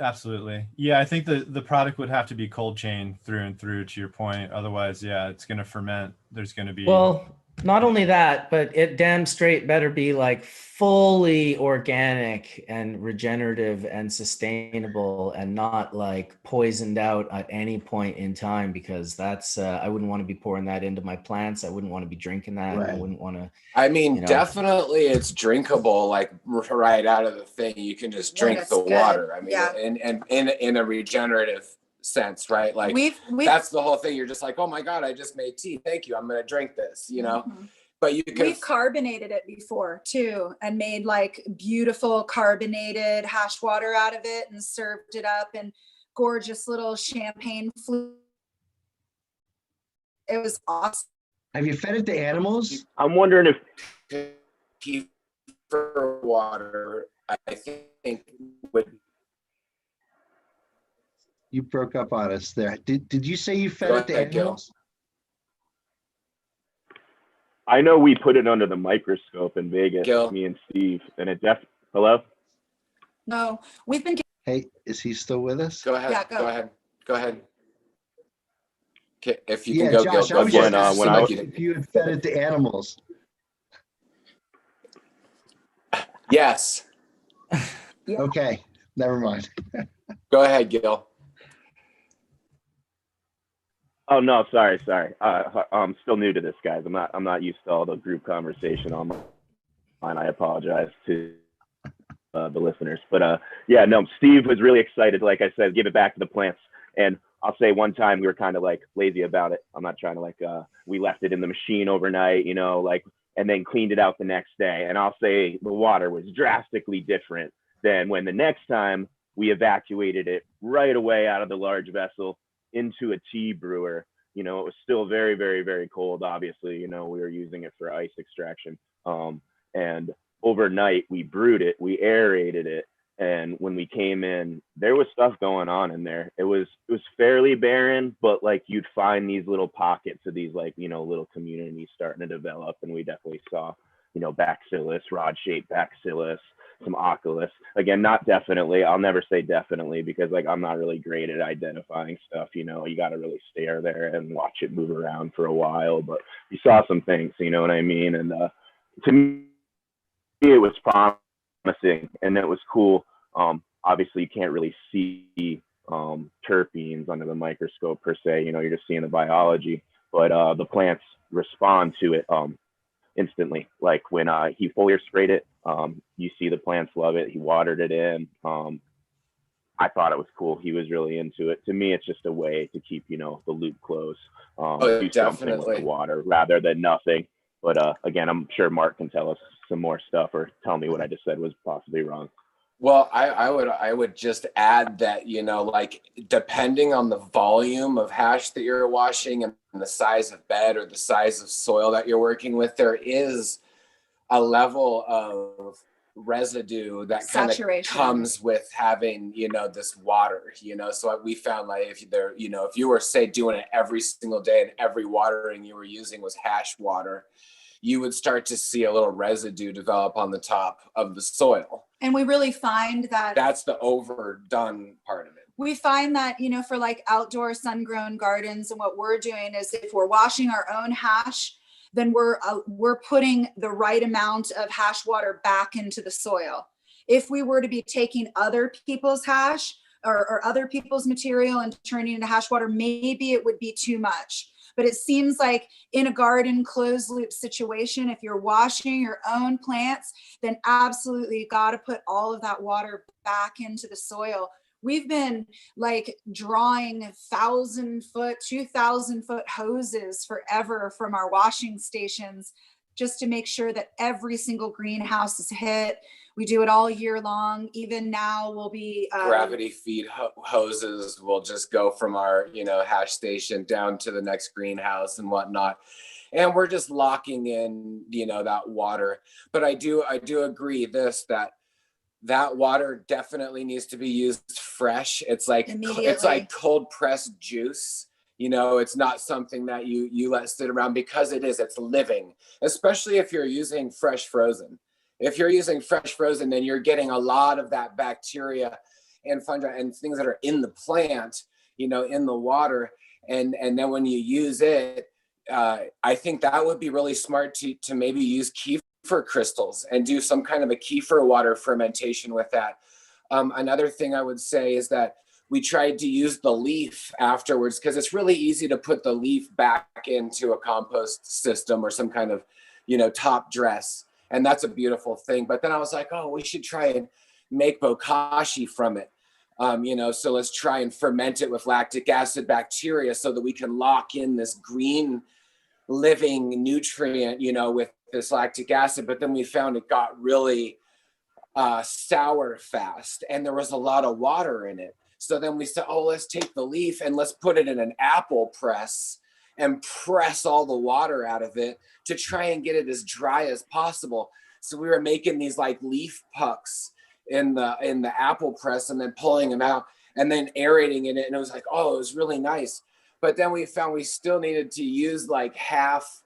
F: Absolutely. Yeah, I think the product would have to be cold chain through and through, to your point. Otherwise, it's going to ferment. There's going to be.
A: Well, not only that, but it damn straight better be like fully organic and regenerative and sustainable and not like poisoned out at any point in time, because that's I wouldn't want to be pouring that into my plants. I wouldn't want to be drinking that.
G: Right.
A: I wouldn't want to.
I: I mean, definitely it's drinkable, like right out of the thing. You can just drink the water. I mean, and in a regenerative sense, right? Like we've that's the whole thing. You're just like, oh my God, I just made tea. Thank you. I'm going to drink this, But we've
J: carbonated it before too, and made like beautiful carbonated hash water out of it and served it up in gorgeous little champagne flute. It was awesome.
G: Have you fed it to animals?
K: I'm wondering if
I: Kefir water, I think, would.
G: You broke up on us there. Did you say you fed
I: Go
G: it to
I: ahead, Gil.
G: animals?
K: I know we put it under the microscope in Vegas,
I: Gil.
K: me and Steve, and it hello?
J: No, we've been.
G: Hey, is he still with us?
I: Go ahead.
J: Yeah, go.
I: Go ahead. Okay, if you
G: Yeah,
I: can go,
G: Josh,
I: Gil,
G: I
I: go
G: was
I: for
G: just
I: it.
G: asking
K: when I was-
G: if you had fed it to animals.
I: Yes.
G: Okay, never mind.
I: Go ahead, Gil.
K: Oh no, sorry. I'm still new to this, guys. I'm not used to all the group conversation online. I apologize to the listeners, but yeah, no. Steve was really excited. Like I said, give it back to the plants. And I'll say one time we were kind of like lazy about it. I'm not trying to we left it in the machine overnight, and then cleaned it out the next day. And I'll say the water was drastically different than when the next time we evacuated it right away out of the large vessel into a tea brewer. It was still very, very, very cold. Obviously, we were using it for ice extraction. And overnight we brewed it, we aerated it. And when we came in, there was stuff going on in there. It was fairly barren, but like you'd find these little pockets of these little communities starting to develop. And we definitely saw, bacillus, rod-shaped bacillus, some oculus. Again, not definitely. I'll never say definitely because I'm not really great at identifying stuff. You got to really stare there and watch it move around for a while. But you saw some things, you know what I mean? And to me, it was promising and it was cool. Obviously, you can't really see terpenes under the microscope per se. You're just seeing the biology, but the plants respond to it instantly. Like when he foliar sprayed it, you see the plants love it. He watered it in. I thought it was cool. He was really into it. To me, it's just a way to keep the loop closed. Do something with the water rather than nothing. But again, I'm sure Mark can tell us some more stuff or tell me what I just said was possibly wrong.
I: Well, I would just add that, depending on the volume of hash that you're washing and the size of bed or the size of soil that you're working with, there is a level of residue that kind of comes with having, this water, so we found if you were say doing it every single day and every watering you were using was hash water, you would start to see a little residue develop on the top of the soil.
J: And we really find that
I: that's the overdone part of it.
J: We find that, for outdoor sun-grown gardens, and what we're doing is if we're washing our own hash, then we're putting the right amount of hash water back into the soil. If we were to be taking other people's hash or other people's material and turning it into hash water, maybe it would be too much. But it seems like in a garden closed loop situation, if you're washing your own plants, then absolutely you got to put all of that water back into the soil. We've been drawing 1,000-foot, 2,000-foot hoses forever from our washing stations just to make sure that every single greenhouse is hit. We do it all year long. Even now we'll be
I: gravity feed hoses will just go from our, hash station down to the next greenhouse and whatnot. And we're just locking in, that water. But I do agree that water definitely needs to be used fresh. It's like cold pressed juice. It's not something that you let sit around because it's living, especially if you're using fresh frozen. If you're using fresh frozen, then you're getting a lot of that bacteria and fungi and things that are in the plant, in the water. And then when you use it, I think that would be really smart to maybe use kefir crystals and do some kind of a kefir water fermentation with that. Another thing I would say is that we tried to use the leaf afterwards because it's really easy to put the leaf back into a compost system or some kind of, top dress. And that's a beautiful thing. But then I was like, oh, we should try and make bokashi from it. So let's try and ferment it with lactic acid bacteria so that we can lock in this green living nutrient, with this lactic acid. But then we found it got really sour fast and there was a lot of water in it. So then we said, oh, let's take the leaf and let's put it in an apple press and press all the water out of it to try and get it as dry as possible. So we were making these like leaf pucks in the apple press and then pulling them out and then aerating in it. And it was like, oh, it was really nice. But then we found we still needed to use like half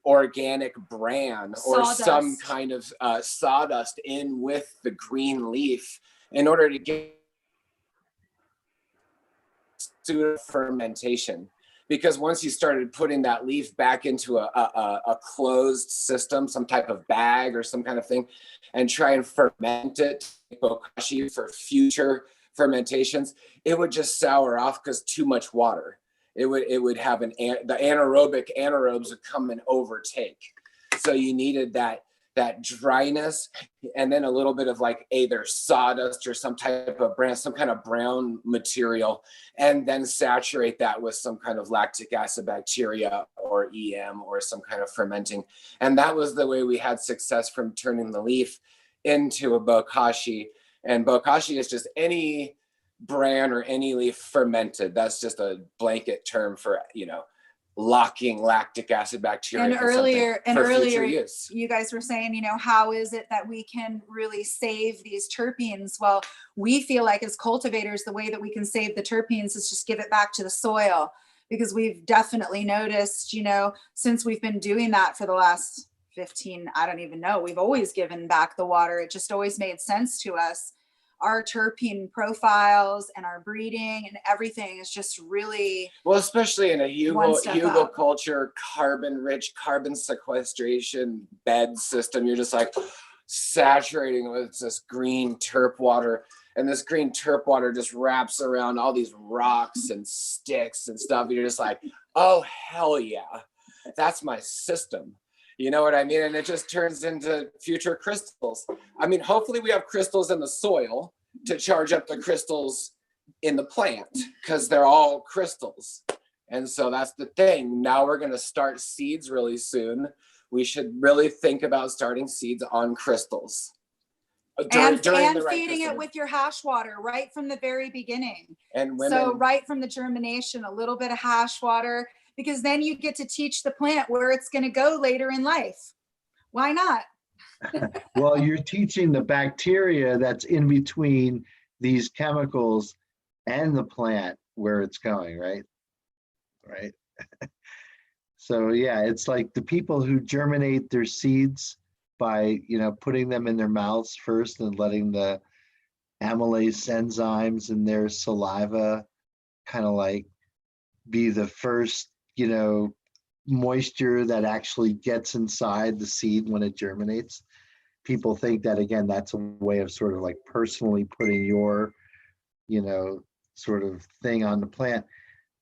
I: organic bran or some kind of sawdust in with the green leaf in order to get pseudo fermentation. Because once you started putting that leaf back into a closed system, some type of bag or some kind of thing, and try and ferment it, bokashi, for future fermentations, it would just sour off because too much water. It would have the anaerobic anaerobes would come and overtake. So you needed that dryness and then a little bit of like either sawdust or some type of some kind of brown material, and then saturate that with some kind of lactic acid bacteria or EM or some kind of fermenting. And that was the way we had success from turning the leaf into a bokashi. And bokashi is just any bran or any leaf fermented. That's just a blanket term for, locking lactic acid bacteria.
J: And earlier,
I: use.
J: You guys were saying, how is it that we can really save these terpenes? Well, we feel like as cultivators, the way that we can save the terpenes is just give it back to the soil, because we've definitely noticed, since we've been doing that for the last 15, I don't even know, we've always given back the water. It just always made sense to us. Our terpene profiles and our breeding and everything is just really
I: well, especially in a Hugo culture, carbon-rich, carbon sequestration bed system. You're just like saturating with this green terp water, and this green terp water just wraps around all these rocks and sticks and stuff. You're just like, oh hell yeah, that's my system. You know what I mean? And it just turns into future crystals. I mean, hopefully we have crystals in the soil to charge up the crystals in the plant, because they're all crystals. And so that's the thing. Now we're going to start seeds really soon. We should really think about starting seeds on crystals.
J: And feeding it with your hash water right from the very beginning.
I: And
J: so right from the germination, a little bit of hash water, because then you get to teach the plant where it's going to go later in life. Why not?
G: Well, you're teaching the bacteria that's in between these chemicals and the plant where it's going, right? Right. So yeah, it's like the people who germinate their seeds by, putting them in their mouths first and letting the amylase enzymes in their saliva kind of like be the first, moisture that actually gets inside the seed when it germinates. People think that, again, that's a way of sort of like personally putting your, sort of thing on the plant.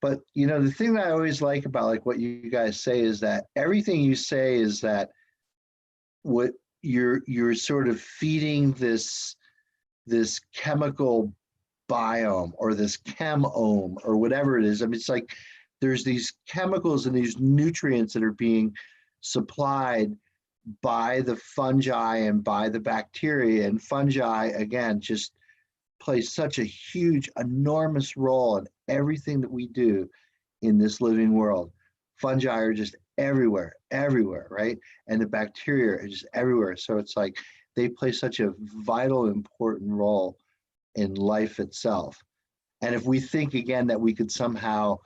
G: But, the thing that I always like about like what you guys say is that everything you say is that what you're sort of feeding this chemical biome or this chemome or whatever it is. I mean, it's like there's these chemicals and these nutrients that are being supplied by the fungi and by the bacteria. And fungi, again, just plays such a huge, enormous role in everything that we do in this living world. Fungi are just everywhere, right? And the bacteria are just everywhere. So it's like they play such a vital, important role in life itself. And if we think, again, that we could somehow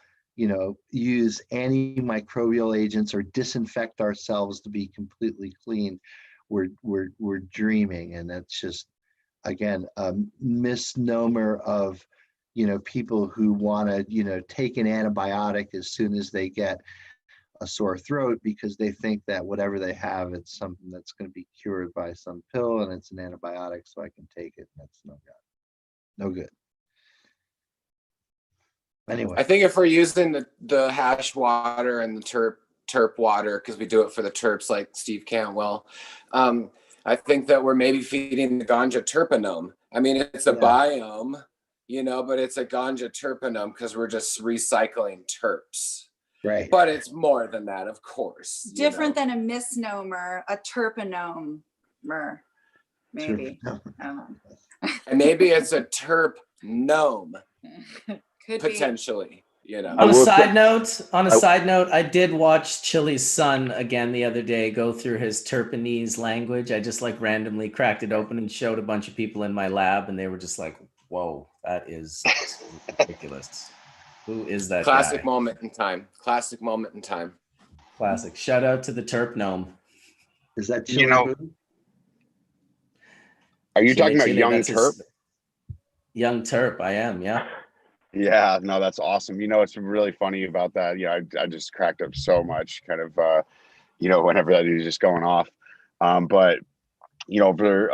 G: use antimicrobial agents or disinfect ourselves to be completely clean, we're dreaming. And that's just, again, a misnomer of, people who want to, take an antibiotic as soon as they get a sore throat, because they think that whatever they have, it's something that's going to be cured by some pill and it's an antibiotic, so I can take it. That's no good. Anyway,
I: I think if we're using the hash water and the terp water, because we do it for the terps like Steve Cantwell, I think that we're maybe feeding the ganja terpenome. I mean, it's a biome, but it's a ganja terpenome because we're just recycling terps.
G: Right.
I: But it's more than that, of course.
J: Different than a misnomer, a terpenomer, maybe.
I: And maybe it's a terp gnome.
J: Could
I: potentially. you know.
A: On a side note, I did watch Chili's son again the other day go through his Terpanese language. I just like randomly cracked it open and showed a bunch of people in my lab, and they were just like, "Whoa, that is ridiculous." Who is that
I: Classic
A: guy?
I: moment in time. Classic moment in time.
A: Classic. Shout out to the Terp gnome.
G: Is that Chili Boo?
H: Are you
A: Chile,
H: talking about
A: Chile,
H: young
A: that's
H: Terp?
A: Young Terp, I am, yeah.
H: Yeah, no, that's awesome. You know, it's really funny about that. Yeah, I just cracked up so much, kind of, whenever that is just going off. But over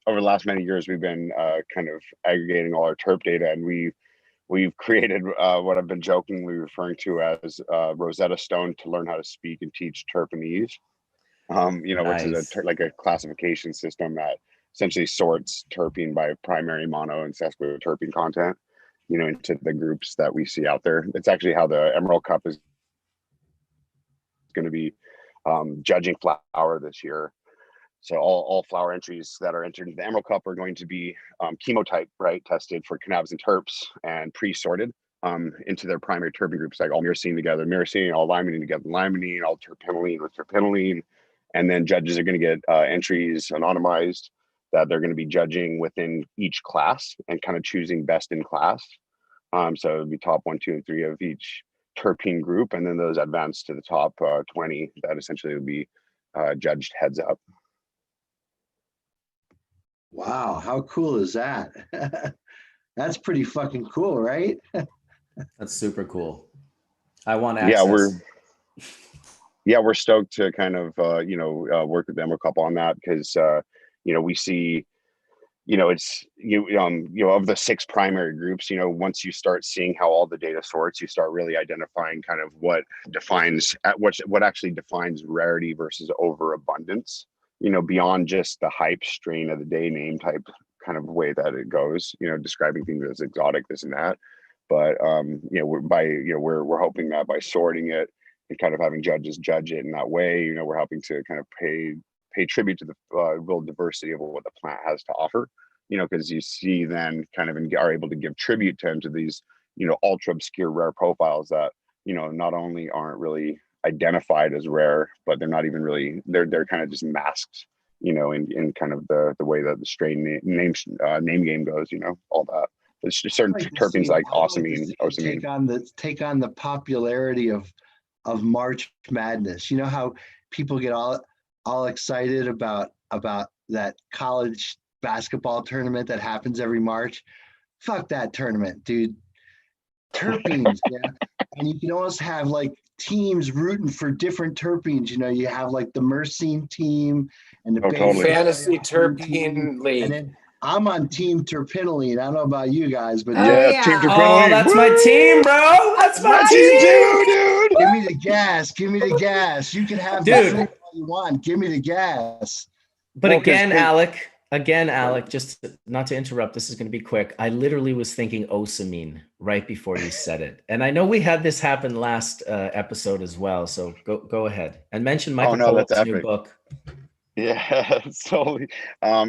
H: the last many years, we've been kind of aggregating all our Terp data, and we've created what I've been jokingly referring to as Rosetta Stone to learn how to speak and teach Terpanese. Which is like a classification system that essentially sorts terpene by primary, mono, and sesquiterpene content, into the groups that we see out there. It's actually how the Emerald Cup is going to be judging flower this year. So all flower entries that are entered into the Emerald Cup are going to be chemotype, right, tested for cannabis and terps and pre-sorted into their primary terpene groups, like all myrcene together, myrcene, all limonene together, limonene, all terpinolene with terpinolene. And then judges are going to get entries anonymized that they're going to be judging within each class and kind of choosing best in class. So it would be top 1, 2, and 3 of each terpene group, and then those advance to the top 20 that essentially would be judged heads up.
G: Wow, how cool is that? That's pretty fucking cool, right?
A: That's super cool. I want access.
H: We're stoked to kind of work with them a couple on that, because we see it's of the 6 primary groups, once you start seeing how all the data sorts, you start really identifying kind of what actually defines rarity versus overabundance, beyond just the hype strain of the day name type kind of way that it goes, describing things as exotic, this and that. But we're hoping that by sorting it and kind of having judges judge it in that way, we're helping to kind of pay tribute to the real diversity of what the plant has to offer, because you see then kind of are able to give tribute to these, ultra obscure rare profiles that, not only aren't really identified as rare, but they're not even really, they're kind of just masked, in kind of the way that the strain name game goes, all that. There's certain terpenes like osamine,
G: take on the popularity of March Madness. You know how people get all excited about that college basketball tournament that happens every March? Fuck that tournament, dude. Terpenes, yeah. And you can almost have like teams rooting for different terpenes. You have like the myrcene team and the
I: fantasy terpene league.
G: And then I'm on team terpinolene. I don't know about you guys, but
H: team terpinolene.
A: Oh, that's my team, bro. That's my team,
G: dude. Give me the gas. Give me the gas. You can have the all you want. Give me the gas.
A: But again, Alec, just not to interrupt, this is going to be quick. I literally was thinking osamine right before you said it. And I know we had this happen last episode as well. So go ahead and mention Michael Polat's new book.
H: Yeah, totally. I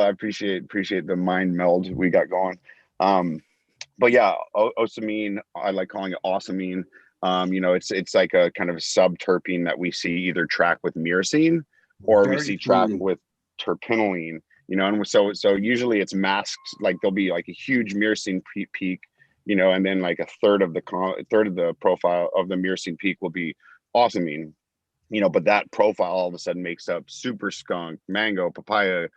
H: appreciate the mind meld we got going. But yeah, osamine, I like calling it osamine. It's like a kind of a subterpene that we see either track with myrcene or we see track with terpinolene. And so usually it's masked, like there'll be like a huge myrcene peak, and then like a third of the profile of the myrcene peak will be osamine. But that profile all of a sudden makes up super skunk, mango, papaya,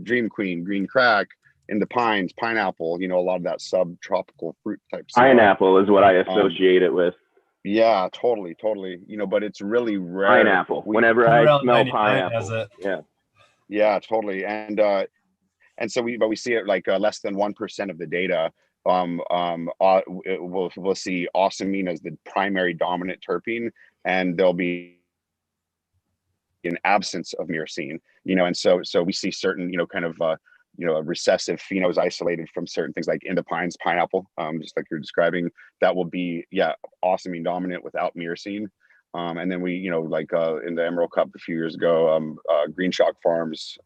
H: dream queen, green crack, in the pines, pineapple, a lot of that subtropical fruit type stuff.
K: Pineapple is what I associate it with.
H: Yeah, totally. But it's really rare.
K: Pineapple. Whenever I smell pineapple.
H: Yeah, totally. And so we see it like less than 1% of the data. We'll see osamine as the primary dominant terpene, and there'll be an absence of myrcene, and so we see certain, kind of recessive phenos isolated from certain things like in the pines, pineapple, just like you're describing, that will be osamine dominant without myrcene. And then we, like in the Emerald Cup a few years ago, Green Shock Farms,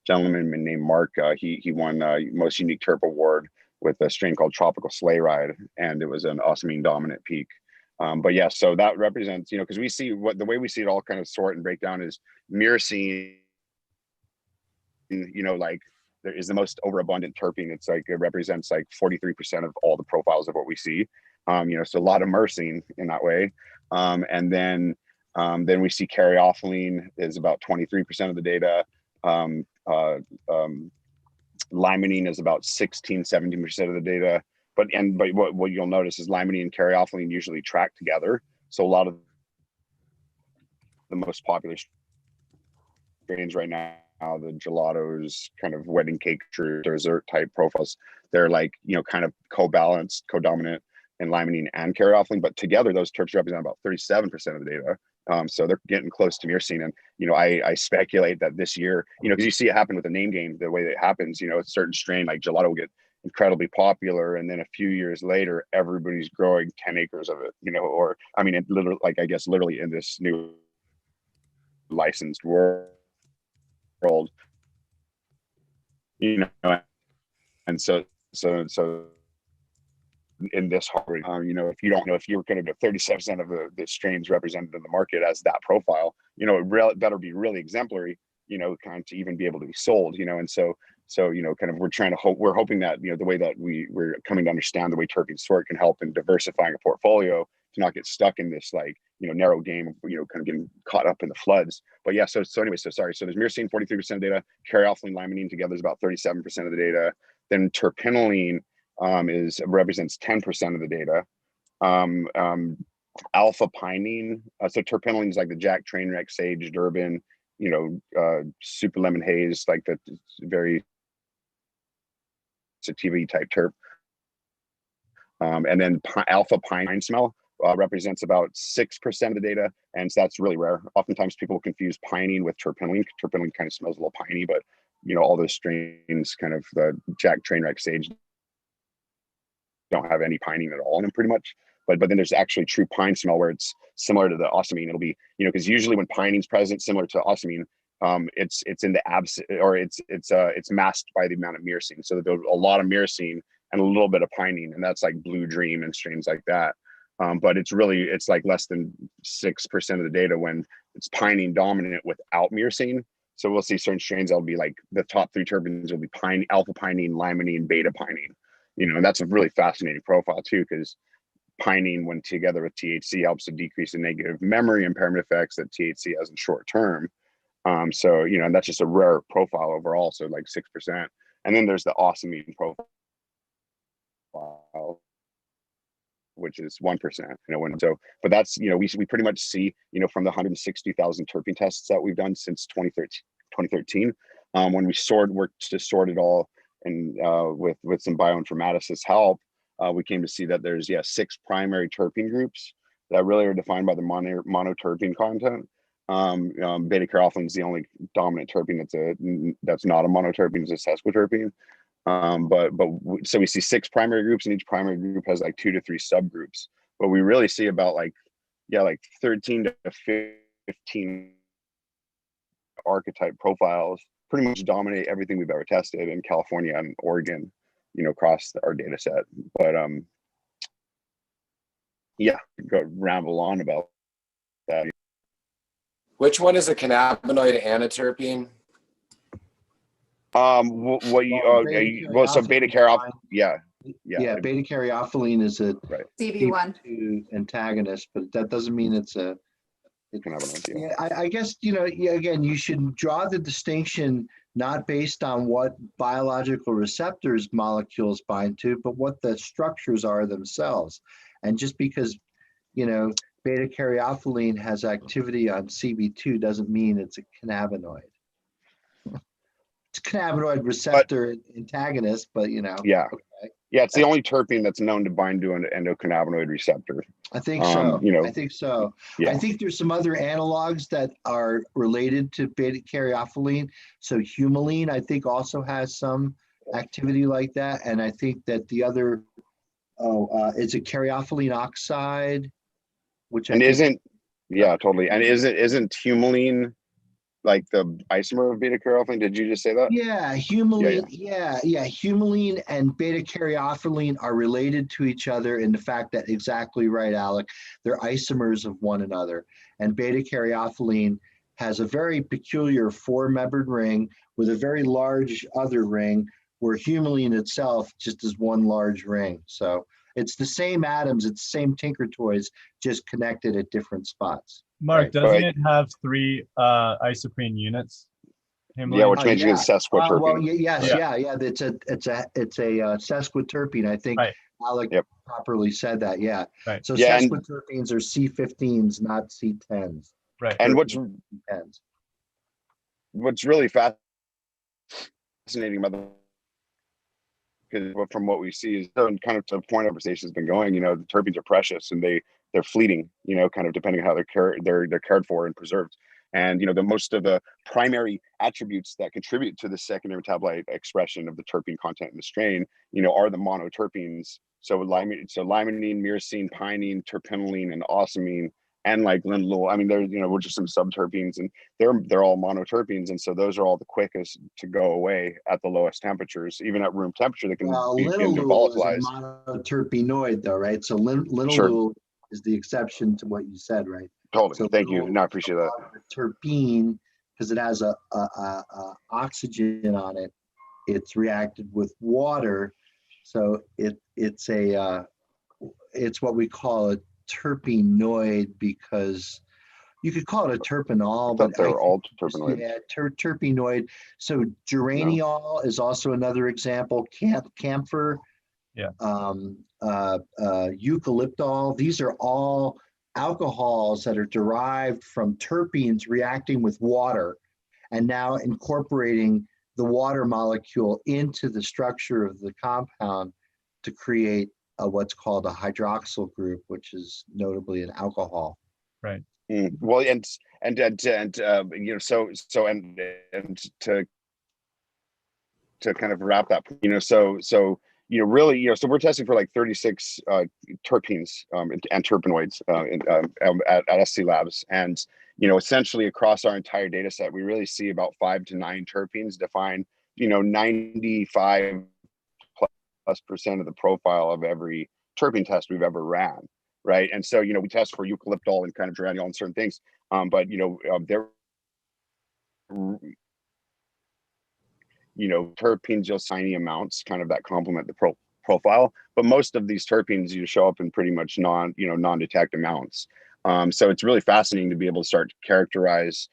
H: gentleman named Mark, he won most unique terp award with a strain called Tropical Sleigh Ride, and it was an osmine dominant peak. But yeah, so that represents, you know, because we see the way we see it all kind of sort and break down is myrcene, you know, like there is the most overabundant terpene. It's like it represents like 43% of all the profiles of what we see. You know, so a lot of myrcene in that way. And then we see caryophyllene is about 23% of the data. Limonene is about 16-17% of the data. But what you'll notice is limonene and caryophyllene usually track together. So a lot of the most popular strains right now, the gelatos, kind of wedding cake, dessert type profiles, they're like, you know, kind of co-balanced, co-dominant in limonene and caryophyllene, but together those terps represent about 37% of the data. So they're getting close to myrcene. And, you know, I speculate that this year, you know, because you see it happen with the name game, the way that it happens, you know, a certain strain like gelato will get incredibly popular, and then a few years later everybody's growing 10 acres of it, you know, or I mean it literally, like I guess literally in this new licensed world, you know, and so in this hard, you know, if you don't know, if you're going to get 37% of the strains represented in the market as that profile, you know, it better be really exemplary, you know, kind of to even be able to be sold, you know. And so you know, kind of we're hoping that, you know, the way that we're coming to understand the way terpene sort can help in diversifying a portfolio to not get stuck in this, like, you know, narrow game, you know, kind of getting caught up in the floods. But yeah, so anyway, so sorry. So there's myrcene, 43% of data, caryophyllene, limonene together is about 37% of the data. Then terpinolene represents 10% of the data. Alpha pinene, so terpinolene is like the Jack, Trainwreck, Sage, Durban, you know, super lemon haze, like the very sativa type terp. And then alpha pine smell represents about 6% of the data, and so that's really rare. Oftentimes people confuse pinene with terpinolene. Terpinolene kind of smells a little piney, but you know, all those strains, kind of the Jack, Trainwreck, Sage, don't have any pinene at all in them pretty much. But then there's actually true pine smell where it's similar to the osmine. It'll be, you know, because usually when pinene's present, similar to osmine, it's in the absence, or it's masked by the amount of myrcene. So there's a lot of myrcene and a little bit of pinene, and that's like Blue Dream and strains like that. But it's like less than 6% of the data when it's pinene dominant without myrcene. So we'll see certain strains that'll be like the top 3 terpenes will be alpha pinene, limonene, beta pinene. You know, and that's a really fascinating profile too, because pinene, when together with THC, helps to decrease the negative memory impairment effects that THC has in short term. So, you know, and that's just a rare profile overall. So like 6%. And then there's the osmine profile, which is 1%, you know, but that's, you know, we pretty much see, you know, from the 160,000 terpene tests that we've done since 2013, when we worked to sort it all, and with some bioinformaticists' help, we came to see that there's 6 primary terpene groups that really are defined by the monoterpene content. Beta caryophyllene is the only dominant terpene that's not a monoterpene, it's a sesquiterpene. So we see 6 primary groups, and each primary group has like 2 to 3 subgroups. But we really see about like 13 to 15 archetype profiles pretty much dominate everything we've ever tested in California and Oregon, you know, across our data set. But go ramble on about that.
I: Which one is a cannabinoid and a terpene?
G: So
H: beta caryophyllene,
G: beta caryophyllene is a
J: CB1
G: antagonist, but that doesn't mean it's a I guess, you know, again, you should draw the distinction not based on what biological receptors molecules bind to, but what the structures are themselves. And just because, you know, beta caryophyllene has activity on CB2 doesn't mean it's a cannabinoid. It's a cannabinoid receptor antagonist, but you know.
H: Yeah. Okay. Yeah, it's the only terpene that's known to bind to an endocannabinoid receptor.
G: I think so.
H: You know,
G: I think so.
H: Yeah.
G: I think there's some other analogs that are related to beta caryophyllene. So humulene, I think, also has some activity like that. And I think that the other, it's a caryophyllene oxide, which
H: totally. And isn't humulene like the isomer of beta caryophyllene. Did you just say that?
G: Yeah, humulene. Yeah. Humulene and beta caryophyllene are related to each other in the fact that, exactly right, Alec, they're isomers of one another. And beta caryophyllene has a very peculiar four-membered ring with a very large other ring, where humulene itself just is one large ring. So it's the same atoms, it's the same Tinker Toys, just connected at different spots.
F: Mark,
G: Right.
F: doesn't it have 3 isoprene units?
H: Yeah, which makes it a sesquiterpene.
G: Well, yes. It's a sesquiterpene. I think Alec properly said that. Yeah.
F: Right.
G: So sesquiterpenes are C15s, not C10s.
F: Right.
H: And what's really fascinating about the, because from what we see is kind of to the point conversation has been going, the terpenes are precious and they're fleeting, kind of depending on how they're cared for and preserved. And the most of the primary attributes that contribute to the secondary metabolite expression of the terpene content in the strain, are the monoterpenes. So limonene, myrcene, pinene, terpinolene, and ocimene, and like linalool. I mean, there's which are some subterpenes, and they're all monoterpenes, and so those are all the quickest to go away at the lowest temperatures. Even at room temperature, they can begin to volatilize.
G: Is a monoterpenoid, though, right? So linalool is the exception to what you said, right?
H: Totally.
G: So
H: Thank you. No, I appreciate that.
G: Terpene, because it has a oxygen on it, it's reacted with water, so it's what we call a terpenoid, because you could call it a terpenol, but
H: they're all terpenoids.
G: Yeah, terpenoid. So geraniol is also another example. Camphor, eucalyptol. These are all alcohols that are derived from terpenes reacting with water, and now incorporating the water molecule into the structure of the compound to create what's called a hydroxyl group, which is notably an alcohol.
F: Right.
H: Well, and to kind of wrap that, so really, so we're testing for like 36 terpenes and terpenoids at SC Labs, and essentially across our entire data set, we really see about 5 to 9 terpenes define 95+% of the profile of every terpene test we've ever ran, right? And so we test for eucalyptol and kind of geraniol and certain things, but there terpenes, just tiny amounts kind of that complement the profile, but most of these terpenes show up in pretty much non-detect amounts. So it's really fascinating to be able to start to characterize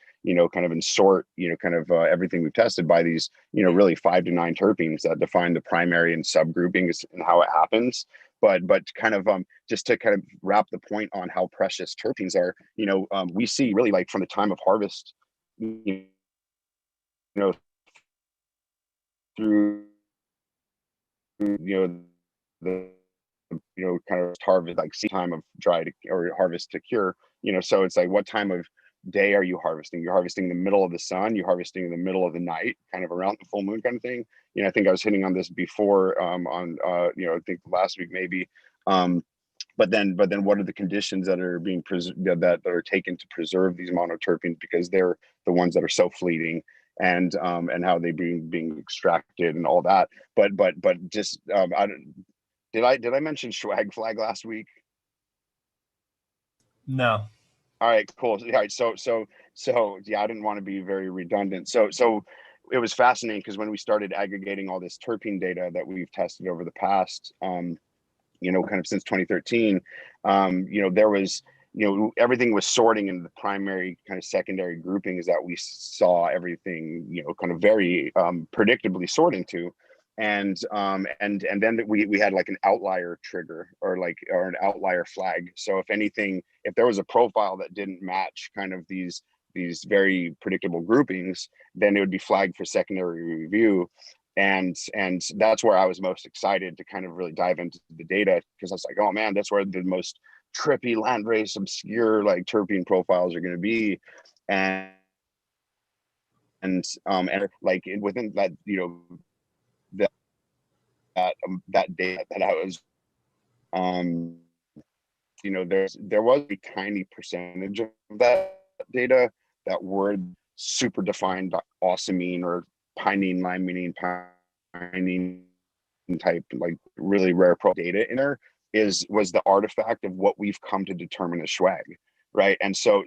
H: kind of and sort kind of everything we've tested by these really 5 to 9 terpenes that define the primary and subgroupings and how it happens. But kind of just to kind of wrap the point on how precious terpenes are, we see really like from the time of harvest, through the kind of harvest, like seed time of dry to, or harvest to cure, so it's like, what time of day are you harvesting? You're harvesting in the middle of the sun, you're harvesting in the middle of the night, kind of around the full moon kind of thing. I think I was hitting on this before on I think last week maybe, but then what are the conditions that are being that are taken to preserve these monoterpenes, because they're the ones that are so fleeting, and how they being extracted and all that. But just did I mention swag flag last week?
F: No.
H: All right, cool. All right, so yeah, I didn't want to be very redundant. So it was fascinating, because when we started aggregating all this terpene data that we've tested over the past kind of since 2013, there was everything was sorting into the primary kind of secondary groupings that we saw everything kind of very predictably sorting to, and then we had like an outlier trigger or an outlier flag. So if there was a profile that didn't match kind of these very predictable groupings, then it would be flagged for secondary review. And that's where I was most excited to kind of really dive into the data, because I was like, oh man, that's where the most trippy landrace obscure like terpene profiles are going to be. And like within that that data that I was there was a tiny percentage of that data that were super defined ausamine or pinene, limonene, pinene type, like really rare data in there was the artifact of what we've come to determine as swag, right? And so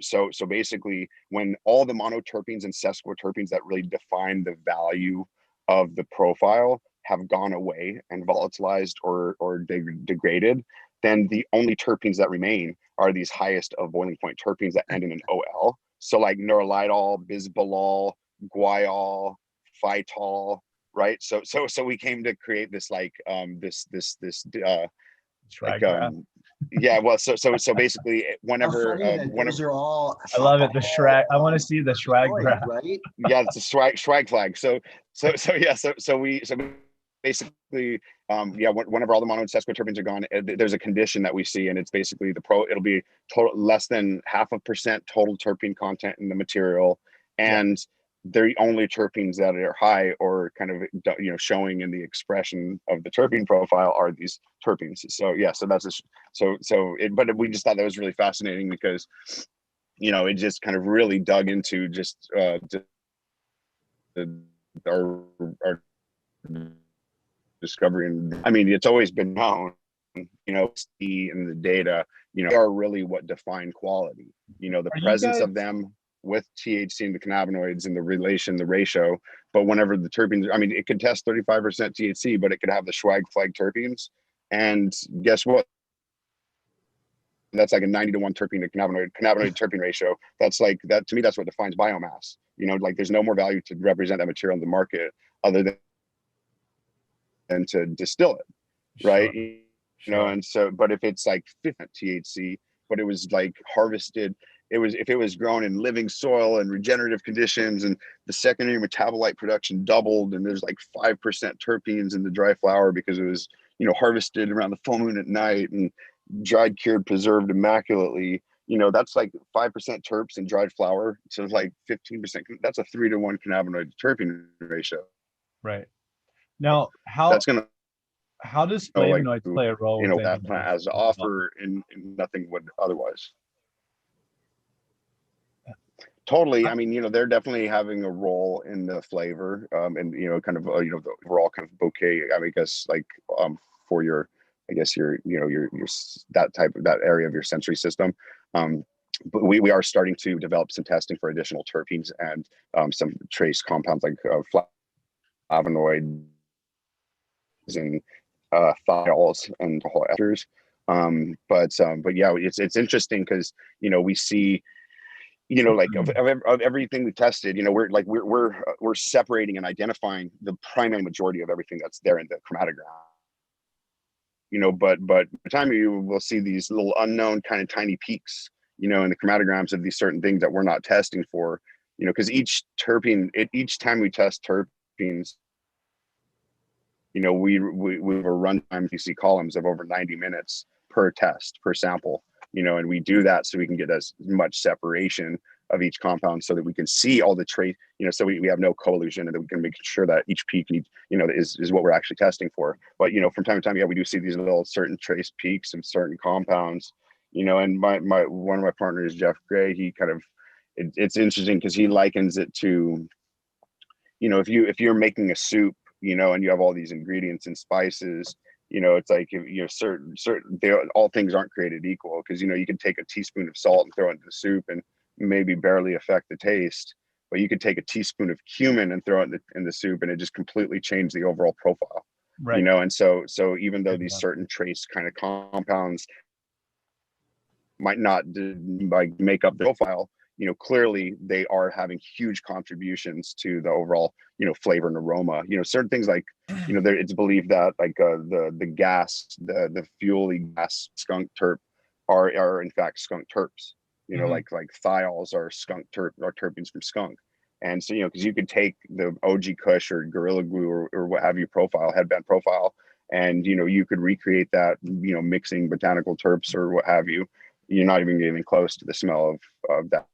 H: basically, when all the monoterpenes and sesquiterpenes that really define the value of the profile have gone away and volatilized or degraded, then the only terpenes that remain are these highest of boiling point terpenes that end in an OL. So like neurolidol, bisbolol, guaiol, phytol, right? So we came to create this like yeah, well, so basically whenever
G: those are all
F: I love it, the swag. I want to see the swag graph.
G: right?
H: Yeah, it's a swag flag. So basically yeah, whenever all the mono and sesquiterpenes are gone, there's a condition that we see, and it's basically it'll be total less than 0.5% total terpene content in the material, and the only terpenes that are high or kind of, you know, showing in the expression of the terpene profile are these terpenes. So yeah, so that's but we just thought that was really fascinating because, you know, it just kind of really dug into just our discovery. And I mean, it's always been known, you know, and the data, you know, are really what define quality. You know, the presence of them with THC and the cannabinoids and the ratio. But whenever the terpenes, I mean, it could test 35% THC, but it could have the swag flag terpenes. And guess what? That's like a 90-to-1 terpene to cannabinoid terpene ratio. That's like that, to me, that's what defines biomass. You know, like there's no more value to represent that material in the market other than to distill it, right?
F: Sure.
H: You know, and so, but if it's like 50% THC, but it was like harvested, if it was grown in living soil and regenerative conditions, and the secondary metabolite production doubled, and there's like 5% terpenes in the dry flower because it was, you know, harvested around the full moon at night and dried, cured, preserved immaculately, you know, that's like 5% terps in dried flower. So it's like 15%. That's a 3-to-1 cannabinoid to terpene ratio.
F: Right. Now, how does flavonoids play a role?
H: You know, that plant has to offer, and nothing would otherwise. Totally. I mean, you know, they're definitely having a role in the flavor, and, you know, kind of, you know, the overall kind of bouquet. I mean, I guess like for your, I guess your, you know, your that area of your sensory system. But we are starting to develop some testing for additional terpenes and some trace compounds like flavonoids and thiols and whole esters. But yeah, it's interesting because, you know, we see, you know, like of everything we tested, you know, we're separating and identifying the primary majority of everything that's there in the chromatogram. You know, but by the time you will see these little unknown kind of tiny peaks, you know, in the chromatograms of these certain things that we're not testing for, you know, because each time we test terpenes, you know, we have a runtime QC columns of over 90 minutes per test, per sample, you know, and we do that so we can get as much separation of each compound so that we can see all the trace, you know, so we have no collusion, and that we can make sure that each peak, you know, is what we're actually testing for. But, you know, from time to time, yeah, we do see these little certain trace peaks of certain compounds, you know, and one of my partners, Jeff Gray, he kind of, it's interesting because he likens it to, you know, if you're making a soup, you know, and you have all these ingredients and spices, you know, it's like, you know, certain all things aren't created equal, because, you know, you can take a teaspoon of salt and throw it into the soup and maybe barely affect the taste, but you could take a teaspoon of cumin and throw it in the soup, and it just completely changed the overall profile. Right. You know, and so even though these certain trace kind of compounds might not like make up the profile, you know, clearly they are having huge contributions to the overall, you know, flavor and aroma. You know, certain things like, you know, it's believed that like the gas, the fuely gas skunk terp are in fact skunk terps. You know, like thiols are skunk terpenes from skunk. And so, you know, because you could take the OG Kush or Gorilla Glue or what have you profile, headband profile, and, you know, you could recreate that, you know, mixing botanical terps or what have you. You're not even getting close to the smell of that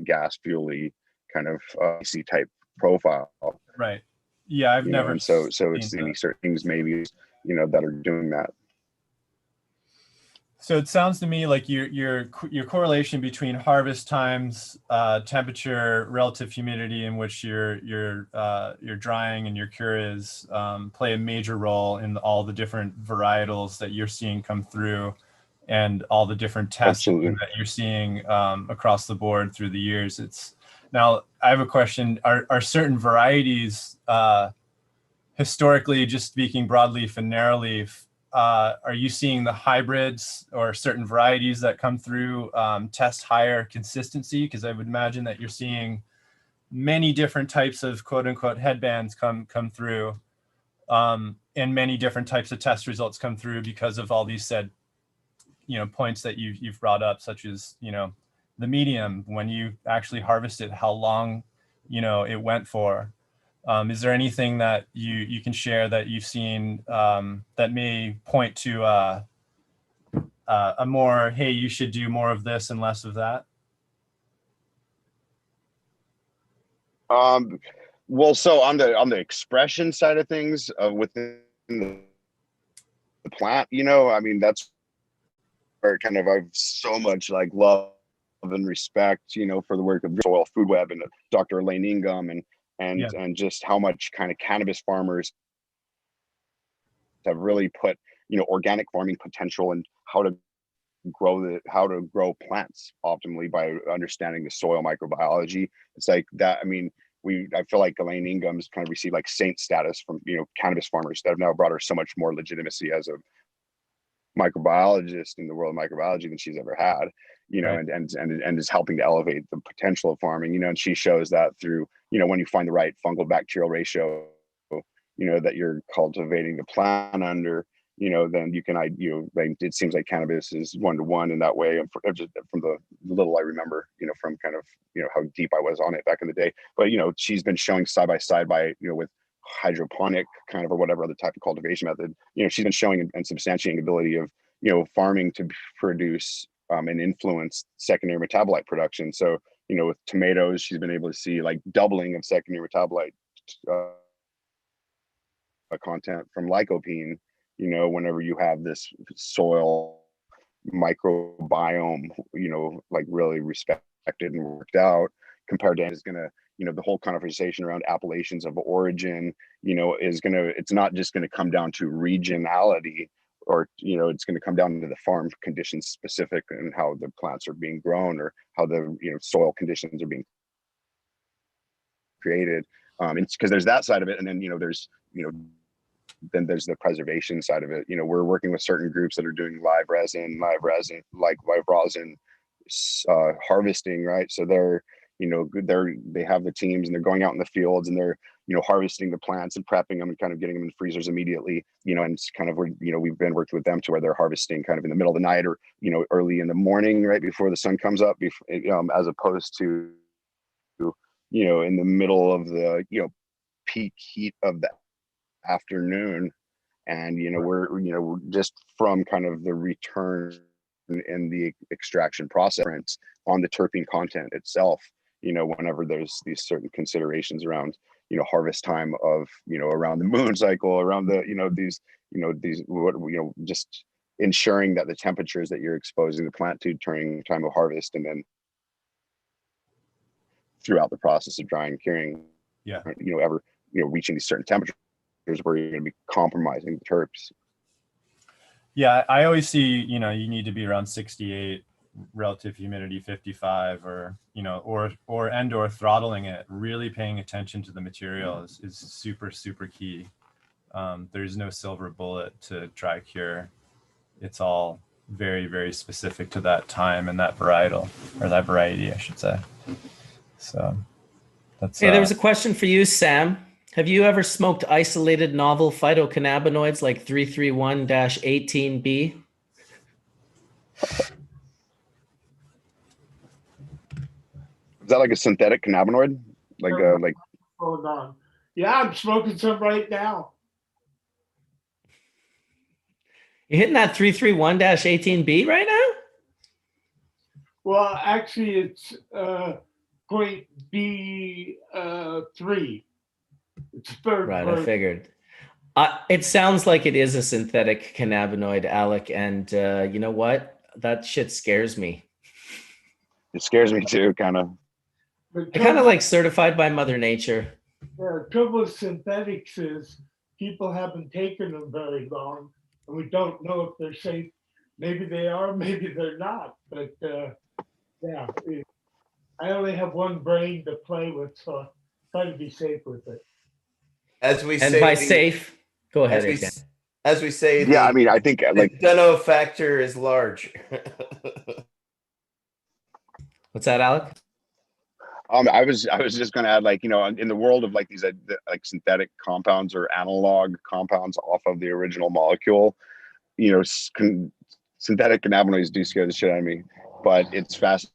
H: gas fuely kind of AC type profile.
F: Right. Yeah, I've never.
H: And so it's certain things maybe, you know, that are doing that.
F: So it sounds to me like your correlation between harvest times, temperature, relative humidity in which your drying and your cure is play a major role in all the different varietals that you're seeing come through, and all the different tests that you're seeing across the board through the years. Now I have a question: Are certain varieties historically, just speaking broadleaf and narrowleaf, are you seeing the hybrids or certain varieties that come through test higher consistency? Because I would imagine that you're seeing many different types of quote unquote headbands come through, and many different types of test results come through because of all these said, points that you've brought up, such as, the medium, when you actually harvest it, how long, it went for. Is there anything that you can share that you've seen that may point to a more, hey, you should do more of this and less of that?
H: Well, so on the expression side of things within the plant, I mean, that's where kind of I've so much like love and respect, for the work of Soil Food Web and Dr. Elaine Ingham and just how much kind of cannabis farmers have really put, organic farming potential and how to grow plants optimally by understanding the soil microbiology. It's like that. I mean, I feel like Elaine Ingham's kind of received like saint status from, cannabis farmers that have now brought her so much more legitimacy as a microbiologist in the world of microbiology than she's ever had, right. and is helping to elevate the potential of farming, and she shows that through, when you find the right fungal bacterial ratio, that you're cultivating the plant under, then you can, it seems like cannabis is 1-to-1 in that way. And just from the little I remember, from kind of, how deep I was on it back in the day, but, she's been showing side by side with hydroponic kind of, or whatever other type of cultivation method, she's been showing and substantiating the ability of, farming to produce and influence secondary metabolite production. So, with tomatoes, she's been able to see like doubling of secondary metabolite content from lycopene, whenever you have this soil microbiome, like really respected and worked out, compared to is going to, the whole conversation around appellations of origin, it's not just going to come down to regionality, or, it's going to come down to the farm conditions specific and how the plants are being grown, or how the, soil conditions are being created. It's because there's that side of it. And then, there's, then there's the preservation side of it. We're working with certain groups that are doing live rosin harvesting, right? So they're, they have the teams and they're going out in the fields and they're, harvesting the plants and prepping them and kind of getting them in freezers immediately, and it's kind of where, we've been working with them to where they're harvesting kind of in the middle of the night, or, early in the morning, right before the sun comes up, as opposed to, in the middle of the, peak heat of the afternoon. And we're just from kind of the return in the extraction process on the terpene content itself, whenever there's these certain considerations around, harvest time of, around the moon cycle, around the, just ensuring that the temperatures that you're exposing the plant to during time of harvest, and then throughout the process of drying and curing, reaching these certain temperatures where you're going to be compromising the terps.
F: Yeah, I always see, you need to be around 68, relative humidity 55, or, or throttling it. Really paying attention to the material is super, super key. There's no silver bullet to dry cure. It's all very, very specific to that time and that varietal, or that variety, I should say. So that's.
A: Hey, there was a question for you, Sam. Have you ever smoked isolated novel phytocannabinoids like 331-18B?
H: Is that like a synthetic cannabinoid? Like
E: Hold on. Yeah, I'm smoking some right now.
A: You're hitting that 331-18B right now?
E: Well, actually, it's point B3. It's third.
A: Right, I figured. It sounds like it is a synthetic cannabinoid, Alec, and you know what? That shit scares me.
H: It scares me too, kind of.
A: I kind of like certified by Mother Nature.
E: The trouble with synthetics is people haven't taken them very long, and we don't know if they're safe. Maybe they are, maybe they're not. But yeah, I only have one brain to play with, so I try to be safe with it.
B: As we
A: And
B: say,
A: by safe, go ahead.
B: As we say,
H: yeah, I mean, I think like
B: Deno factor is large.
A: What's that, Alec?
H: I was just going to add, like, you know, in the world of like these like synthetic compounds or analog compounds off of the original molecule, you know, synthetic cannabinoids do scare the shit out of me, but it's fascinating,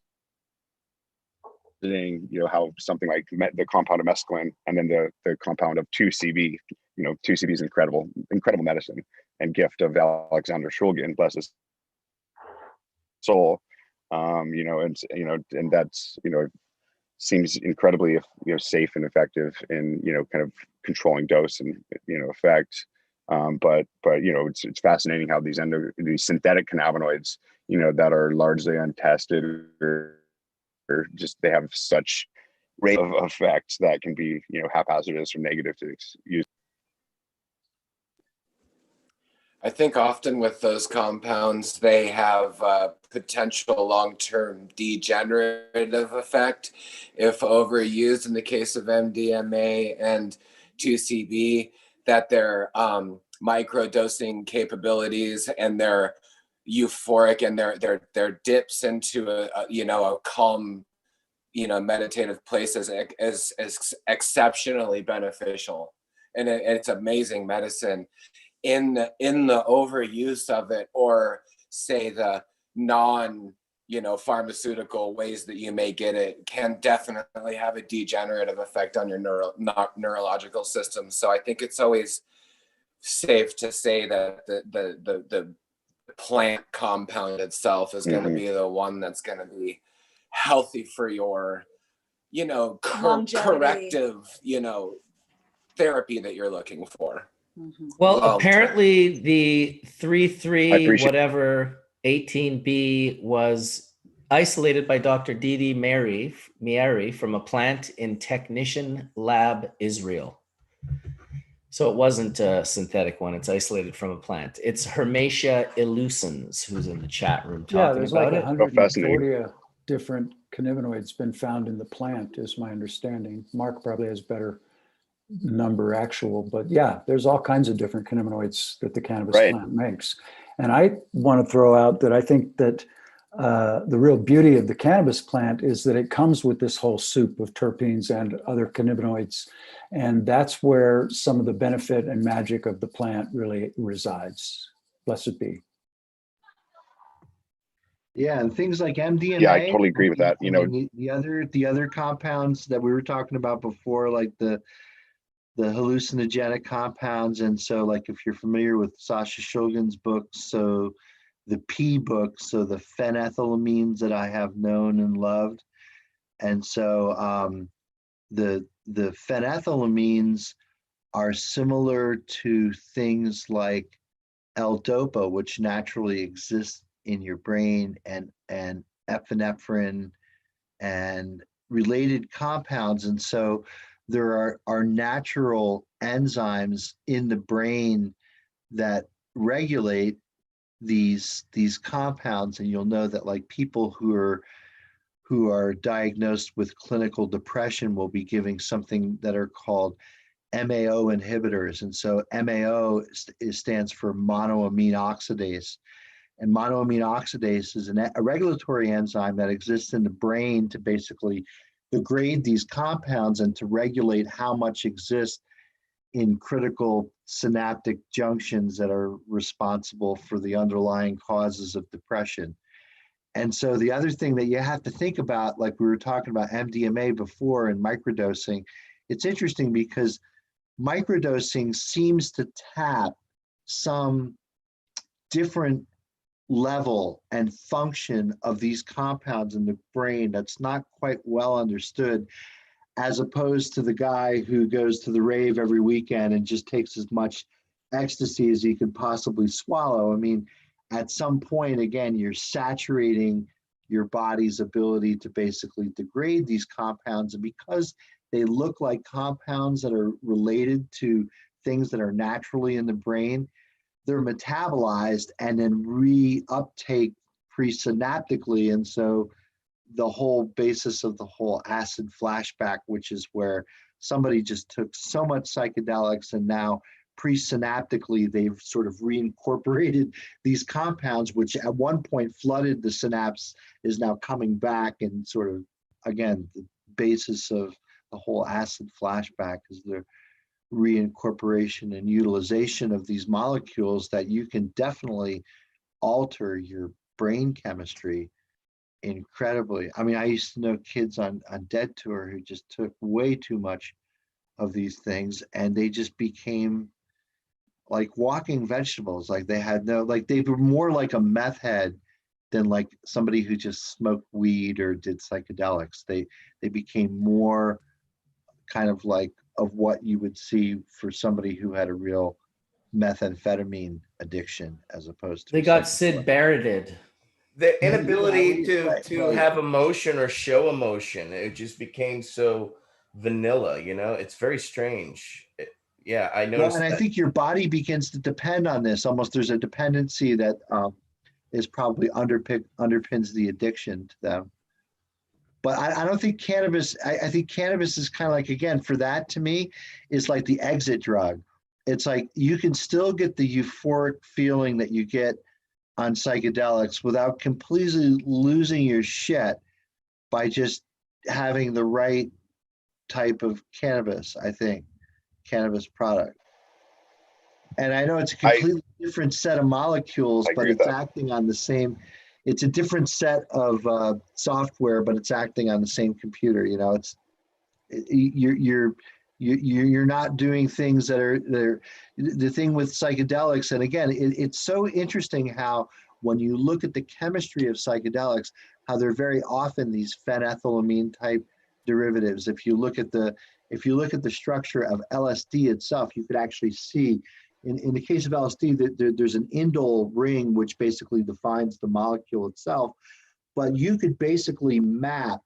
H: you know, how something like the compound of mescaline and then the compound of 2CB, you know, 2CB is incredible medicine and gift of Alexander Shulgin, bless his soul. You know, and that's, you know, seems incredibly, you know, safe and effective in, you know, kind of controlling dose and, you know, effect. But you know, it's fascinating how these synthetic cannabinoids, you know, that are largely untested or just they have such rate of effects that can be, you know, haphazardous or negative to use.
I: I think often with those compounds, they have potential long-term degenerative effect if overused. In the case of MDMA and 2CB, that their microdosing capabilities and their euphoric and their dips into a calm, you know, meditative place is exceptionally beneficial, and it's amazing medicine. In the overuse of it, or say the non, you know, pharmaceutical ways that you may get it, can definitely have a degenerative effect on your neurological system. So I think it's always safe to say that the plant compound itself is going to be the one that's going to be healthy for your, you know, corrective, you know, therapy that you're looking for.
A: Well, apparently the 3,3 whatever 18B was isolated by Dr. Didi Mieri from a plant in Technician Lab, Israel. So it wasn't a synthetic one. It's isolated from a plant. It's Hermatia illucens, who's in the chat room talking about it.
C: Yeah, there's like 140 different cannabinoids been found in the plant, is my understanding. Mark probably has better number actual, but yeah, there's all kinds of different cannabinoids that the cannabis plant makes. And I want to throw out that I think that the real beauty of the cannabis plant is that it comes with this whole soup of terpenes and other cannabinoids. And that's where some of the benefit and magic of the plant really resides. Blessed be.
G: Yeah, and things like MDMA.
H: Yeah, I totally agree with that. You know,
G: the other compounds that we were talking about before, like the hallucinogenic compounds. And so, like, if you're familiar with Sasha Shulgin's books, so the P books, so the phenethylamines that I have known and loved. And so the phenethylamines are similar to things like L-DOPA, which naturally exists in your brain, and epinephrine and related compounds. And so there are natural enzymes in the brain that regulate these compounds. And you'll know that, like, people who are diagnosed with clinical depression will be giving something that are called MAO inhibitors. And so MAO stands for monoamine oxidase. And monoamine oxidase is a regulatory enzyme that exists in the brain to basically degrade these compounds and to regulate how much exists in critical synaptic junctions that are responsible for the underlying causes of depression. And so the other thing that you have to think about, like we were talking about MDMA before and microdosing, it's interesting because microdosing seems to tap some different level and function of these compounds in the brain that's not quite well understood, as opposed to the guy who goes to the rave every weekend and just takes as much ecstasy as you could possibly swallow. I mean, at some point, again, you're saturating your body's ability to basically degrade these compounds. And because they look like compounds that are related to things that are naturally in the brain, they're metabolized and then reuptake presynaptically. And so the whole basis of the whole acid flashback, which is where somebody just took so much psychedelics and now presynaptically they've sort of reincorporated these compounds, which at one point flooded the synapse, is now coming back. And sort of, again, the basis of the whole acid flashback is the reincorporation and utilization of these molecules that you can definitely alter your brain chemistry incredibly. I mean, I used to know kids on Dead Tour who just took way too much of these things and they just became like walking vegetables. Like they had no, like they were more like a meth head than like somebody who just smoked weed or did psychedelics. They became more kind of like of what you would see for somebody who had a real methamphetamine addiction, as opposed to
A: they got Sid Barretted.
B: The inability to have emotion or show emotion, it just became so vanilla, you know. It's very strange. I noticed.
G: And I think your body begins to depend on this. Almost there's a dependency that is probably underpins the addiction to them. But I don't think cannabis, I think cannabis is kind of like, again, for that to me, is like the exit drug. It's like you can still get the euphoric feeling that you get on psychedelics without completely losing your shit by just having the right type of cannabis, I think, cannabis product. And I know it's a completely different set of molecules, but it's acting on the same, it's a different set of software, but it's acting on the same computer. You know, you're not doing things that are the thing with psychedelics. And again, it's so interesting how when you look at the chemistry of psychedelics, how they're very often these phenethylamine type derivatives. If you look at the structure of LSD itself, you could actually see in the case of LSD that there's an indole ring which basically defines the molecule itself, but you could basically map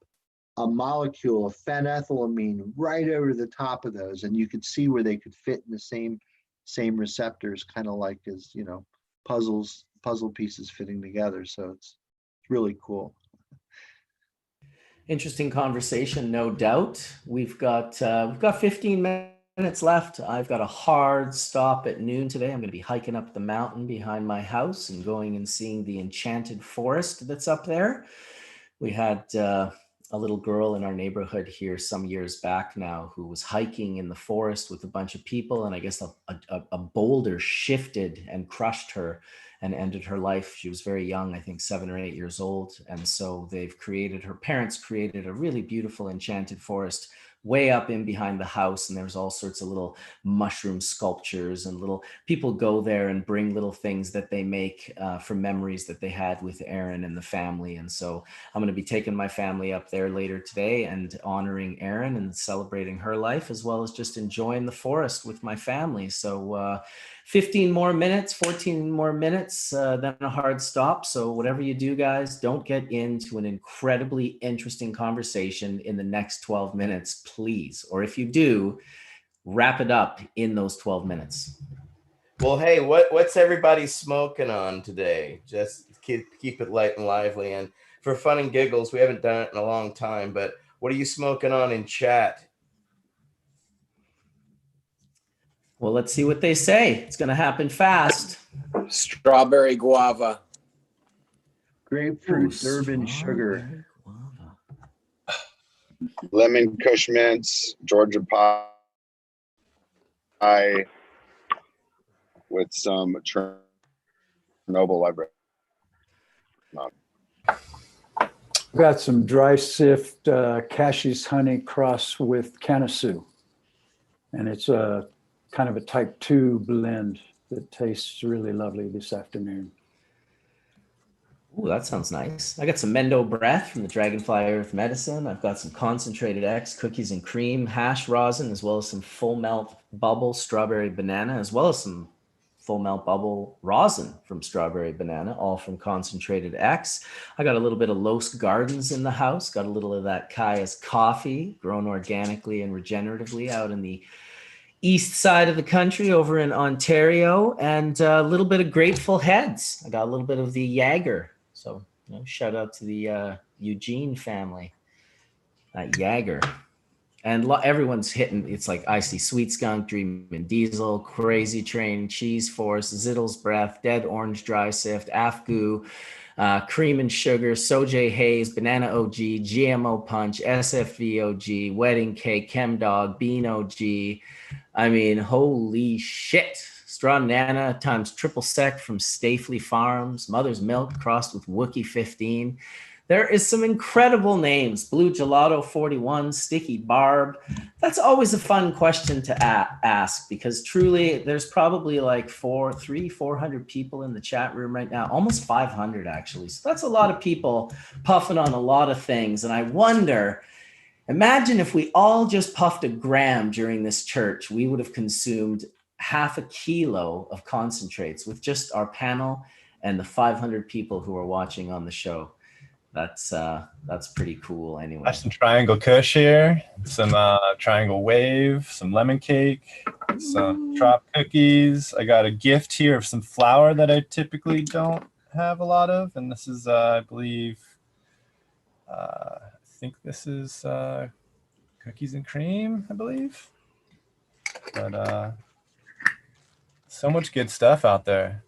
G: a molecule of phenethylamine right over the top of those, and you could see where they could fit in the same receptors, kind of like as, you know, puzzle pieces fitting together. So it's really cool.
A: Interesting conversation, no doubt. We've got 15 minutes left. I've got a hard stop at noon today. I'm going to be hiking up the mountain behind my house and going and seeing the enchanted forest that's up there. We had a little girl in our neighborhood here some years back now who was hiking in the forest with a bunch of people, and I guess a boulder shifted and crushed her and ended her life. She was very young, I think 7 or 8 years old. And so her parents created a really beautiful enchanted forest way up in behind the house, and there's all sorts of little mushroom sculptures, and little people go there and bring little things that they make from memories that they had with Erin and the family. And so I'm going to be taking my family up there later today and honoring Erin and celebrating her life, as well as just enjoying the forest with my family. So 15 more minutes, 14 more minutes, then a hard stop. So whatever you do, guys, don't get into an incredibly interesting conversation in the next 12 minutes, please. Or if you do, wrap it up in those 12 minutes.
B: Well, hey, what's everybody smoking on today? Just keep it light and lively. And for fun and giggles, we haven't done it in a long time, but what are you smoking on in chat?
A: Well, let's see what they say. It's going to happen fast.
I: Strawberry guava.
G: Grapefruit, Durban sugar.
A: Guava.
H: Lemon Kush mints, Georgia pie with some Chernobyl library.
C: Got some dry sift Cashie's honey cross with Canasu. And it's a kind of a type 2 blend that tastes really lovely this afternoon.
A: Ooh, that sounds nice. I got some Mendo Breath from the Dragonfly Earth Medicine. I've got some Concentrated X cookies and cream, hash rosin, as well as some full melt bubble strawberry banana, as well as some full melt bubble rosin from Strawberry Banana, all from Concentrated X. I got a little bit of Los Gardens in the house, got a little of that Kaya's coffee grown organically and regeneratively out in the east side of the country over in Ontario, and a little bit of Grateful Heads. I got a little bit of the Jaeger. So shout out to the Eugene family at Jaeger. And everyone's hitting. It's like Icy Sweet Skunk, Dreamin' Diesel, Crazy Train, Cheese Force, Zittle's Breath, Dead Orange Dry Sift, Afgoo, Cream and Sugar, Sojay Haze, Banana OG, GMO Punch, SFV OG, Wedding Cake, Chem Dog, Bean OG. I mean, holy shit. Straw Nana times Triple Sec from Stafley Farms, Mother's Milk crossed with Wookie 15. There is some incredible names. Blue Gelato 41, Sticky Barb. That's always a fun question to ask, because truly there's probably like 400 people in the chat room right now, almost 500 actually. So that's a lot of people puffing on a lot of things. And I wonder, imagine if we all just puffed a gram during this church, we would have consumed half a kilo of concentrates with just our panel and the 500 people who are watching on the show. That's pretty cool anyway.
F: Got some Triangle Kush here, some Triangle Wave, some lemon cake, some Trop cookies. I got a gift here of some flour that I typically don't have a lot of, and this is I believe I think this is cookies and cream, I believe. But so much good stuff out there.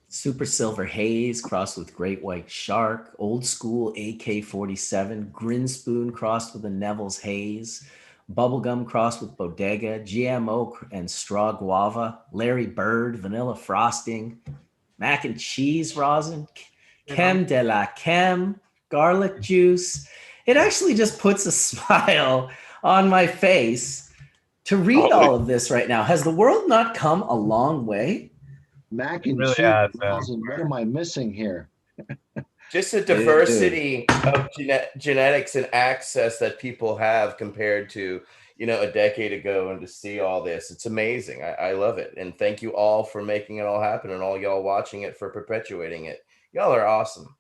A: Super Silver Haze crossed with Great White Shark, Old School AK-47, Grinspoon crossed with a Neville's Haze, Bubblegum crossed with Bodega, GMO and Straw Guava, Larry Bird, Vanilla Frosting, Mac and Cheese Rosin, Creme de la Creme, Garlic Juice. It actually just puts a smile on my face to read all of this right now. Has the world not come a long way?
G: Mac and
F: Really
G: cheese.
F: has,
G: What am I missing here?
B: Just the diversity of genetics and access that people have compared to, a decade ago, and to see all this, it's amazing. I love it. And thank you all for making it all happen, and all y'all watching it for perpetuating it. Y'all are awesome.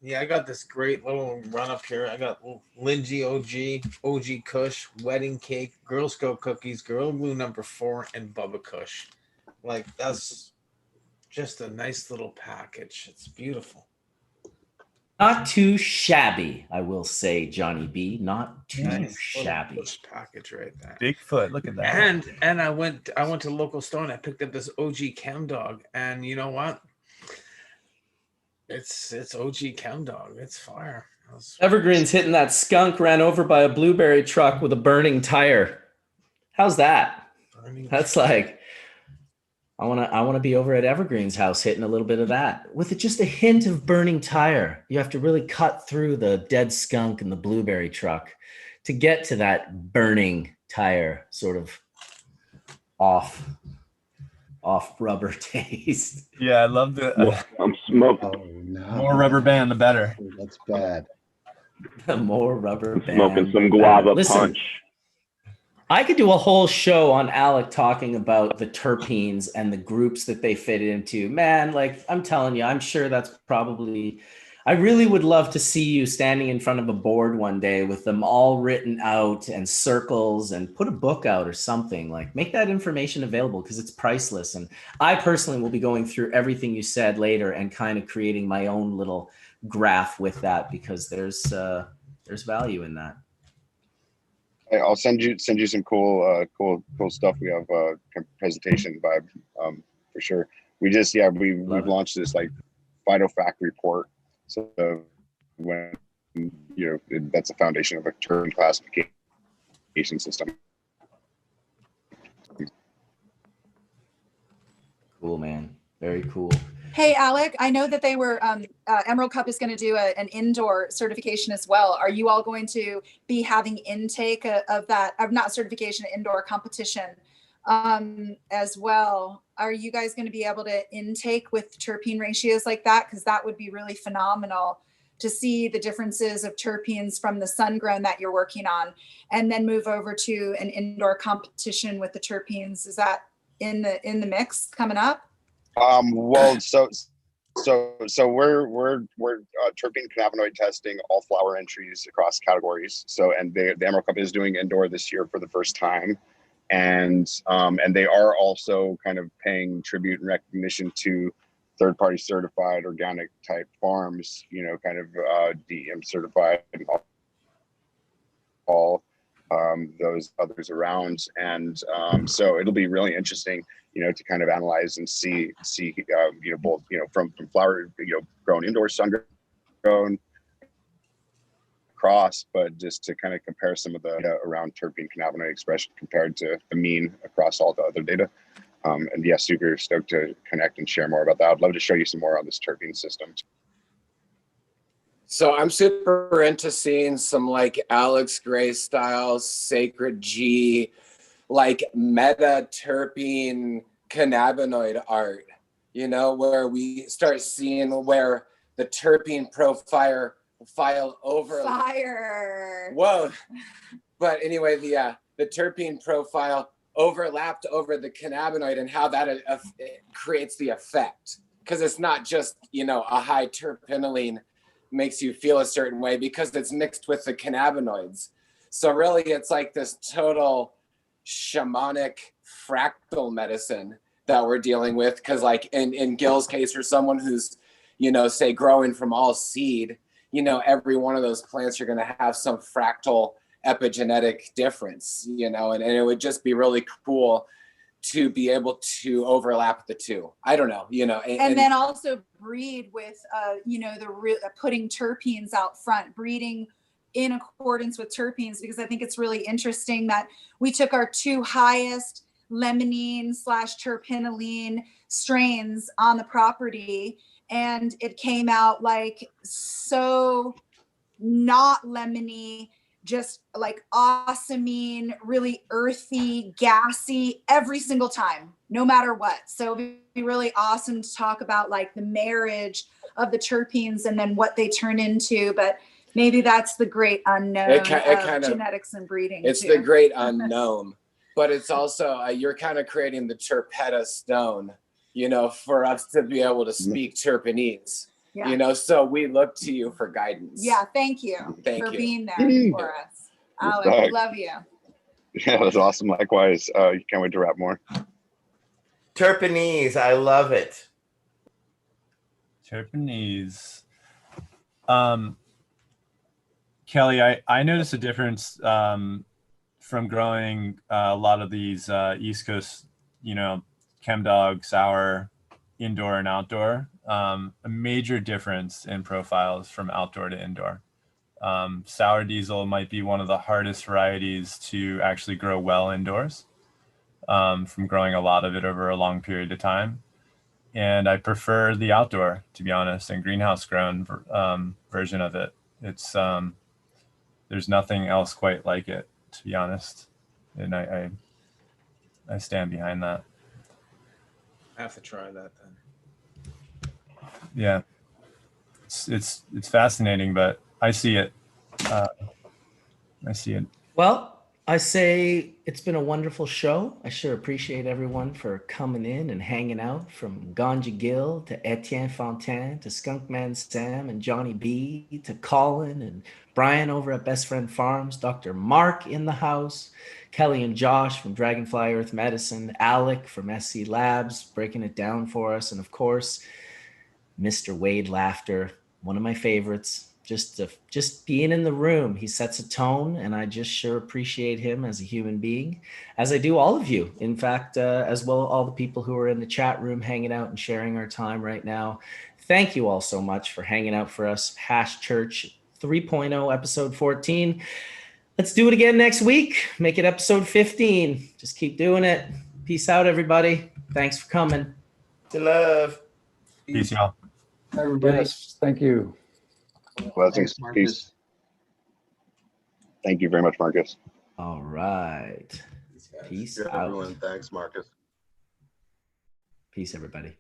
D: Yeah, I got this great little run up here. I got Lindsay OG Kush, Wedding Cake, Girl Scout Cookies, Girl Glue number 4, and Bubba Kush. Like, that's just a nice little package. It's beautiful.
A: Not too shabby, I will say, Johnny B. Not too
D: nice
A: shabby.
D: Package right there.
F: Bigfoot, look at that.
D: And I went to the local store and I picked up this OG Chem Dog, and you know what? It's OG Chem Dog. It's fire.
A: Evergreen's hitting that skunk ran over by a blueberry truck with a burning tire. How's that? That's like, I want to be over at Evergreen's house hitting a little bit of that with just a hint of burning tire. You have to really cut through the dead skunk and the blueberry truck to get to that burning tire, sort of off rubber taste.
F: Yeah, I love the
K: I'm smoking.
G: Oh, no.
F: More rubber band, the better.
G: That's bad.
A: The more rubber band.
K: Smoking some guava
A: Listen,
K: punch.
A: I could do a whole show on Alec talking about the terpenes and the groups that they fit into. Man, like, I'm telling you, I'm sure that's probably, I really would love to see you standing in front of a board one day with them all written out and circles, and put a book out or something. Like, make that information available, because it's priceless. And I personally will be going through everything you said later and kind of creating my own little graph with that, because there's value in that.
H: I'll send you some cool stuff. We have a presentation vibe for sure. We've launched this like phytofact report. So when that's the foundation of a terpene classification system.
A: Cool, man. Very cool.
J: Hey, Alec, I know that they were, Emerald Cup is going to do an indoor certification as well. Are you all going to be having intake of that, not certification, indoor competition as well? Are you guys going to be able to intake with terpene ratios like that? Because that would be really phenomenal to see the differences of terpenes from the sun-grown that you're working on, and then move over to an indoor competition with the terpenes. Is that in the mix coming up?
H: Well, so we're terpene cannabinoid testing all flower entries across categories. So, and the Emerald Cup is doing indoor this year for the first time, and they are also kind of paying tribute and recognition to third-party certified organic type farms. You know, kind of DEM certified and all those others around, and so it'll be really interesting, you know, to kind of analyze and see you know, both, you know, from flower, you know, grown indoor, sun grown, across, but just to kind of compare some of the data around terpene cannabinoid expression compared to the mean across all the other data. And yeah, super stoked to connect and share more about that. I'd love to show you some more on this terpene system.
I: So I'm super into seeing some like Alex Gray style, Sacred G, like meta terpene cannabinoid art, you know, where we start seeing where the terpene profile over
J: Fire.
I: Whoa. But anyway, the terpene profile overlapped over the cannabinoid and how that creates the effect. Because it's not just, you know, a high terpinolene makes you feel a certain way, because it's mixed with the cannabinoids. So really it's like this total shamanic fractal medicine that we're dealing with. Because like in Gil's case, for someone who's, you know, say growing from all seed, you know, every one of those plants are going to have some fractal epigenetic difference, you know, and it would just be really cool to be able to overlap the two. I don't know, you know.
J: And then also breed with, you know, putting terpenes out front, breeding in accordance with terpenes, because I think it's really interesting that we took our two highest limonene / terpinolene strains on the property, and it came out like so not lemony, just like awesomine, really earthy, gassy every single time, no matter what. So it'd be really awesome to talk about like the marriage of the terpenes and then what they turn into. But maybe that's the great unknown of genetics and breeding.
I: It's the great unknown, but it's also, you're kind of creating the terpeta stone, you know, for us to be able to speak terpenese. Yeah. You know, so we look to you for guidance.
J: Yeah, thank you for being there for us. Alex, we love you.
H: Yeah, that's awesome. Likewise. Can't wait to wrap more.
B: Terpenese, I love it.
F: Terpenese. Kelly, I noticed a difference from growing a lot of these East Coast, you know, Chemdog, sour, indoor and outdoor. A major difference in profiles from outdoor to indoor. Sour diesel might be one of the hardest varieties to actually grow well indoors, from growing a lot of it over a long period of time. And I prefer the outdoor, to be honest, and greenhouse grown version of it. It's there's nothing else quite like it, to be honest. And I stand behind that.
D: I have to try that then.
F: Yeah, it's fascinating, but I see it. I see it.
A: Well, I say it's been a wonderful show. I sure appreciate everyone for coming in and hanging out, from Ganja Gill to Etienne Fontaine to Skunkman Sam and Johnny B to Colin and Brian over at Best Friend Farms, Dr. Mark in the house, Kelly and Josh from Dragonfly Earth Medicine, Alec from SC Labs breaking it down for us, and of course, Mr. Wade Laughter, one of my favorites. Just being in the room, he sets a tone, and I just sure appreciate him as a human being, as I do all of you. In fact, as well, all the people who are in the chat room hanging out and sharing our time right now. Thank you all so much for hanging out for us. Hash Church 3.0, episode 14. Let's do it again next week. Make it episode 15. Just keep doing it. Peace out, everybody. Thanks for coming.
B: To love.
F: Peace, y'all.
C: Everybody, yes, thank you.
H: Blessings.
G: Thanks,
H: Peace. Thank you very much, Marcus.
A: All right. Peace out.
L: Everyone, thanks, Marcus.
A: Peace, everybody.